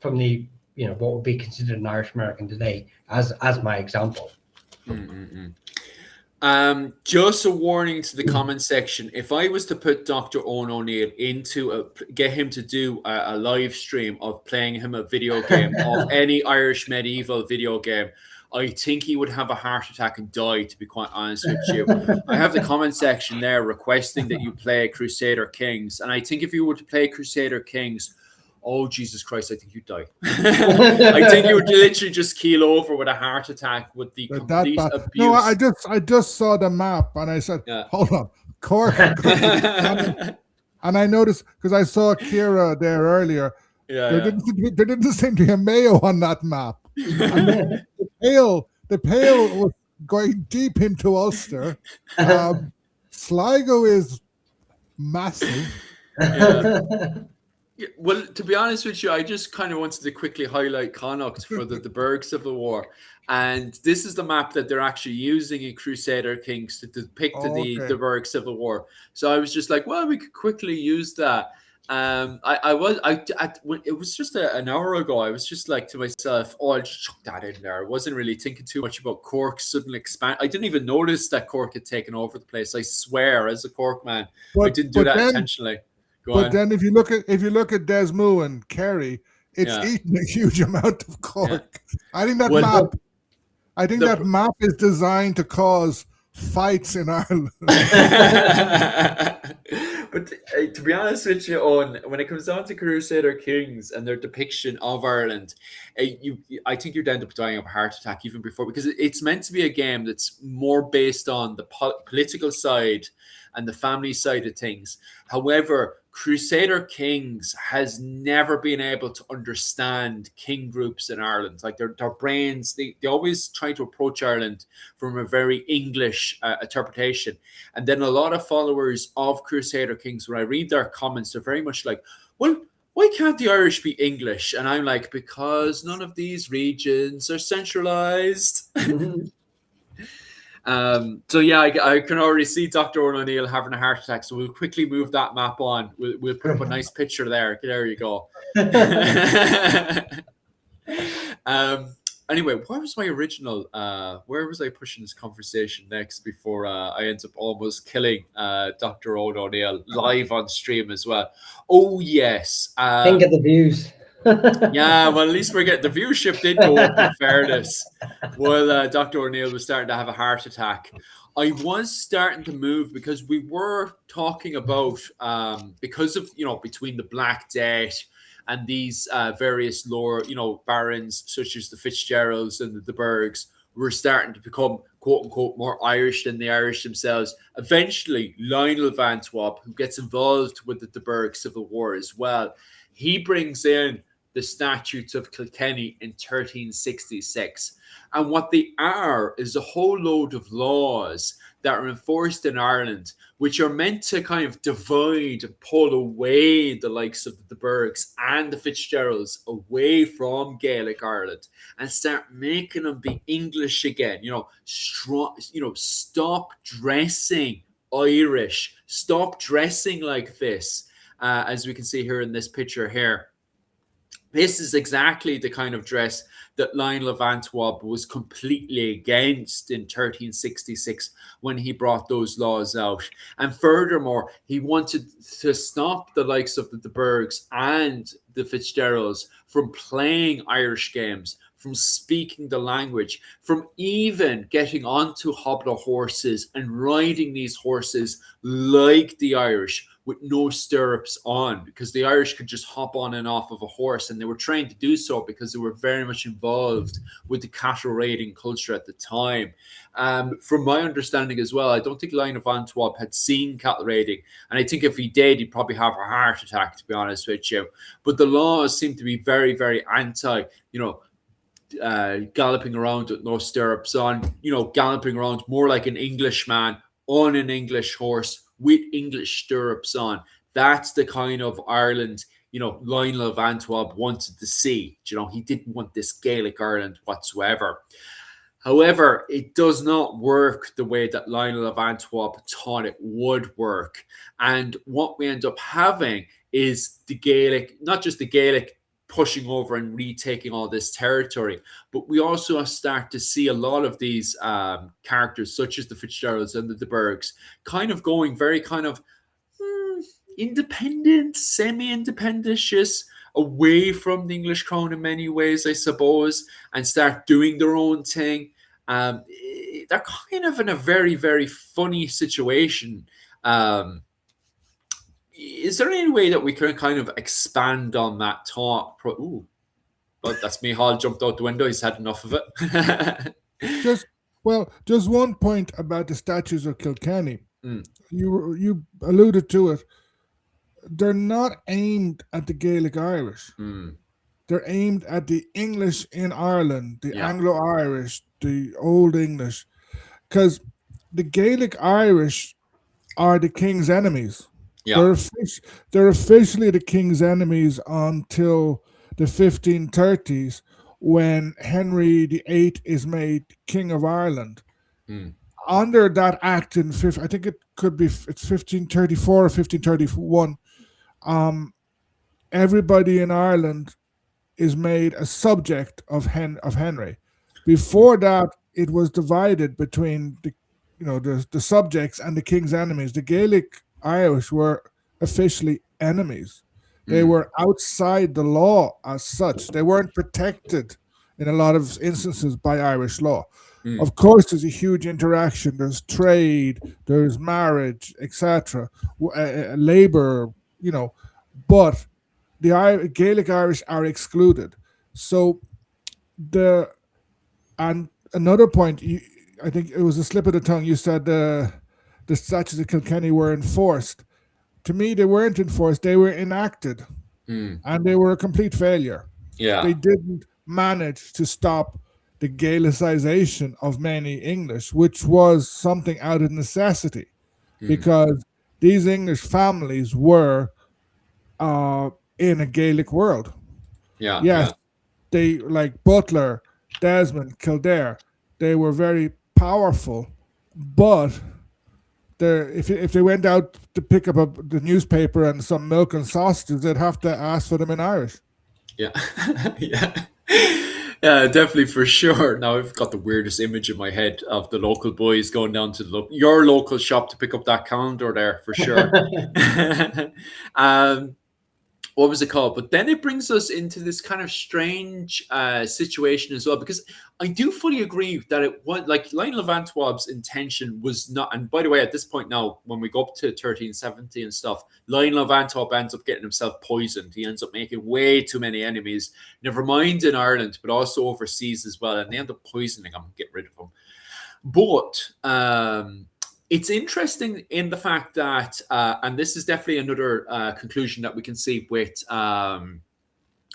the what would be considered an Irish American today, as my example. Just a warning to the comment section. If I was to put Dr. Owen O'Neill get him to do a live stream of playing him a video game of any Irish medieval video game, I think he would have a heart attack and die, to be quite honest with you. I have the comment section there requesting that you play Crusader Kings. And I think if you were to play Crusader Kings, oh, Jesus Christ, I think you'd die. I think you would literally just keel over with a heart attack with the complete abuse. No, I just saw the map and I said, hold on, Cork. And I noticed, because I saw Kira there earlier, there didn't seem to be a Mayo on that map. And the Pale was going deep into Ulster. Sligo is massive. Yeah, well, to be honest with you, I just kind of wanted to quickly highlight Connacht for the Berg Civil War. And this is the map that they're actually using in Crusader Kings to depict the Berg Civil War. So I was just like, well, we could quickly use that. It was just an hour ago. I was just like to myself, oh, I'll just chuck that in there. I wasn't really thinking too much about Cork's sudden expand. I didn't even notice that Cork had taken over the place. I swear, as a Cork man, I didn't do that intentionally. Then if you look at Desmu and Kerry, it's eating a huge amount of Cork. I think that map is designed to cause fights in Ireland. But to be honest with you, Owen, when it comes down to Crusader Kings and their depiction of Ireland, I think you're down to dying of a heart attack even before, because it's meant to be a game that's more based on the political side and the family side of things. However, Crusader Kings has never been able to understand king groups in Ireland. Like their brains, they always try to approach Ireland from a very English interpretation. And then a lot of followers of Crusader Kings, when I read their comments, they're very much like, well, why can't the Irish be English? And I'm like, because none of these regions are centralized. So yeah, I can already see Dr. Owen O'Neill having a heart attack. So we'll quickly move that map on. We'll put up a nice picture there. There you go. Anyway, what was my original? Where was I pushing this conversation next before I end up almost killing Dr. Owen O'Neill live on stream as well? Oh yes. Think of the views. Yeah, well, at least we're getting the viewership did go up, in fairness. While Dr. O'Neill was starting to have a heart attack, I was starting to move because we were talking about because of between the Black Death and these various lower barons such as the Fitzgeralds and the Bergs were starting to become quote unquote more Irish than the Irish themselves. Eventually, Lionel Van Twop, who gets involved with the Berg Civil War as well, he brings in the Statutes of Kilkenny in 1366. And what they are is a whole load of laws that are enforced in Ireland, which are meant to kind of divide and pull away the likes of the Bergs and the Fitzgeralds away from Gaelic Ireland and start making them be English again. Stop dressing Irish. Stop dressing like this. As we can see here in this picture here. This is exactly the kind of dress that Lionel Van Twop was completely against in 1366 when he brought those laws out. And furthermore, he wanted to stop the likes of the Bergs and the Fitzgeralds from playing Irish games, from speaking the language, from even getting onto hobler horses and riding these horses like the Irish, with no stirrups on, because the Irish could just hop on and off of a horse, and they were trained to do so because they were very much involved with the cattle raiding culture at the time. From my understanding as well, I don't think Lionel Van Twop had seen cattle raiding, and I think if he did, he'd probably have a heart attack, to be honest with you. But the laws seem to be very, very anti, galloping around with no stirrups on, galloping around more like an Englishman on an English horse with English stirrups on. That's the kind of Ireland, Lionel Van Twop wanted to see. He didn't want this Gaelic Ireland whatsoever. However, it does not work the way that Lionel of Antwerp thought it would work. And what we end up having is the Gaelic, not just the Gaelic pushing over and retaking all this territory, but we also start to see a lot of these characters, such as the Fitzgeralds and the de Burghs, kind of going very kind of independent, semi-independentious, away from the English crown in many ways, I suppose, and start doing their own thing. They're kind of in a very, very funny situation. Is there any way that we can kind of expand on that thought? Ooh, but that's me. Hall jumped out the window. He's had enough of it. just one point about the statues of Kilkenny. You alluded to it. They're not aimed at the Gaelic Irish. They're aimed at the English in Ireland, the Anglo-Irish, the Old English, because the Gaelic Irish are the king's enemies. Yeah. They're officially the king's enemies until the 1530s, when Henry VIII is made King of Ireland. Under that act in I think it could be it's 1534 or 1531. Everybody in Ireland is made a subject of Henry. Before that, it was divided between the subjects and the king's enemies. The Gaelic Irish were officially enemies. They were outside the law as such. They weren't protected in a lot of instances by Irish law. Of course, there's a huge interaction. There's trade, there's marriage, etc., labor, but the Gaelic Irish are excluded. So and another point, I think it was a slip of the tongue. You said the statues of Kilkenny were enforced. To me, they weren't enforced. They were enacted, and they were a complete failure. Yeah, they didn't manage to stop the Gaelicization of many English, which was something out of necessity, because these English families were in a Gaelic world. Yes, they, like Butler, Desmond, Kildare, they were very powerful, but if they went out to pick up the newspaper and some milk and sausages, they'd have to ask for them in Irish. Yeah, yeah, definitely, for sure. Now I've got the weirdest image in my head of the local boys going down to your local shop to pick up that calendar there, for sure. What was it called? But then it brings us into this kind of strange situation as well, because I do fully agree that it was like Lionel of Antwerp's intention was not. And by the way, at this point now, when we go up to 1370 and stuff, Lionel of Antwerp ends up getting himself poisoned. He ends up making way too many enemies, never mind in Ireland, but also overseas as well. And they end up poisoning him, get rid of him. But it's interesting in the fact that, and this is definitely another conclusion that we can see with, I'm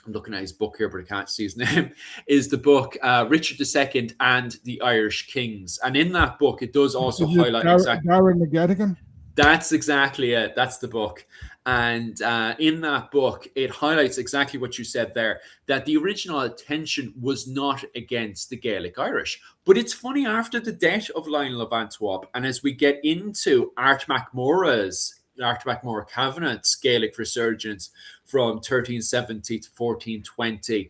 looking at his book here, but I can't see his name, is the book Richard II and the Irish Kings. And in that book, it does also highlight exactly... Darren McGettigan? That's exactly it. That's the book. And in that book, it highlights exactly what you said there, that the original intention was not against the Gaelic Irish. But it's funny, after the death of Lionel of Antwerp, and as we get into Art MacMorra Cavanagh's Gaelic Resurgence from 1370 to 1420,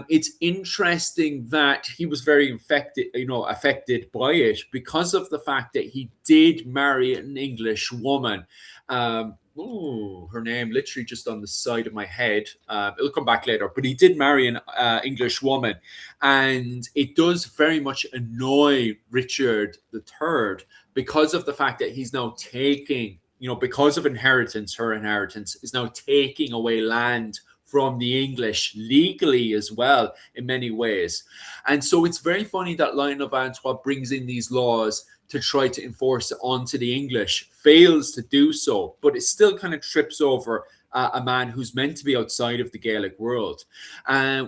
it's interesting that he was very affected by it because of the fact that he did marry an English woman. Her name literally just on the side of my head. It'll come back later. But he did marry an English woman. And it does very much annoy Richard III because of the fact that he's now taking, because of inheritance, her inheritance is now taking away land from the English legally as well in many ways. And so it's very funny that Lionel of Antwerp brings in these laws to try to enforce it onto the English, fails to do so, but it still kind of trips over a man who's meant to be outside of the Gaelic world,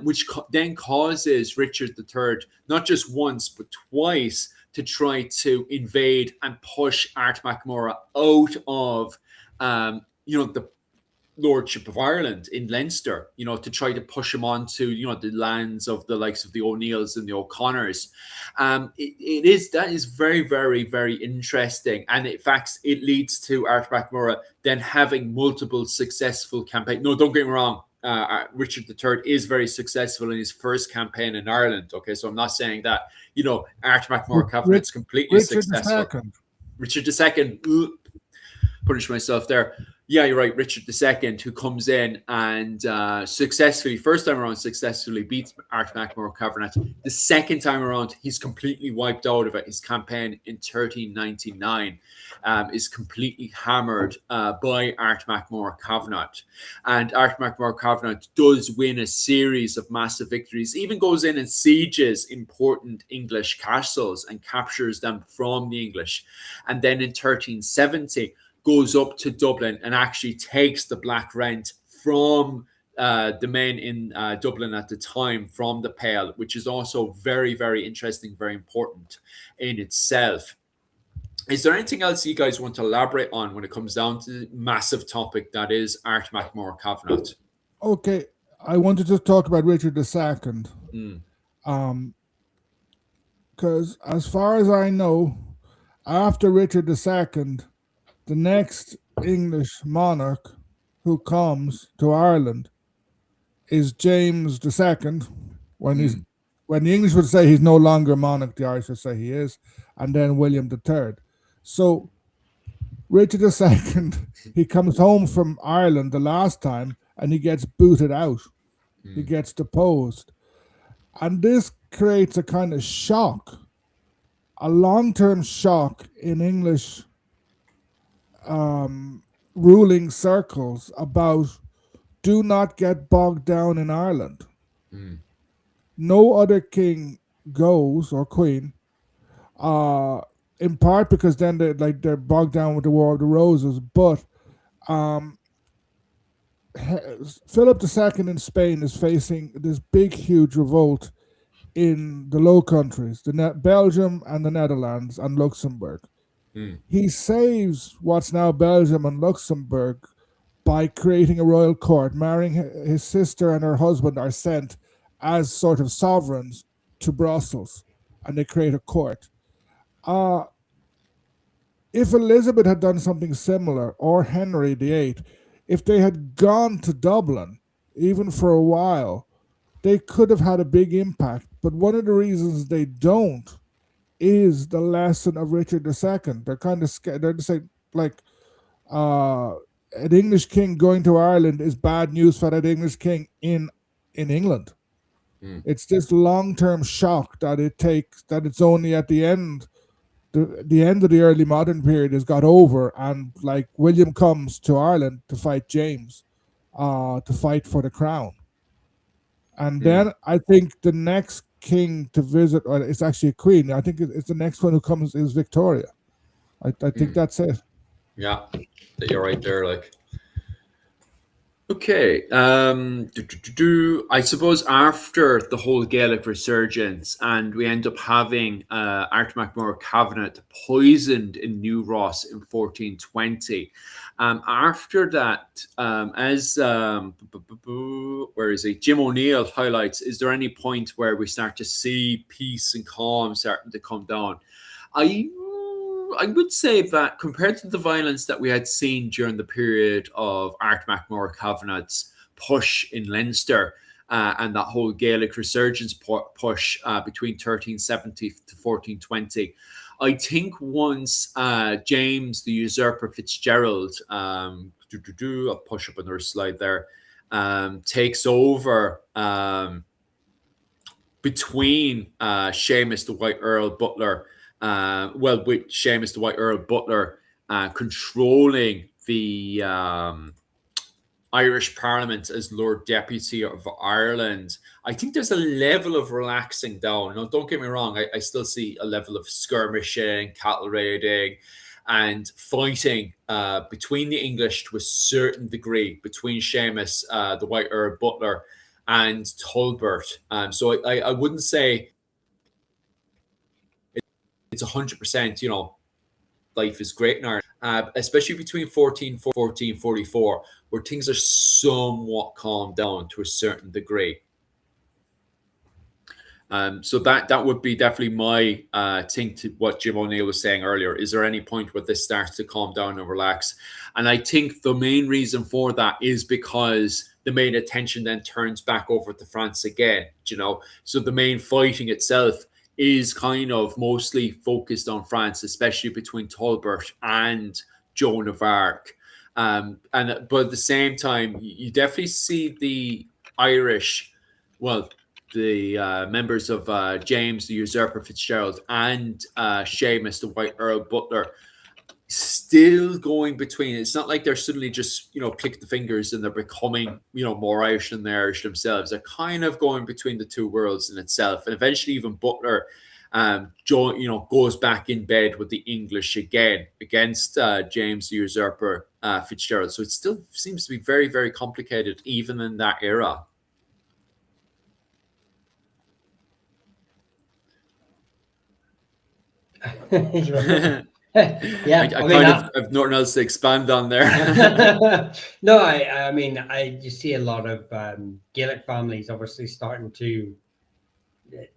which then causes Richard III, not just once, but twice, to try to invade and push Art MacMorra out of, the lordship of Ireland in Leinster, to try to push him onto, the lands of the likes of the O'Neills and the O'Connors. That is very, very, very interesting. And in fact, it leads to Art MacMurrough then having multiple successful campaigns. No, don't get me wrong. Richard III is very successful in his first campaign in Ireland. Okay, so I'm not saying that, Art MacMurrough Covenant's completely successful. Richard II. Punish myself there. Yeah, you're right. Richard II, who comes in and first time around, successfully beats Art MacMurrough Covenant. The second time around, he's completely wiped out of it. His campaign in 1399 is completely hammered by Art MacMurrough Covenant. And Art MacMurrough Covenant does win a series of massive victories, even goes in and sieges important English castles and captures them from the English. And then in 1370, goes up to Dublin and actually takes the Black Rent from the men in Dublin at the time, from the Pale, which is also very, very interesting, very important in itself. Is there anything else you guys want to elaborate on when it comes down to the massive topic that is Art MacMurrough Covenant? Okay, I wanted to talk about Richard II. Because as far as I know, after Richard II, the next English monarch who comes to Ireland is James II. When the English would say he's no longer monarch, the Irish would say he is, and then William III. So Richard II, he comes home from Ireland the last time and he gets booted out. He gets deposed. And this creates a kind of shock, a long-term shock in English ruling circles about do not get bogged down in Ireland. No other king goes, or queen, in part because then they're bogged down with the War of the Roses. But Philip II in Spain is facing this big, huge revolt in the Low Countries, Belgium and the Netherlands and Luxembourg. He saves what's now Belgium and Luxembourg by creating a royal court. Marrying his sister and her husband are sent as sort of sovereigns to Brussels, and they create a court. If Elizabeth had done something similar, or Henry VIII, if they had gone to Dublin, even for a while, they could have had a big impact. But one of the reasons they don't is the lesson of Richard II. They're kind of scared. They're just saying, like, an English king going to Ireland is bad news for that English king in England. It's this long-term shock that it takes, that it's only at the end, the end of the early modern period has got over, and like William comes to Ireland to fight James, to fight for the crown. And then I think the next king to visit, or it's actually a queen, I think it's the next one who comes is Victoria. I think that's it. Yeah, you're right there. Like, okay, I suppose after the whole Gaelic resurgence, and we end up having Art MacMurrough Covenant poisoned in New Ross in 1420. After that, where is he? Jim O'Neill highlights, is there any point where we start to see peace and calm starting to come down? I would say that compared to the violence that we had seen during the period of Art MacMurrough Covenant's push in Leinster, and that whole Gaelic resurgence push between 1370 to 1420, I think once James the Usurper Fitzgerald, I'll push up another slide there, takes over between Seamus the White Earl Butler, with Seamus the White Earl Butler controlling the Irish Parliament as Lord Deputy of Ireland, I think there's a level of relaxing down. Now, don't get me wrong, I still see a level of skirmishing, cattle raiding, and fighting between the English to a certain degree, between Seamus, the White Earl Butler, and Tolbert. So I wouldn't say it's 100%, life is great in Ireland. especially between 1444, where things are somewhat calmed down to a certain degree. So that would be definitely my thing to what Jim O'Neill was saying earlier. Is there any point where this starts to calm down and relax? And I think the main reason for that is because the main attention then turns back over to France again, So the main fighting itself is kind of mostly focused on France, especially between Tolbert and Joan of Arc. But at the same time, you definitely see the Irish, well, the members of James the Usurper Fitzgerald and Seamus the White Earl Butler still going between. It's not like they're suddenly just click the fingers and they're becoming more Irish than they're Irish themselves. They're kind of going between the two worlds in itself, and eventually even Butler goes back in bed with the English again against James the Usurper Fitzgerald. So it still seems to be very, very complicated even in that era. Yeah, I have nothing else to expand on there. No, I mean, you see a lot of Gaelic families obviously starting to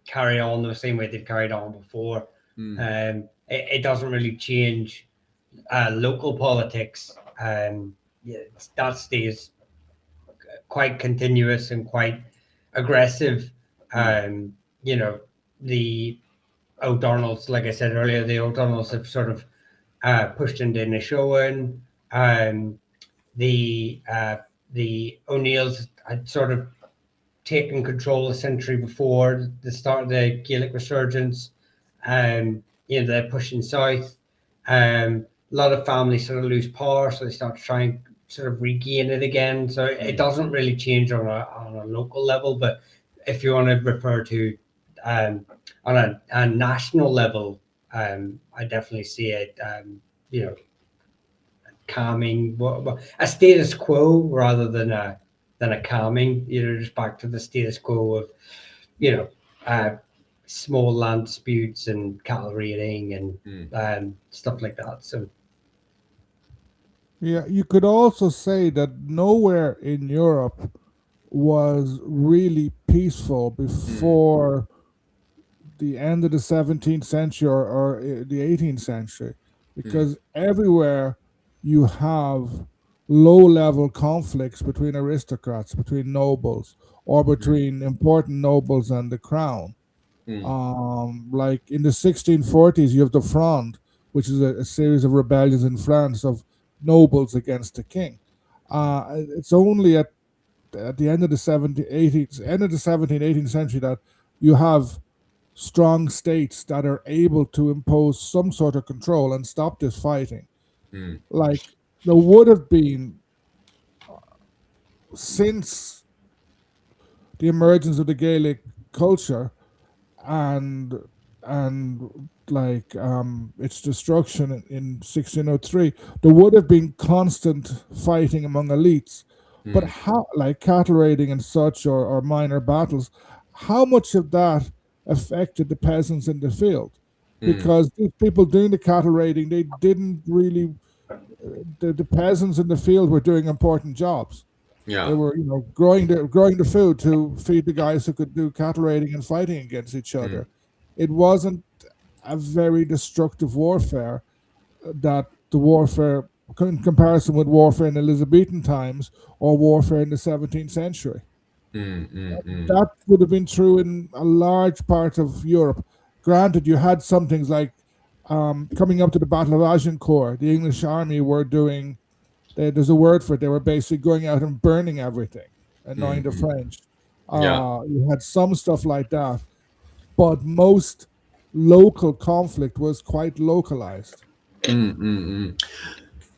carry on the same way they've carried on before. It doesn't really change local politics. That stays quite continuous and quite aggressive. The O'Donnells, like I said earlier, the O'Donnells have sort of pushed into Nishowen. The O'Neills had sort of taken control a century before the start of the Gaelic Resurgence. They're pushing south. A lot of families sort of lose power, so they start to try and sort of regain it again. So it doesn't really change on a local level, but if you want to refer to on a national level, I definitely see it, calming, a status quo rather than a calming. Just back to the status quo of small land disputes and cattle raiding and stuff like that. So yeah, you could also say that nowhere in Europe was really peaceful before the end of the 17th century or the 18th century, because everywhere you have low-level conflicts between aristocrats, between nobles, or between important nobles and the crown. Like in the 1640s, you have the Fronde, which is a series of rebellions in France of nobles against the king. It's only at the end of the 17th, 18th century that you have strong states that are able to impose some sort of control and stop this fighting. Like there would have been, since the emergence of the Gaelic culture and its destruction in 1603, there would have been constant fighting among elites. But how, like cattle raiding and such, or minor battles, how much of that affected the peasants in the field? Because these people doing the cattle raiding, they didn't really. The peasants in the field were doing important jobs. Yeah. They were, growing the food to feed the guys who could do cattle raiding and fighting against each other. It wasn't a very destructive warfare. That the warfare, in comparison with warfare in Elizabethan times or warfare in the 17th century. That would have been true in a large part of Europe. Granted, you had some things like coming up to the Battle of Agincourt, the English army were doing, there's a word for it, they were basically going out and burning everything, annoying the French. You had some stuff like that, but most local conflict was quite localized.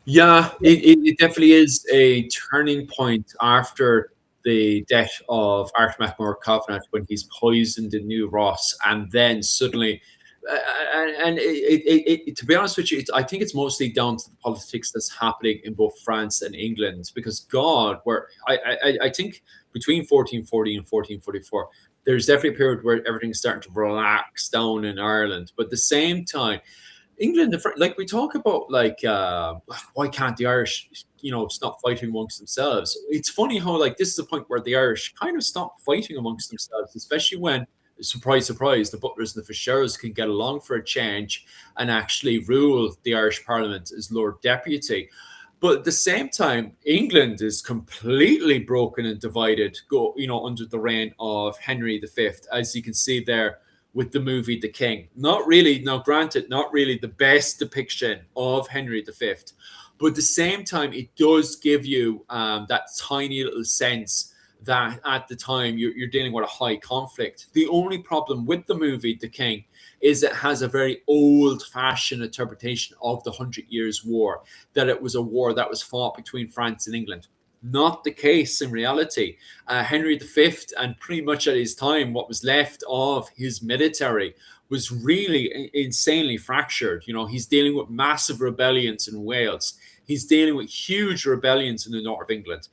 Yeah, it definitely is a turning point after the death of Art MacMur Covenant, when he's poisoned in New Ross, and then suddenly, to be honest with you, I think it's mostly down to the politics that's happening in both France and England, because God, where I think between 1440 and 1444, there's definitely a period where everything's starting to relax down in Ireland, but at the same time, England, like we talk about, like why can't the Irish, stop fighting amongst themselves? It's funny how, like, this is a point where the Irish kind of stop fighting amongst themselves, especially when, surprise, surprise, the Butlers and the Fitzgeralds can get along for a change and actually rule the Irish Parliament as Lord Deputy. But at the same time, England is completely broken and divided, under the reign of Henry V, as you can see there with the movie The King. Not really, now granted, not really the best depiction of Henry V, but at the same time, it does give you that tiny little sense that at the time you're dealing with a high conflict. The only problem with the movie The King is it has a very old-fashioned interpretation of the 100 Years' War, that it was a war that was fought between France and England. Not the case in reality. Henry V, and pretty much at his time, what was left of his military was really insanely fractured. He's dealing with massive rebellions in Wales. He's dealing with huge rebellions in the north of England.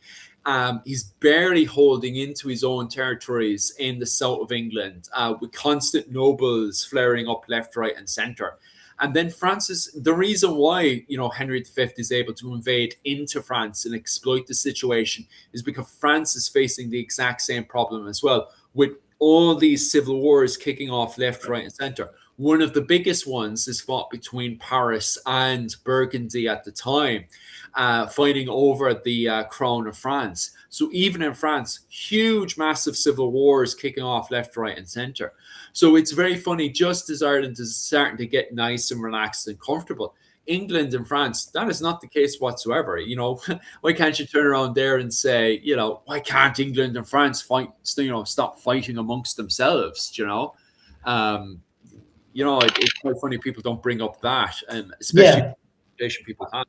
He's barely holding into his own territories in the south of England, with constant nobles flaring up left, right, and centre. And then the reason why, Henry V is able to invade into France and exploit the situation is because France is facing the exact same problem as well, with all these civil wars kicking off left, right, and centre. One of the biggest ones is fought between Paris and Burgundy at the time, fighting over the crown of France. So even in France, huge, massive civil wars kicking off left, right, and centre. So it's very funny, just as Ireland is starting to get nice and relaxed and comfortable, England and France, that is not the case whatsoever. Why can't you turn around there and say, why can't England and France stop fighting amongst themselves? It's quite funny people don't bring up that, and especially people have.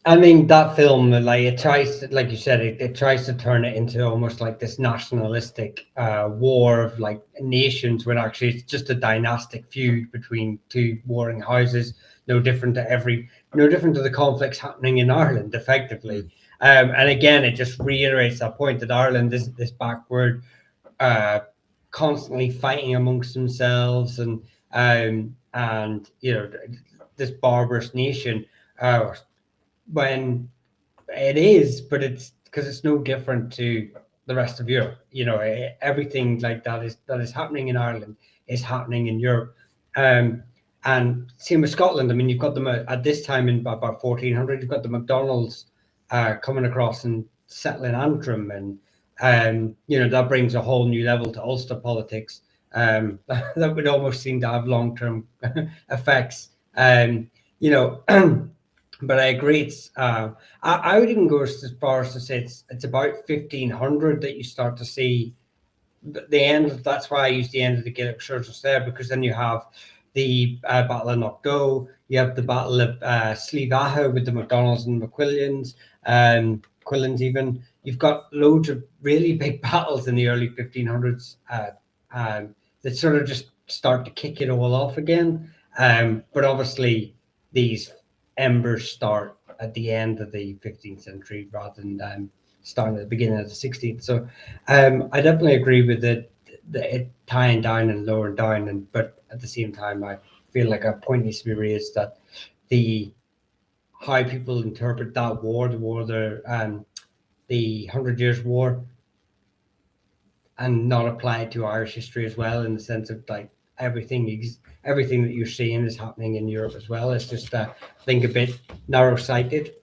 I mean, that film, like, it tries to, like you said, it tries to turn it into almost like this nationalistic war of like nations, when actually it's just a dynastic feud between two warring houses, no different to the conflicts happening in Ireland, effectively. And again, it just reiterates that point that Ireland is this backward, constantly fighting amongst themselves, and this barbarous nation. When it is, but it's because it's no different to the rest of Europe. Everything like that is happening in Ireland is happening in Europe. And same with Scotland. I mean, you've got them at this time in about 1400. You've got the MacDonalds coming across and settling Antrim, and that brings a whole new level to Ulster politics. That would almost seem to have long-term effects. But I agree. It's I would even go as far as to say it's about 1500 that you start to see the end. That's why I use the end of the Gaelic Resurgence there, because then you have the Battle of Knockdoe, you have the Battle of Slieve with the MacDonalds and McQuillans, Quillans even. You've got loads of really big battles in the early 1500s that sort of just start to kick it all off again. But obviously these embers start at the end of the 15th century rather than starting at the beginning of the 16th. So I definitely agree with it tying down and lowering down, but at the same time I feel like a point needs to be raised that how people interpret that war, the 100 Years' War, and not apply it to Irish history as well, in the sense of like everything that you're seeing is happening in Europe as well. It's just I think a bit narrow-sighted.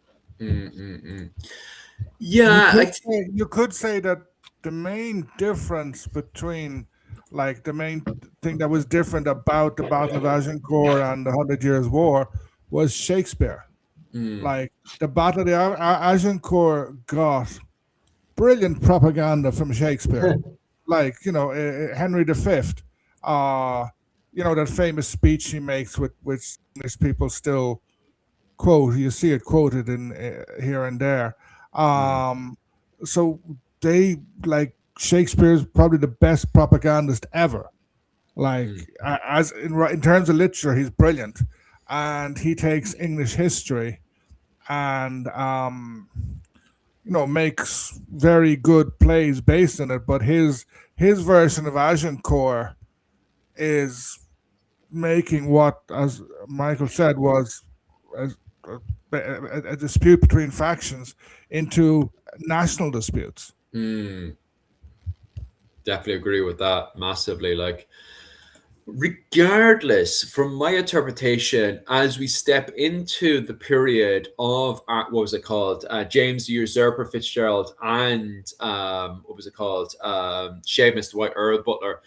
Yeah, you could say that the main difference between, like, the main thing that was different about the Battle of Agincourt and the 100 Years' War was Shakespeare. Like, the Battle of Agincourt got brilliant propaganda from Shakespeare. Like, Henry V, that famous speech he makes, which English people still quote. You see it quoted in here and there. So they, like, Shakespeare's probably the best propagandist ever. Like, as in terms of literature, he's brilliant, and he takes English history and makes very good plays based on it. But his version of Agincourt is making what, as Michael said, was a, a dispute between factions into national disputes. Definitely agree with that massively. Like, regardless, from my interpretation, as we step into the period of what was it called, James the Usurper Fitzgerald, and what was it called, Seamus the White Earl Butler.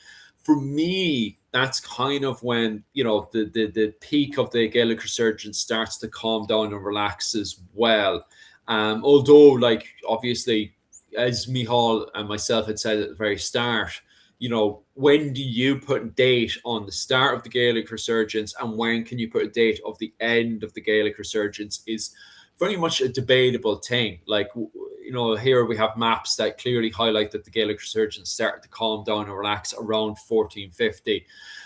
For me, that's kind of when, you know, the peak of the Gaelic resurgence starts to calm down and relax as well. Although, like, obviously, as Michal and myself had said at the very start, you know, when do you put a date on the start of the Gaelic resurgence and when can you put a date of the end of the Gaelic resurgence is very much a debatable thing. Like, you know, here we have maps that clearly highlight that the Gaelic resurgence started to calm down and relax around 1450.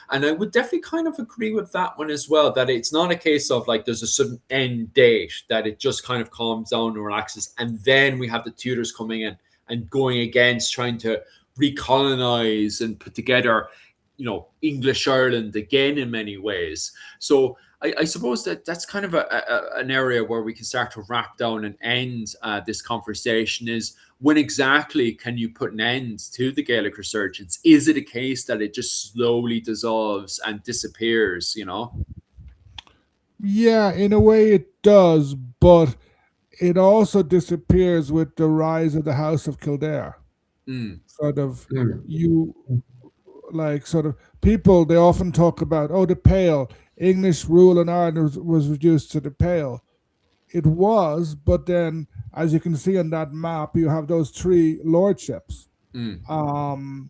And I would definitely kind of agree with that one as well, that it's not a case of like there's a sudden end date, that it just kind of calms down and relaxes. And then we have the Tudors coming in and going against trying to recolonize and put together, you know, English Ireland again in many ways. So I suppose that that's kind of an area where we can start to wrap down and end this conversation is when exactly can you put an end to the Gaelic resurgence? Is it a case that it just slowly dissolves and disappears, you know? Yeah, in a way it does, but it also disappears with the rise of the House of Kildare. Sort of, you like sort of people, they often talk about, oh, the Pale, English rule in Ireland was reduced to the Pale. It was, but then, as you can see on that map, you have those three lordships. And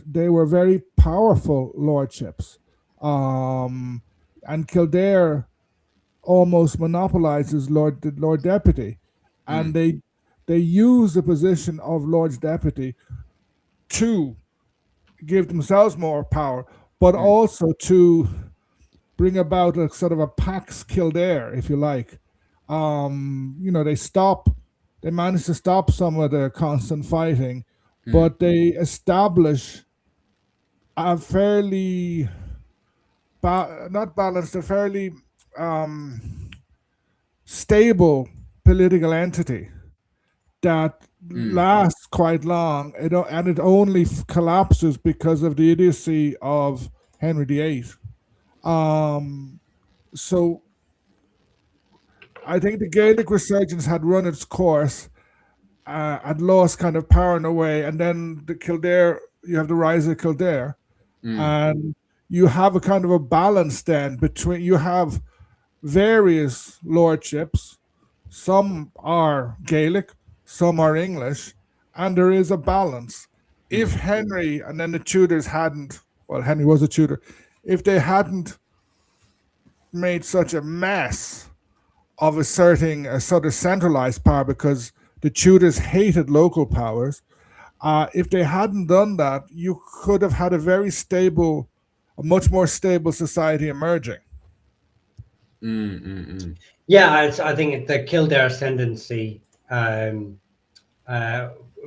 they were very powerful lordships. And Kildare almost monopolizes the Lord Deputy. And they use the position of Lord's Deputy to give themselves more power, but also to bring about a sort of a Pax Kildare, if you like. You know, they manage to stop some of the constant fighting, but they establish a fairly, not balanced, a fairly stable political entity that lasts quite long, and it only collapses because of the idiocy of Henry VIII. So I think the Gaelic resurgence had run its course, had lost kind of power in a way, and then the Kildare, you have the rise of Kildare, and you have a kind of a balance then between, you have various lordships, some are Gaelic, some are English, and there is a balance. If Henry and then the Tudors hadn't, well, Henry was a Tudor, if they hadn't made such a mess of asserting a sort of centralized power, because the Tudors hated local powers, if they hadn't done that, you could have had a very stable, a much more stable society emerging. Yeah, I think the Kildare ascendancy,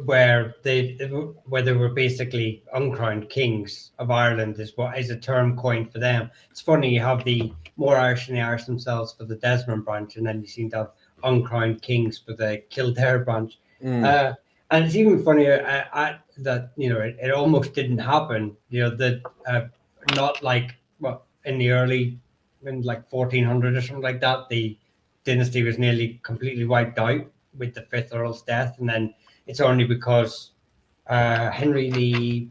where they were basically uncrowned kings of Ireland, is a term coined for them. It's funny, you have the more Irish than the Irish themselves for the Desmond branch, and then you seem to have uncrowned kings for the Kildare branch. And it's even funnier that, you know, it almost didn't happen. You know, that not like in the early, in like 1400 or something like that, the dynasty was nearly completely wiped out with the fifth Earl's death, and then it's only because Henry VI,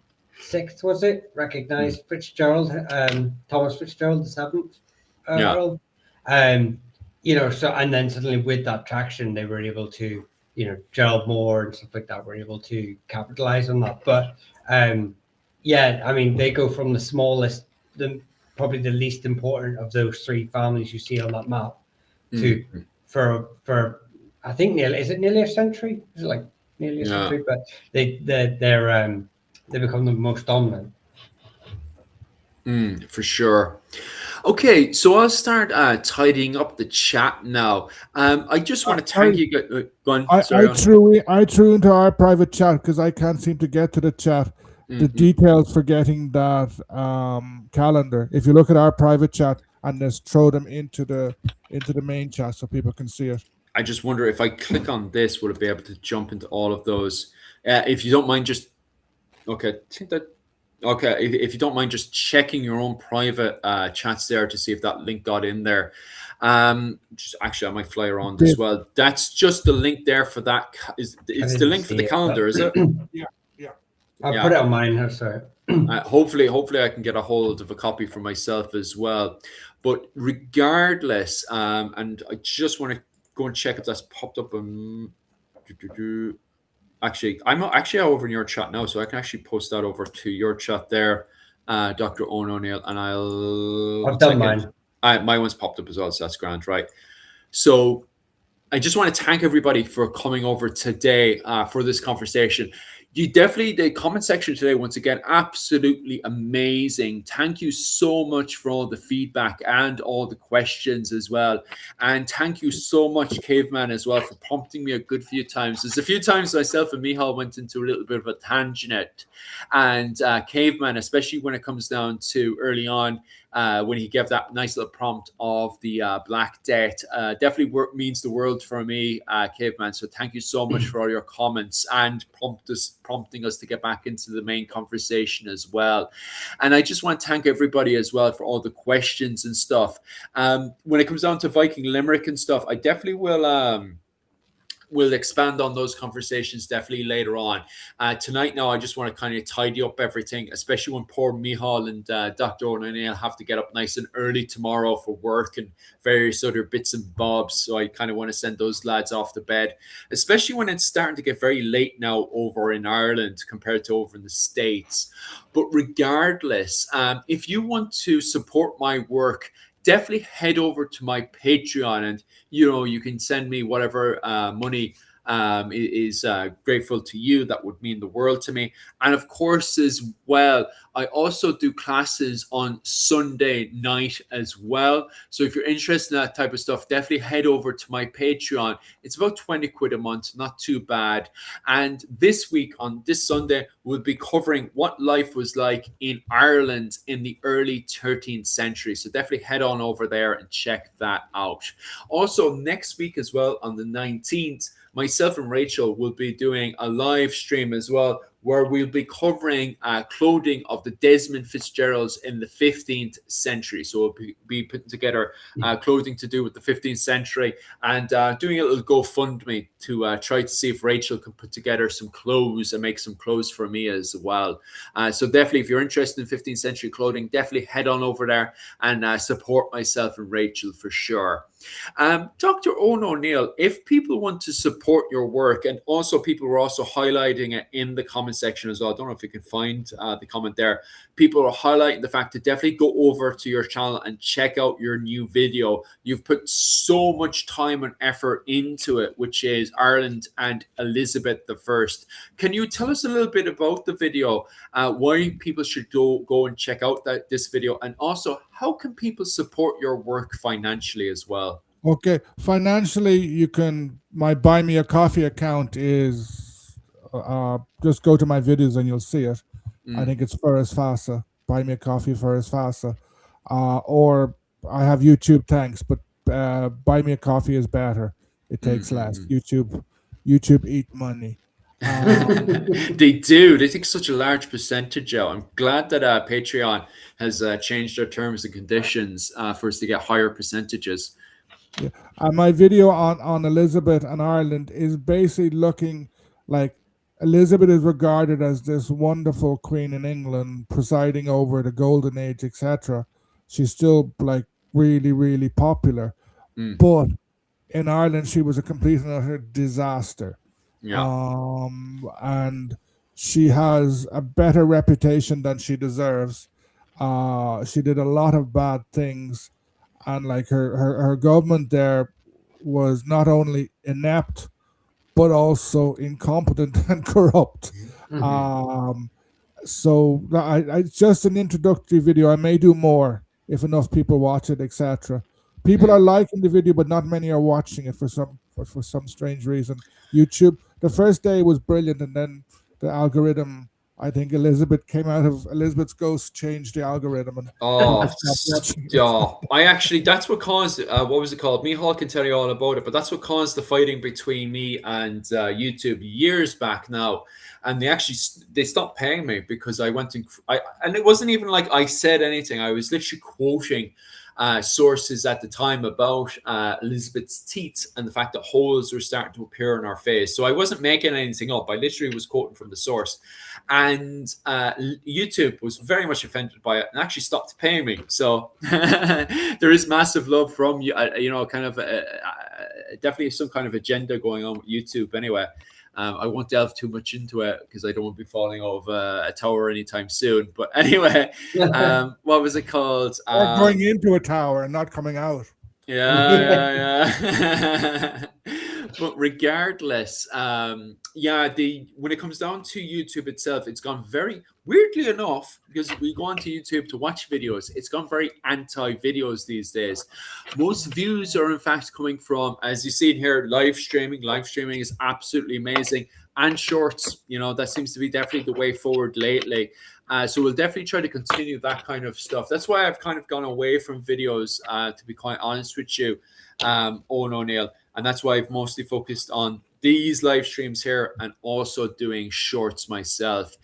was it, recognized Fitzgerald, Thomas Fitzgerald the VII Earl. You know, so, and then suddenly with that traction, they were able to, you know, Gerald Moore and stuff like that were able to capitalize on that. But yeah, I mean, they go from the smallest, probably the least important of those three families you see on that map, to for I think nearly a century? Is it like nearly a century? But they become the most dominant. For sure. Okay, so I'll start tidying up the chat now. I just want to thank you. Go on. I threw into our private chat because I can't seem to get to the chat. the details for getting that calendar. If you look at our private chat and just throw them into the main chat so people can see it. I just wonder if I click on this, would it be able to jump into all of those? If you don't mind, just okay. Okay, if you don't mind, just checking your own private chats there to see if that link got in there. Just actually, I might fly around as well. That's just the link there for that. It's the link for the calendar, is it? Yeah. I'll put it on mine here, sorry. Hopefully I can get a hold of a copy for myself as well. But regardless, and I just want to go and check if that's popped up. Actually, I'm actually over in your chat now, so I can actually post that over to your chat there, Dr. Owen O'Neill, and I've done mine. My one's popped up as well, so that's grand, right? So I just want to thank everybody for coming over today for this conversation. You definitely, the comment section today, once again, absolutely amazing. Thank you so much for all the feedback and all the questions as well. And thank you so much, Caveman, as well, for prompting me a good few times. There's a few times myself and Michal went into a little bit of a tangent. And Caveman, especially when it comes down to early on, when he gave that nice little prompt of the Black Death, definitely means the world for me, Caveman. So thank you so much for all your comments and prompting us to get back into the main conversation as well. And I just want to thank everybody as well for all the questions and stuff. When it comes down to Viking Limerick and stuff, I definitely will expand on those conversations definitely later on. Tonight now, I just want to kind of tidy up everything, especially when poor Michal and Dr. O'Neill have to get up nice and early tomorrow for work and various other bits and bobs. So I kind of want to send those lads off to bed, especially when it's starting to get very late now over in Ireland compared to over in the States. But regardless, if you want to support my work, definitely head over to my Patreon, and you can send me whatever money is grateful to you. That would mean the world to me. And of course, as well, I also do classes on Sunday night as well. So if you're interested in that type of stuff, definitely head over to my Patreon. It's about 20 quid a month, not too bad. And this week, on this Sunday, we'll be covering what life was like in Ireland in the early 13th century. So definitely head on over there and check that out. Also, next week as well, on the 19th, myself and Rachel will be doing a live stream as well, where we'll be covering clothing of the Desmond Fitzgeralds in the 15th century. So we'll be putting together clothing to do with the 15th century and doing a little GoFundMe to try to see if Rachel can put together some clothes and make some clothes for me as well. So definitely, if you're interested in 15th century clothing, definitely head on over there and support myself and Rachel for sure. Dr. Owen O'Neill, if people want to support your work, and also people were also highlighting it in the comment section as well. I don't know if you can find the comment there. People are highlighting the fact to definitely go over to your channel and check out your new video. You've put so much time and effort into it, which is Ireland and Elizabeth I. Can you tell us a little bit about the video, why people should go and check out this video, and also how can people support your work financially as well? Okay, financially, you can. My Buy Me a Coffee account is just go to my videos and you'll see it. I think it's Ferris Fassa. Buy Me a Coffee, Ferris Fassa, or I have YouTube. Thanks, but Buy Me a Coffee is better. It takes less. YouTube eat money. They do. They take such a large percentage out. I'm glad that Patreon has changed their terms and conditions for us to get higher percentages. Yeah, my video on Elizabeth and Ireland is basically looking like Elizabeth is regarded as this wonderful queen in England, presiding over the golden age, etc. She's still like really, really popular, but in Ireland she was a complete and utter disaster. Yeah. And she has a better reputation than she deserves. She did a lot of bad things, and like her government there was not only inept but also incompetent and corrupt. So it's just an introductory video. I may do more if enough people watch it, etc. People are liking the video, but not many are watching it for some strange reason. YouTube, the first day was brilliant, and then the algorithm I think Elizabeth's ghost changed the algorithm. And stop. That's what caused, what was it called? Mihal can tell you all about it, but that's what caused the fighting between me and YouTube years back now. And they stopped paying me because I went and it wasn't even like I said anything. I was literally quoting sources at the time about Elizabeth's teeth and the fact that holes were starting to appear on her face. So I wasn't making anything up. I literally was quoting from the source. And YouTube was very much offended by it and actually stopped paying me. So there is massive love from you, kind of definitely some kind of agenda going on with YouTube anyway. I won't delve too much into it because I don't want to be falling off a tower anytime soon. But anyway, what was it called? Or going into a tower and not coming out. Yeah. But regardless, when it comes down to YouTube itself, it's gone very, weirdly enough, because we go onto YouTube to watch videos, it's gone very anti-videos these days. Most views are in fact coming from, as you see in here, live streaming. Live streaming is absolutely amazing. And shorts, that seems to be definitely the way forward lately. So we'll definitely try to continue that kind of stuff. That's why I've kind of gone away from videos, to be quite honest with you, Owen O'Neill. And that's why I've mostly focused on these live streams here and also doing shorts myself.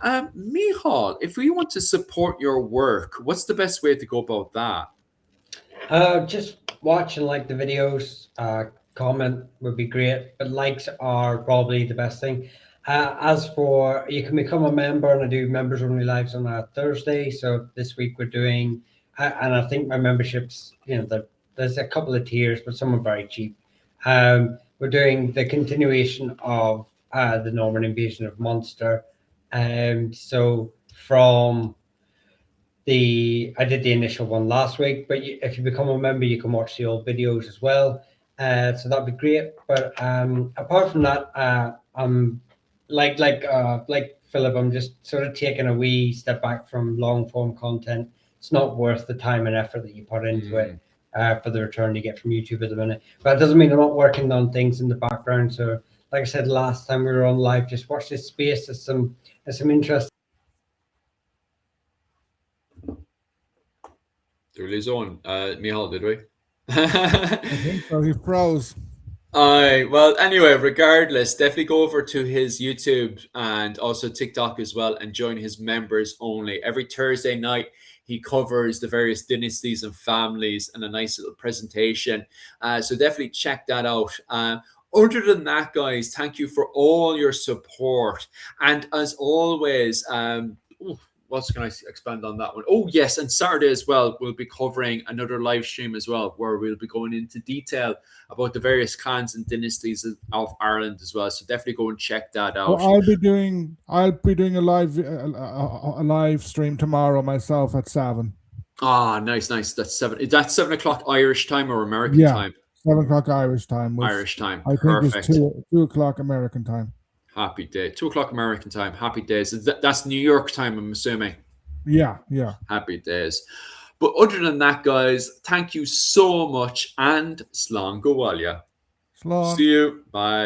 Mihal, if we want to support your work, what's the best way to go about that? Just watch and like the videos. Comment would be great, but likes are probably the best thing. As for, you can become a member, and I do members only lives on a Thursday. So this week we're doing, and I think my memberships, there's a couple of tiers, but some are very cheap. We're doing the continuation of the Norman Invasion of Munster. So from I did the initial one last week, but if you become a member, you can watch the old videos as well. So that'd be great. But apart from that, I'm like Philip, I'm just sort of taking a wee step back from long form content. It's not worth the time and effort that you put into it for the return you get from YouTube at the minute. But it doesn't mean I'm not working on things in the background. So like I said last time we were on live, just watch this space. There's some interest. Did we lose on Mihal, did we? I think so. He froze. Well, anyway, regardless, definitely go over to his YouTube and also TikTok as well and join his members only. Every Thursday night, he covers the various dynasties and families and a nice little presentation. So definitely check that out. Other than that, guys, thank you for all your support. And as always, what can I expand on that one? Oh, yes. And Saturday as well, we'll be covering another live stream as well, where we'll be going into detail about the various clans and dynasties of Ireland as well. So definitely go and check that out. Well, I'll be doing a live stream tomorrow myself at 7. Nice. That's 7. Is that 7 o'clock Irish time or American time? 7 o'clock Irish time. Irish time. I think it's 2 o'clock American time. Happy day. 2 o'clock American time. Happy days. That's New York time, I'm assuming. Yeah. Happy days. But other than that, guys, thank you so much and Slán go bhfuil. Slán. See you. Bye.